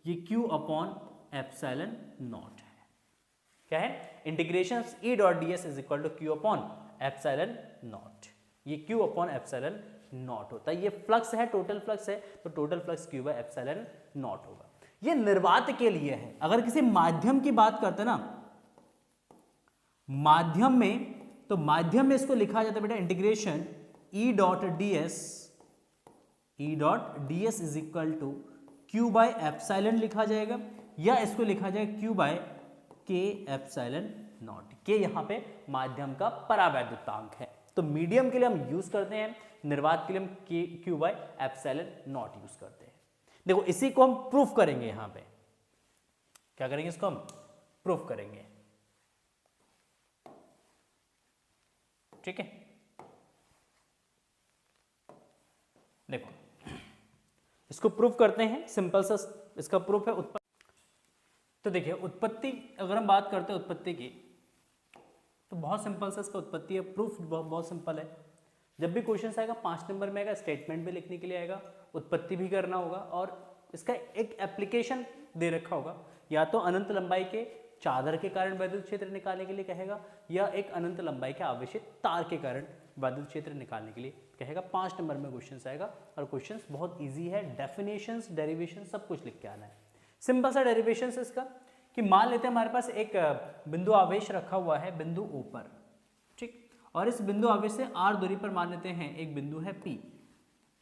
A: ये Q अपॉन एप्सिलॉन नॉट है। क्या है? Integration e dot d s is equal to Q upon epsilon naught. ये Q अपॉन एप्सिलॉन नॉट होता है। ये flux है, total flux है, तो total flux Q by epsilon naught होगा। ये निर्वात के लिए है। अगर किसी माध्यम की बात करते ना, माध्यम में, तो माध्यम में इसको लिखा जाता है बेटा integration e dot d s is equal to Q by epsilon लिखा जाएगा, या इसको लिखा जाएगा Q by k epsilon naught. के यहाँ पे माध्यम का परावैद्युतांक है, तो मीडियम के लिए हम यूज करते हैं, निर्वात के लिए हम Q by epsilon not use करते हैं। देखो इसी को हम प्रूफ करेंगे। यहां पे क्या करेंगे? इसको हम प्रूफ करेंगे। ठीक है, देखो इसको प्रूफ करते हैं। सिंपल सा इसका प्रूफ है उत्पत्ति। तो देखिए उत्पत्ति, अगर हम बात करते हैं उत्पत्ति की, तो बहुत सिंपल सा इसका उत्पत्ति है। प्रूफ बहुत सिंपल है। जब भी क्वेश्चन आएगा 5 नंबर में आएगा, स्टेटमेंट भी लिखने के लिए आएगा, उत्पत्ति भी करना होगा, और इसका एक एप्लीकेशन दे रखा होगा। या तो अनंत लंबाई के चादर के कारण वैद्युत क्षेत्र निकालने के लिए कहेगा, या एक अनंत लंबाई के आवेशित तार के कारण वैद्युत क्षेत्र निकालने के लिए कहेगा। 5 नंबर में क्वेश्चन आएगा, और क्वेश्चन बहुत ईजी है। डेफिनेशंस, डेरिवेशन सब कुछ लिख के आना है। सिंपल सा डेरिवेशन है इसका, कि मान लेते हैं हमारे पास एक बिंदु आवेश रखा हुआ है बिंदु O पर, ठीक, और इस बिंदु आवेश से r दूरी पर मान लेते हैं एक बिंदु है P,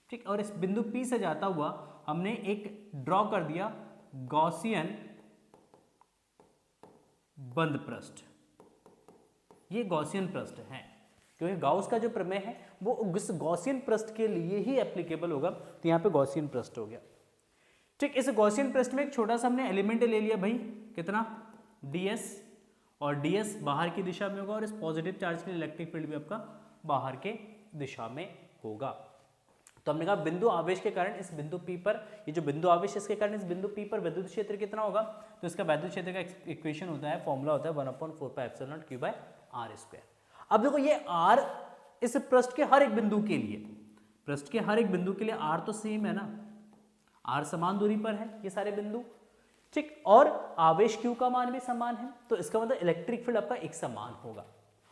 A: ठीक, और इस बिंदु P से जाता हुआ हमने एक ड्रॉ कर दिया गॉसियन बंद पृष्ठ। ये गॉसियन पृष्ठ है, क्योंकि गाउस का जो प्रमेय है वो उस गॉसियन पृष्ठ के लिए ही एप्लीकेबल होगा, तो यहाँ पे गॉसियन पृष्ठ हो गया। ठीक, इस गॉसियन पृष्ठ में एक छोटा सा हमने एलिमेंट ले लिया भाई, कितना? ds, और ds बाहर की दिशा में होगा, और इस पॉजिटिव चार्ज के लिए इलेक्ट्रिक फील्ड भी आपका बाहर के दिशा में होगा। तो हमने कहा बिंदु आवेश के कारण इस बिंदु P पर, ये जो बिंदु आवेश है इसके कारण इस बिंदु P पर वैद्युत क्षेत्र कितना होगा? तो इसका वैद्युत क्षेत्र का इक्वेशन होता है, फॉर्मूला होता है 1/4πε0 Q बाय r²। अब देखो ये r इस पृष्ठ के हर एक बिंदु के लिए, पृष्ठ के हर एक बिंदु के लिए r तो सेम है ना, r समान दूरी पर है ये सारे बिंदु, ठीक, और आवेश Q का मान भी समान है, तो इसका मतलब इलेक्ट्रिक फील्ड आपका एक समान होगा।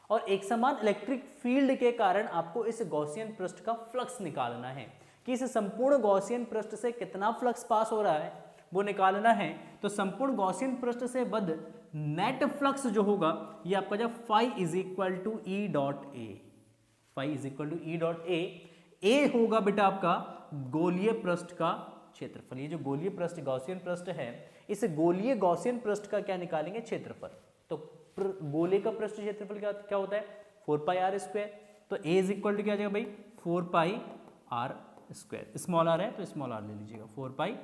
A: और एक समान इलेक्ट्रिक फील्ड के कारण आपको इस गॉसियन पृष्ठ का फ्लक्स निकालना है, कि इस संपूर्ण गॉसियन पृष्ठ से कितना फ्लक्स पास हो रहा है वो निकालना है। तो संपूर्ण गॉसियन पृष्ठ से बद्ध नेट फ्लक्स जो होगा ये आपका जब phi is equal to e dot a, phi is equal to e dot a होगा बेटा आपका गोलीय पृष्ठ का क्षेत्रफल। ये जो गोलीय पृष्ठ गॉसियन पृष्ठ है, इस गोलीय गॉसियन पृष्ठ का क्या निकालेंगे? क्षेत्रफल। तो गोले का पृष्ठ क्षेत्रफल क्या होता है? 4πr²। तो a इज इक्वल टू क्या आ जाएगा भाई? 4πr²। स्मॉल r है तो स्मॉल r ले लीजिएगा, 4πr²।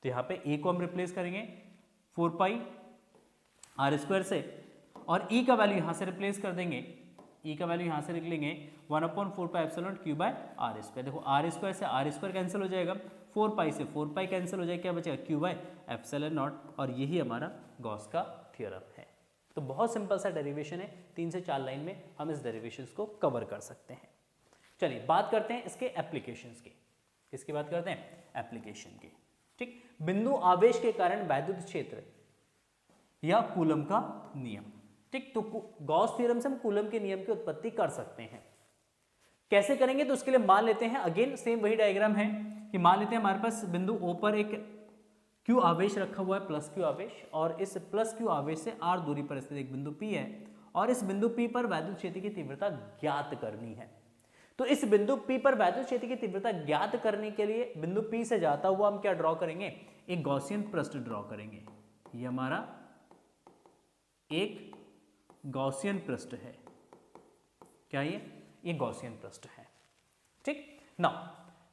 A: तो यहाँ पे a को हम रिप्लेस करेंगे 4πr² से, और e का वैल्यू यहाँ से रिप्लेस कर देंगे, e का वैल्यू यहाँ से लिख लेंगे 1/4πε0 Q बाय r²। देखो r² से r² कैंसिल हो जाएगा, 4π से 4π कैंसिल हो जाएगा, क्या बचेगा? Q by ε0। और यही हमारा गॉस का थ्योरम है। तो बहुत सिंपल सा डेरिवेशन है, 3 से 4 लाइन में हम इस डेरिवेशंस को कवर कर सकते हैं। चलिए बात करते हैं इसके एप्लीकेशंस की। किसकी बात करते हैं? एप्लीकेशन की। ठीक, बिंदु आवेश के कारण वैद्युत क्षेत्र या कूलम का नियम। ठीक, तो गॉस थ्योरम से हम कूलम के नियम की उत्पत्ति कर सकते हैं। कैसे करेंगे, तो उसके लिए मान लेते हैं, अगेन सेम वही डायग्राम है कि मान लेते हैं हमारे पास बिंदु O पर एक Q आवेश रखा हुआ है, प्लस Q आवेश, और इस प्लस Q आवेश से R दूरी पर स्थित एक बिंदु P है, और इस बिंदु P पर वैद्युत क्षेत्र की तीव्रता ज्ञात करनी है। तो इस बिंदु P पर वैद्युत क्षेत्र की तीव्रता ज्ञात करने के लिए बिंदु P से जाता हुआ हम क्या ड्रॉ करेंगे, एक गॉसियन पृष्ठ ड्रॉ करेंगे। ये हमारा एक गॉसियन पृष्ठ है। क्या ये गॉसियन पृष्ठ है। ठीक, नाउ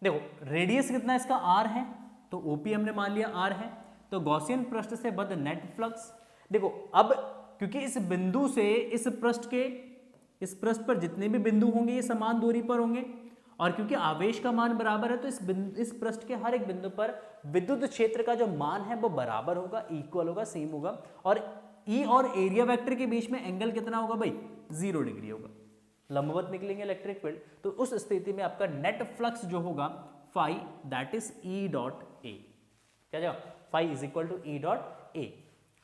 A: देखो रेडियस कितना इसका r है, तो OP हमने मान लिया r है, तो गॉसियन पृष्ठ से बद्ध नेट फ्लक्स, देखो अब क्योंकि इस बिंदु से इस पृष्ठ पर जितने भी बिंदु होंगे ये समान दूरी पर होंगे, और क्योंकि आवेश का मान बराबर है तो इस पृष्ठ के हर एक बिंदु पर विद्युत क्षेत्र का जो मान है वो बराबर होगा, इक्वल होगा, सेम होगा, और E और एरिया वेक्टर के बीच में एंगल कितना होगा भाई, 0 डिग्री होगा, लंबवत निकलेंगे इलेक्ट्रिक फील्ड। तो उस स्थिति में आपका नेट फ्लक्स जो होगा phi that is E dot a, क्या जाएगा, phi is equal to E dot a.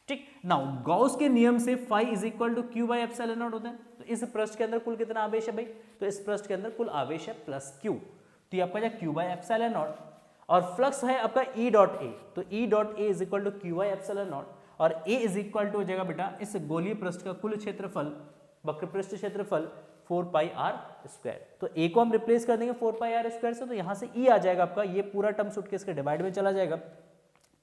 A: ठीक, नाउ गॉस के नियम से phi is equal to Q by epsilon naught होता है। तो इस पृष्ठ के अंदर कुल कितना आवेश है भाई, तो इस पृष्ठ के अंदर कुल आवेश है प्लस Q, तो ये आपका जाएगा Q बाई एप्सिलॉन नॉट, और फ्लक्स है आपका E डॉट ए, तो E dot a is equal to Q by epsilon not, और A इज इक्वल टू हो जाएगा बेटा इस गोलीय पृष्ठ का कुल क्षेत्रफल, वक्र पृष्ठ क्षेत्रफल 4 पाई r स्क्वायर। तो A को हम रिप्लेस कर देंगे 4 पाई r स्क्वायर से, तो यहां से E आ जाएगा आपका, ये पूरा टर्म उठ के इसके डिवाइड में चला जाएगा,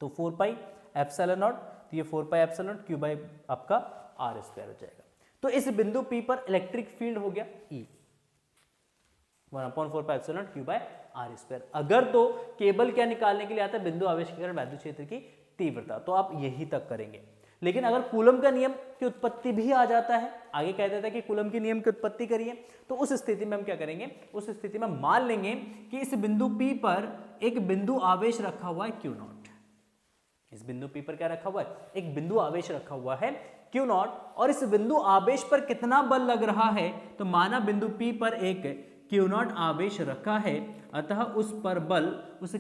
A: तो 4 पाई एप्सिलॉन नॉट, तो ये 4 पाई एप्सिलॉन नॉट Q बाई आपका r स्क्वायर हो जाएगा। तो इस बिंदु P पर इलेक्ट्रिक फील्ड हो गया E 1/4 pi epsilon not Q by r square. अगर तो केवल क्या निकालने के लिए आता है, बिंदु आवेश के कारण वैद्युत क्षेत्र की तीव्रता, तो आप यही तक करेंगे। लेकिन अगर कूलम का नियम की उत्पत्ति भी आ जाता है, आगे कह देता है कि कूलम के नियम की उत्पत्ति करिए, तो उस स्थिति में हम क्या करेंगे, उस स्थिति में मान लेंगे कि इस बिंदु P पर एक बिंदु आवेश रखा हुआ है Q नॉट। इस बिंदु P पर क्या रखा हुआ है, एक बिंदु आवेश रखा हुआ है Q नॉट, और इस बिंदु आवेश पर कितना बल लग रहा है, तो माना बिंदु P पर एक Q नॉट आवेश रखा है, अतः उस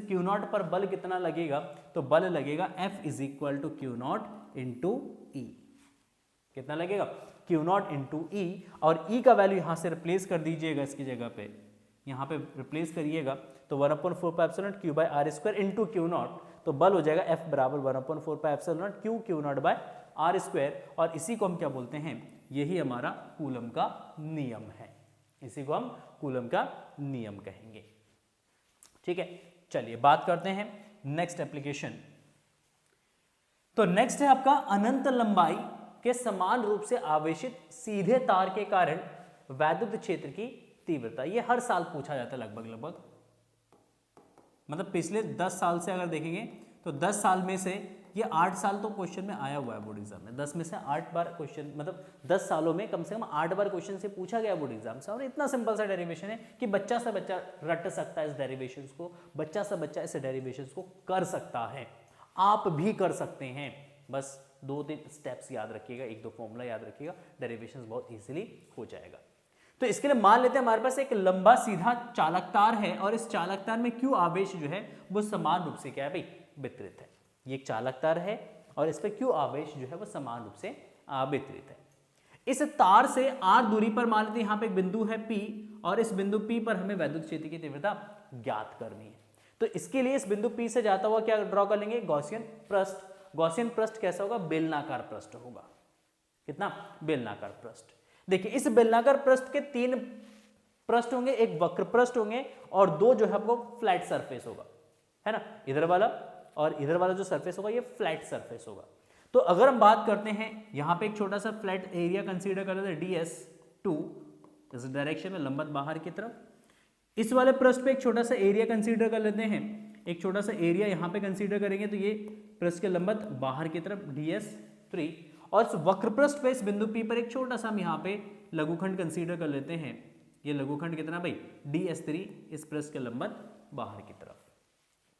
A: Q नॉट पर बल कितना लगेगा, तो बल लगेगा F is equal to Q not into E. कितना लगेगा, Q नॉट इंटू ई, और E का वैल्यू यहां से रिप्लेस कर दीजिएगा, इसकी जगह पे यहां पे रिप्लेस करिएगा, तो 1/4 pi epsilon not Q by r square into Q naught, तो बल हो जाएगा F बराबर 1/4 pi epsilon not Q naught by r square, और इसी को हम क्या बोलते हैं, यही हमारा कूलम का नियम है, इसी को हम कूलम का नियम कहेंगे। ठीक है, चलिए बात करते हैं नेक्स्ट एप्लीकेशन। तो नेक्स्ट है आपका अनंत लंबाई के समान रूप से आवेशित सीधे तार के कारण वैद्युत क्षेत्र की तीव्रता। ये हर साल पूछा जाता है लगभग, मतलब पिछले 10 साल से अगर देखेंगे तो 10 साल में से ये 8 साल तो क्वेश्चन में आया हुआ है बोर्ड एग्जाम में। 10 में से 8 बार क्वेश्चन, मतलब 10 सालों में कम से कम 8 बार क्वेश्चन से पूछा गया बोर्ड एग्जाम से। और इतना सिंपल सा डेरिवेशन है कि बच्चा सा बच्चा रट सकता है इस डेरिवेशंस को, बच्चा सा बच्चा इस डेरिवेशंस को कर सकता है, आप भी कर सकते हैं। बस 2-3 स्टेप्स याद रखिएगा, 1-2 फॉर्मूला याद रखिएगा, डेरिवेशंस बहुत इजीली हो जाएगा। तो इसके लिए मान लेते हैं हमारे पास एक लंबा सीधा चालक तार है, और इस चालक तार में Q आवेश जो है वो समान रूप से क्या है भाई, वितरित है। ये एक चालक तार है और इस पे Q आवेश जो है वो समान रूप से वितरित है। इस तार से R दूरी पर मान लेते हैं यहाँ पे एक बिंदु है P, और इस बिंदु P पर हमें वैद्युत क्षेत्र की तीव्रता ज्ञात करनी है। तो इसके लिए इस बिंदु P से जाता हुआ क्या ड्रॉ कर लेंगे, गॉसियन पृष्ठ। गॉसियन पृष्ठ कैसा होगा, बेलनाकार पृष्ठ होगा। कितना, बेलनाकार पृष्ठ। देखिए इस बेलनाकार पृष्ठ के 3 पृष्ठ होंगे, एक वक्र पृष्ठ होंगे और 2 जो है आपको फ्लैट सरफेस होगा, है ना। इधर वाला और इधर वाला जो सरफेस होगा ये फ्लैट सरफेस होगा। तो अगर हम बात करते हैं यहाँ पे एक छोटा सा फ्लैट एरिया कंसीडर कर लेते हैं DS2, इस डायरेक्शन में लंबत बाहर की तरफ। इस वाले पृष्ठ पे एक छोटा सा एरिया कंसीडर कर लेते हैं, एक छोटा सा एरिया यहाँ पे कंसीडर करेंगे, तो ये पृष्ठ के लंबत बाहर की तरफ DS3, और इस वक्र पृष्ठ पे इस बिंदु P पर एक छोटा सा हम यहाँ पे लघुखंड कंसीडर कर लेते हैं। ये लघुखंड कितना भाई, DS3, इस पृष्ठ के लंबत बाहर की तरफ।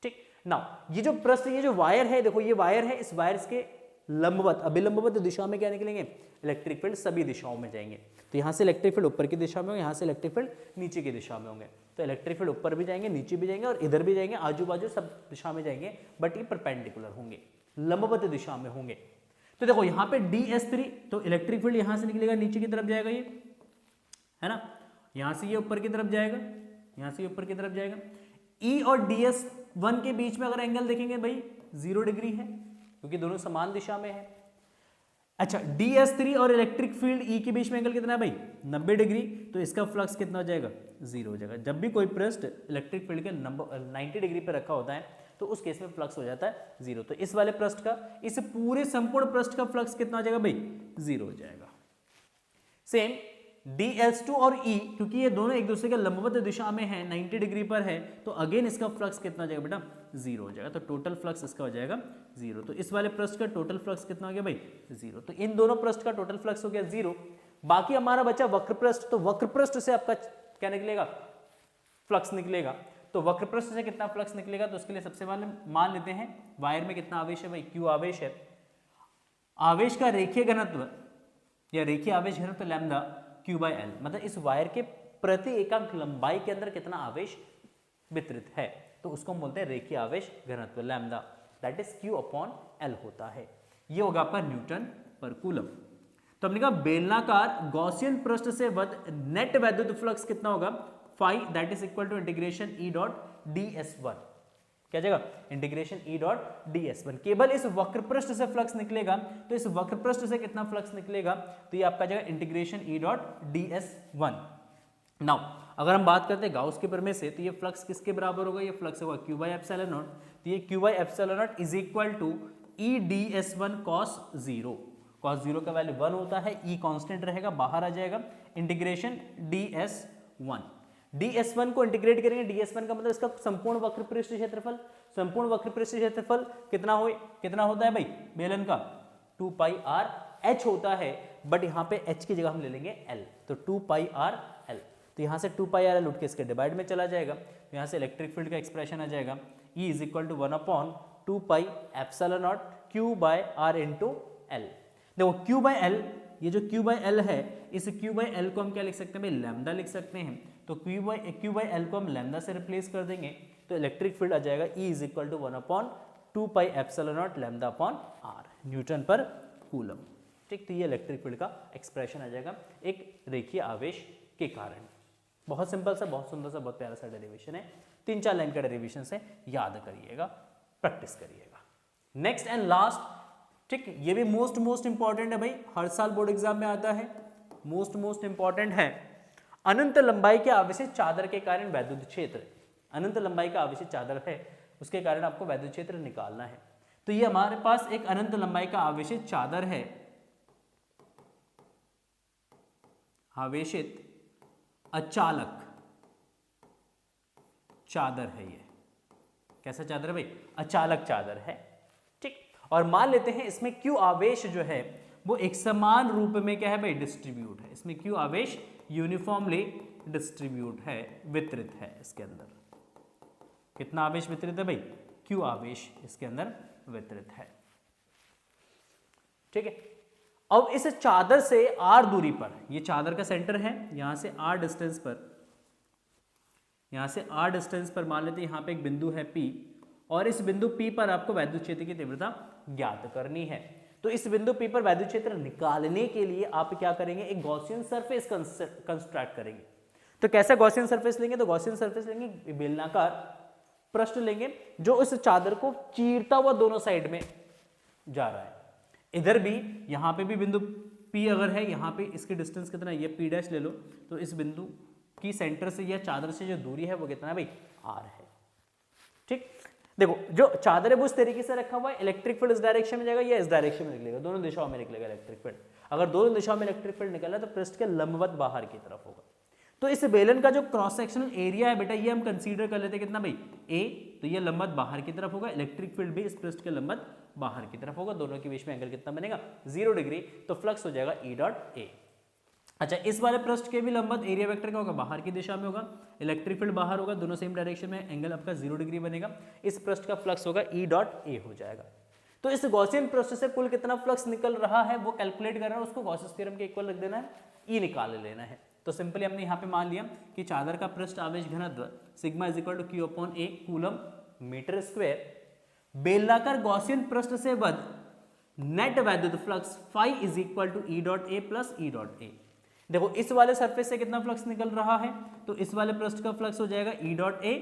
A: ठीक, नाउ ये जो पृष्ठ, ये जो वायर है, देखो ये वायर है, इस वायर के लंबवत, अभिलंबवत दिशा में क्या निकलेंगे, इलेक्ट्रिक फील्ड सभी दिशाओं में जाएंगे। तो यहाँ से इलेक्ट्रिक फील्ड ऊपर की दिशा में होंगे, यहाँ से इलेक्ट्रिक फील्ड नीचे की दिशा में होंगे। तो इलेक्ट्रिक फील्ड ऊपर भी जाएंगे, नीचे भी जाएंगे और इधर भी जाएंगे, आजू बाजू सब दिशा में जाएंगे, बट ये परपेंडिकुलर होंगे, लंबवत दिशा में होंगे। तो देखो यहाँ पे DS3, तो इलेक्ट्रिक फील्ड यहाँ से निकलेगा, नीचे की तरफ जाएगा, ये है ना, यहाँ से ये ऊपर की तरफ जाएगा, यहाँ से ये ऊपर की तरफ जाएगा। E और DS1 के बीच में अगर एंगल देखेंगे भाई 0 डिग्री है, क्योंकि दोनों समान दिशा में है। अच्छा, DS3 और इलेक्ट्रिक फील्ड E के बीच में एंगल कितना है भाई, 90 डिग्री, तो इसका फ्लक्स कितना हो जाएगा, 0 हो जाएगा। जब भी कोई पृष्ठ इलेक्ट्रिक फील्ड के 90 डिग्री पर रखा होता है तो उस केस में फ्लक्स हो जाता है 0। तो इस वाले पृष्ठ का, इस पूरे संपूर्ण पृष्ठ का फ्लक्स कितना हो जाएगा भाई, 0 हो जाएगा। सेम DS2 और E, क्योंकि ये दोनों एक दूसरे के लंबवत दिशा में है, 90 डिग्री पर है, तो अगेन इसका फ्लक्स कितना हो जाएगा बेटा, 0 हो जाएगा। तो टोटल फ्लक्स इसका हो जाएगा 0। तो इस वाले पृष्ठ का टोटल फ्लक्स कितना हो गया भाई, 0। तो इन दोनों पृष्ठ का टोटल फ्लक्स हो गया 0। बाकी हमारा बचा वक्र पृष्ठ, तो वक्र पृष्ठ से आपका क्या निकलेगा, फ्लक्स निकलेगा। तो वक्र पृष्ठ से कितना फ्लक्स निकलेगा, तो उसके लिए सबसे पहले मान लेते हैं वायर में कितना आवेश है भाई, Q आवेश है। आवेश का रेखीय घनत्व या रेखीय आवेश घनत्व लैम्डा Q/L, मतलब इस वायर के प्रति एकांक लंबाई के अंदर कितना आवेश वितरित है, तो उसको हम बोलते हैं रेखीय आवेश घनत्व लैम्डा, दैट इज Q/L होता है। ये होगा आपका न्यूटन पर कूलम। तो हमने कहा बेलनाकार गॉसियन पृष्ठ से वध नेट वैद्युत फ्लक्स कितना होगा, phi, that is equal to integration E.ds1, क्या जाएगा, इंटीग्रेशन E.ds1। केवल इस वक्र पृष्ठ से फ्लक्स निकलेगा, तो इस वक्र पृष्ठ से कितना फ्लक्स निकलेगा, तो ये आपका जाएगा इंटीग्रेशन E.ds1। नाउ अगर हम बात करते हैं गाउस के प्रमेय से, तो ये फ्लक्स किसके बराबर होगा, ये फ्लक्स होगा Q/ε0। तो ये Q/ε0 is equal to E.ds1 cos 0। cos 0 का वैल्यू 1 होता है, E कांस्टेंट रहेगा, बाहर आ जाएगा, इंटीग्रेशन ds1। ds1 को इंटीग्रेट करेंगे, ds1 का मतलब इसका संपूर्ण वक्र पृष्ठ क्षेत्रफल, संपूर्ण वक्र पृष्ठ क्षेत्रफल कितना होता है भाई बेलन का, 2πr/h होता है, बट यहाँ पे h की जगह हम ले लेंगे l, तो 2πr/l। तो यहाँ से 2πr/l उठ के इसके डिवाइड में चला जाएगा, तो यहाँ से इलेक्ट्रिक फील्ड का एक्सप्रेशन आ जाएगा E is equal to 1/2πε0 Q/r into l। देखो Q/l, ये जो Q/l है, इस Q/l को हम क्या लिख सकते हैं भाई, लैम्डा लिख सकते हैं। तो Q/l को हम लैम्डा से रिप्लेस कर देंगे, तो इलेक्ट्रिक फील्ड आ जाएगा E is equal to 1/2πε0 lambda upon r, newton पर कूलम। ठीक, तो ये इलेक्ट्रिक फील्ड का एक्सप्रेशन आ जाएगा एक रेखीय आवेश के कारण। बहुत सिंपल सा, बहुत सुंदर सा, बहुत प्यारा सा डेरिवेशन है। 3-4 लाइन का डेरिवेशन से याद करिएगा, प्रैक्टिस करिएगा। नेक्स्ट एंड लास्ट, ठीक, ये भी मोस्ट इंपॉर्टेंट है भाई, हर साल बोर्ड एग्जाम में आता है, मोस्ट इंपॉर्टेंट है। अनंत लंबाई के आवेशित चादर के कारण वैद्युत क्षेत्र, अनंत लंबाई का आवेशित चादर है, उसके कारण आपको वैद्युत क्षेत्र निकालना है। तो ये हमारे पास एक अनंत लंबाई का आवेशित चादर है, आवेशित अचालक चादर है। ये कैसा चादर है भाई, अचालक चादर है। ठीक, और मान लेते हैं इसमें Q आवेश जो है वो एक समान रूप में क्या है भाई, डिस्ट्रीब्यूट है। इसमें Q आवेश यूनिफॉर्मली डिस्ट्रीब्यूट है, वितरित है। इसके अंदर कितना आवेश वितरित है भाई, Q आवेश इसके अंदर वितरित है। ठीक है, अब इस चादर से r दूरी पर, ये चादर का सेंटर है, यहां से r डिस्टेंस पर, यहां से r डिस्टेंस पर मान लेते हैं यहां पे एक बिंदु है P, और इस बिंदु P पर आपको वैद्युत क्षेत्र की तीव्रता ज्ञात करनी है। तो इस बिंदु P पर वैद्युत क्षेत्र निकालने के लिए आप क्या करेंगे, एक गॉसियन सरफेस कंस्ट्रक्ट करेंगे। तो कैसा गॉसियन सरफेस लेंगे, तो गॉसियन सरफेस लेंगे, बेलनाकार पृष्ठ लेंगे जो इस चादर को चीरता हुआ दोनों साइड में जा रहा है। इधर भी, यहाँ पे भी बिंदु P अगर है, यहाँ पे इसकी डिस्टेंस कितना है, ये P' ले लो, तो इस बिंदु की सेंटर से या चादर से जो दूरी है वो कितना है भाई, r है। ठीक, देखो जो चादर है वो इस तरीके से रखा हुआ है, इलेक्ट्रिक फील्ड इस डायरेक्शन में जाएगा या इस डायरेक्शन में निकलेगा, दोनों दिशाओं में निकलेगा इलेक्ट्रिक फील्ड। अगर दोनों दिशाओं में इलेक्ट्रिक फील्ड निकला तो पृष्ठ के लंबवत बाहर की तरफ होगा। तो इस बेलन का जो क्रॉस सेक्शनल एरिया है बेटा, ये हम कंसीडर कर लेते हैं कितना भाई, a, तो ये लंबवत बाहर की तरफ होगा, इलेक्ट्रिक फील्ड भी इस पृष्ठ के लंबवत बाहर की तरफ होगा, दोनों के बीच में एंगल कितना बनेगा, 0 डिग्री, तो फ्लक्स हो जाएगा E.A। अच्छा, इस वाले पृष्ठ के भी लंबवत एरिया वेक्टर क्या होगा, बाहर की दिशा में होगा, इलेक्ट्रिक फील्ड बाहर होगा, दोनों सेम डायरेक्शन में, एंगल आपका 0 डिग्री बनेगा, इस पृष्ठ का फ्लक्स होगा E.A हो जाएगा। तो इस गॉसियन प्रोसेस से कुल कितना फ्लक्स निकल रहा है वो कैलकुलेट करना है, उसको गॉसियस थ्योरम के इक्वल रख देना है, ई निकाल लेना है। तो सिंपली हमने यहाँ पे मान लिया कि चादर का पृष्ठ आवेश घनत्व sigma is equal to q upon a coulomb metre square, बेलनाकार गॉसियन पृष्ठ से बद्ध नेट वैद्युत flux phi is equal to e dot a plus e dot a. देखो इस वाले सरफेस से कितना फ्लक्स निकल रहा है, तो इस वाले पृष्ठ का फ्लक्स हो जाएगा ई डॉट ए,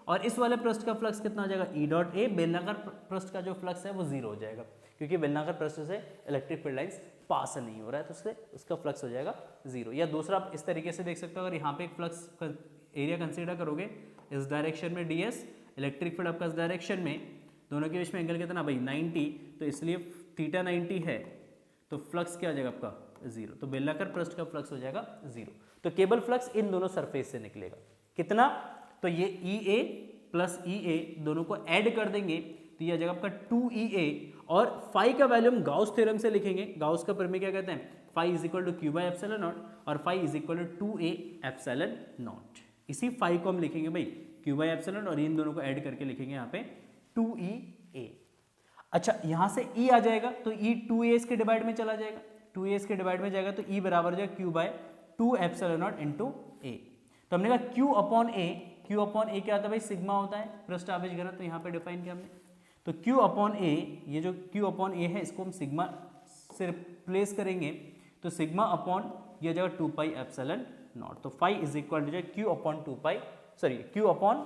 A: और इस वाले पृष्ठ का फ्लक्स कितना हो जाएगा ई डॉट ए। बेलनाकार पृष्ठ का जो फ्लक्स है वो जीरो हो जाएगा, क्योंकि बेलनाकार पृष्ठ से इलेक्ट्रिक फील्ड लाइंस पास नहीं हो रहा है, तो उससे उसका फ्लक्स हो जाएगा जीरो। या दूसरा आप इस तरीके से देख सकते हो, अगर यहाँ पे एक फ्लक्स एरिया कंसीडर करोगे इस डायरेक्शन में ds, इलेक्ट्रिक फील्ड आपका इस डायरेक्शन में, दोनों के बीच में एंगल कितना भाई 90, तो इसलिए थीटा 90 है, तो फ्लक्स क्या आ जाएगा आपका जीरो, तो बेलनाकार पृष्ठ का फ्लक्स हो जाएगा जीरो। तो केबल फ्लक्स इन दोनों सरफेस से निकलेगा कितना, तो ये EA प्लस EA दोनों को ऐड कर देंगे तो ये आ जाएगा आपका 2EA, और फाई का वैल्यू हम गाउस थ्योरम से लिखेंगे। गाउस का प्रमेय क्या कहते हैं, phi is equal to Q by epsilon not, और phi is equal to 2A epsilon not. इसी फाई को हम लिखेंगे भाई क्यू बाई एप्सिलॉन, और इन दोनों को ऐड करके लिखेंगे यहाँ पे 2EA। अच्छा यहाँ से E आ जाएगा तो E 2A इसके डिवाइड में चला जाएगा, 2A इसके डिवाइड में जाएगा तो E बराबर हो जाएगा q by 2 epsilon naught into A। तो हमने कहा Q upon A, Q upon A क्या होता है भाई, सिग्मा होता है पृष्ठ आवेश घनत्व, तो यहाँ पे डिफाइन किया हमने। तो Q अपॉन A, ये जो Q अपॉन A है इसको हम सिग्मा से रिप्लेस करेंगे, तो सिग्मा अपॉन ये हो जाएगा 2 पाई एप्सिलॉन नॉट। तो फाई इज इक्वल टू जो Q upon 2 pi, sorry Q upon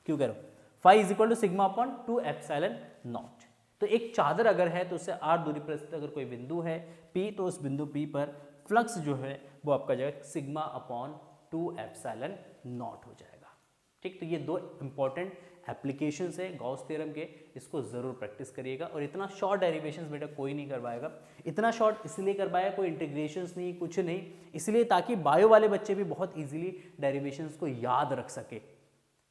A: Q कह रहा हूँ, phi is equal to sigma upon 2 epsilon naught. तो एक चादर अगर है तो उससे r दूरी पर स्थित अगर कोई बिंदु है P, तो उस बिंदु P पर फ्लक्स जो है वो आपका जाएगा सिग्मा अपॉन 2 एप्सिलॉन नॉट हो जाएगा। ठीक, तो ये दो इंपॉर्टेंट एप्लीकेशंस है गॉस थ्योरम के, इसको जरूर प्रैक्टिस करिएगा। और इतना शॉर्ट डेरिवेशंस बेटा कोई नहीं करवाएगा, इतना शॉर्ट इसलिए करवाया, कोई इंटीग्रेशंस नहीं, कुछ नहीं, इसलिए ताकि बायो वाले बच्चे भी बहुत इजीली डेरिवेशंस को याद रख सके,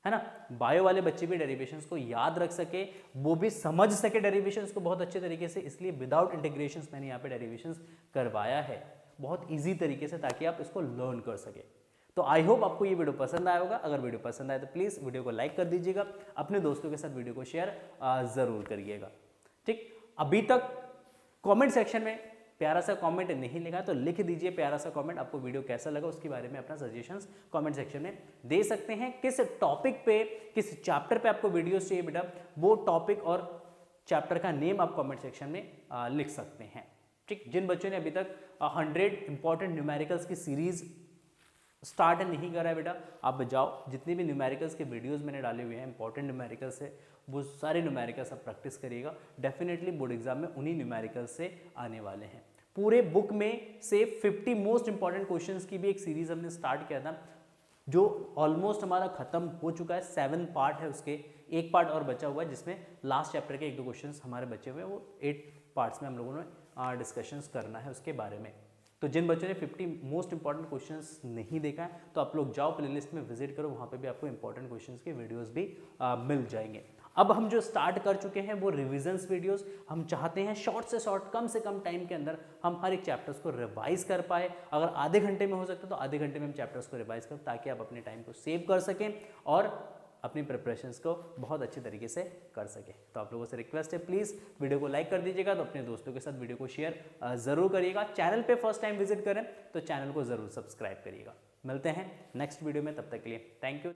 A: है ना। बायो वाले बच्चे भी डेरिवेशंस को याद रख सके, वो भी समझ सके डेरिवेशंस को बहुत अच्छे तरीके से, इसलिए विदाउट इंटीग्रेशंस मैंने यहाँ पे डेरिवेशंस करवाया है बहुत इजी तरीके से, ताकि आप इसको लर्न कर सके। तो आई होप आपको ये वीडियो पसंद आया होगा। अगर वीडियो पसंद आए तो प्लीज़ वीडियो को लाइक कर दीजिएगा, अपने दोस्तों के साथ वीडियो को शेयर ज़रूर करिएगा। ठीक, अभी तक कमेंट सेक्शन में प्यारा सा कमेंट नहीं लिखा तो लिख दीजिए प्यारा सा कमेंट, आपको वीडियो कैसा लगा उसके बारे में अपना सजेशंस कमेंट सेक्शन में दे सकते हैं। किस टॉपिक पे, किस चैप्टर पे आपको वीडियोस चाहिए बेटा, वो टॉपिक और चैप्टर का नेम आप कमेंट सेक्शन में लिख सकते हैं। ठीक, जिन बच्चों ने अभी तक 100 इंपॉर्टेंट न्यूमेरिकल्स की सीरीज स्टार्ट नहीं करा है बेटा, आप जाओ, जितने भी न्यूमेरिकल्स के वीडियोस मैंने डाले हुए हैं इंपॉर्टेंट न्यूमेरिकल्स से, वो सारे न्यूमेरिकल्स आप प्रैक्टिस करिएगा। डेफिनेटली बोर्ड एग्जाम में उन्हीं न्यूमेरिकल्स से आने वाले हैं। पूरे बुक में से 50 मोस्ट इंपॉर्टेंट क्वेश्चंस की भी एक सीरीज हमने स्टार्ट किया था, जो ऑलमोस्ट हमारा खत्म हो चुका है। 7 पार्ट है उसके, एक पार्ट और बचा हुआ है जिसमें लास्ट चैप्टर के 1-2 क्वेश्चंस हमारे बचे हुए हैं, वो 8 पार्ट्स में हम लोगों ने डिस्कशंस करना है उसके बारे में। तो जिन बच्चों ने 50 मोस्ट इंपॉर्टेंट क्वेश्चंस नहीं देखा है तो आप लोग जाओ प्लेलिस्ट में विजिट करो, वहाँ पे भी आपको इंपॉर्टेंट क्वेश्चंस के वीडियोस भी मिल जाएंगे। अब हम जो स्टार्ट कर चुके हैं वो रिविजन्स वीडियोस, हम चाहते हैं शॉर्ट से शॉर्ट, कम से कम टाइम के अंदर हम हर एक चैप्टर्स को रिवाइज कर पाए। अगर आधे घंटे में हो सकता है तो आधे घंटे में हम चैप्टर्स को रिवाइज करें, ताकि आप अपने टाइम को सेव कर सकें और अपनी प्रिपरेशंस को बहुत अच्छे तरीके से कर सके। तो आप लोगों से रिक्वेस्ट है, प्लीज़ वीडियो को लाइक कर दीजिएगा, तो अपने दोस्तों के साथ वीडियो को शेयर ज़रूर करिएगा। चैनल पे फर्स्ट टाइम विजिट करें तो चैनल को ज़रूर सब्सक्राइब करिएगा। मिलते हैं नेक्स्ट वीडियो में, तब तक के लिए थैंक यू।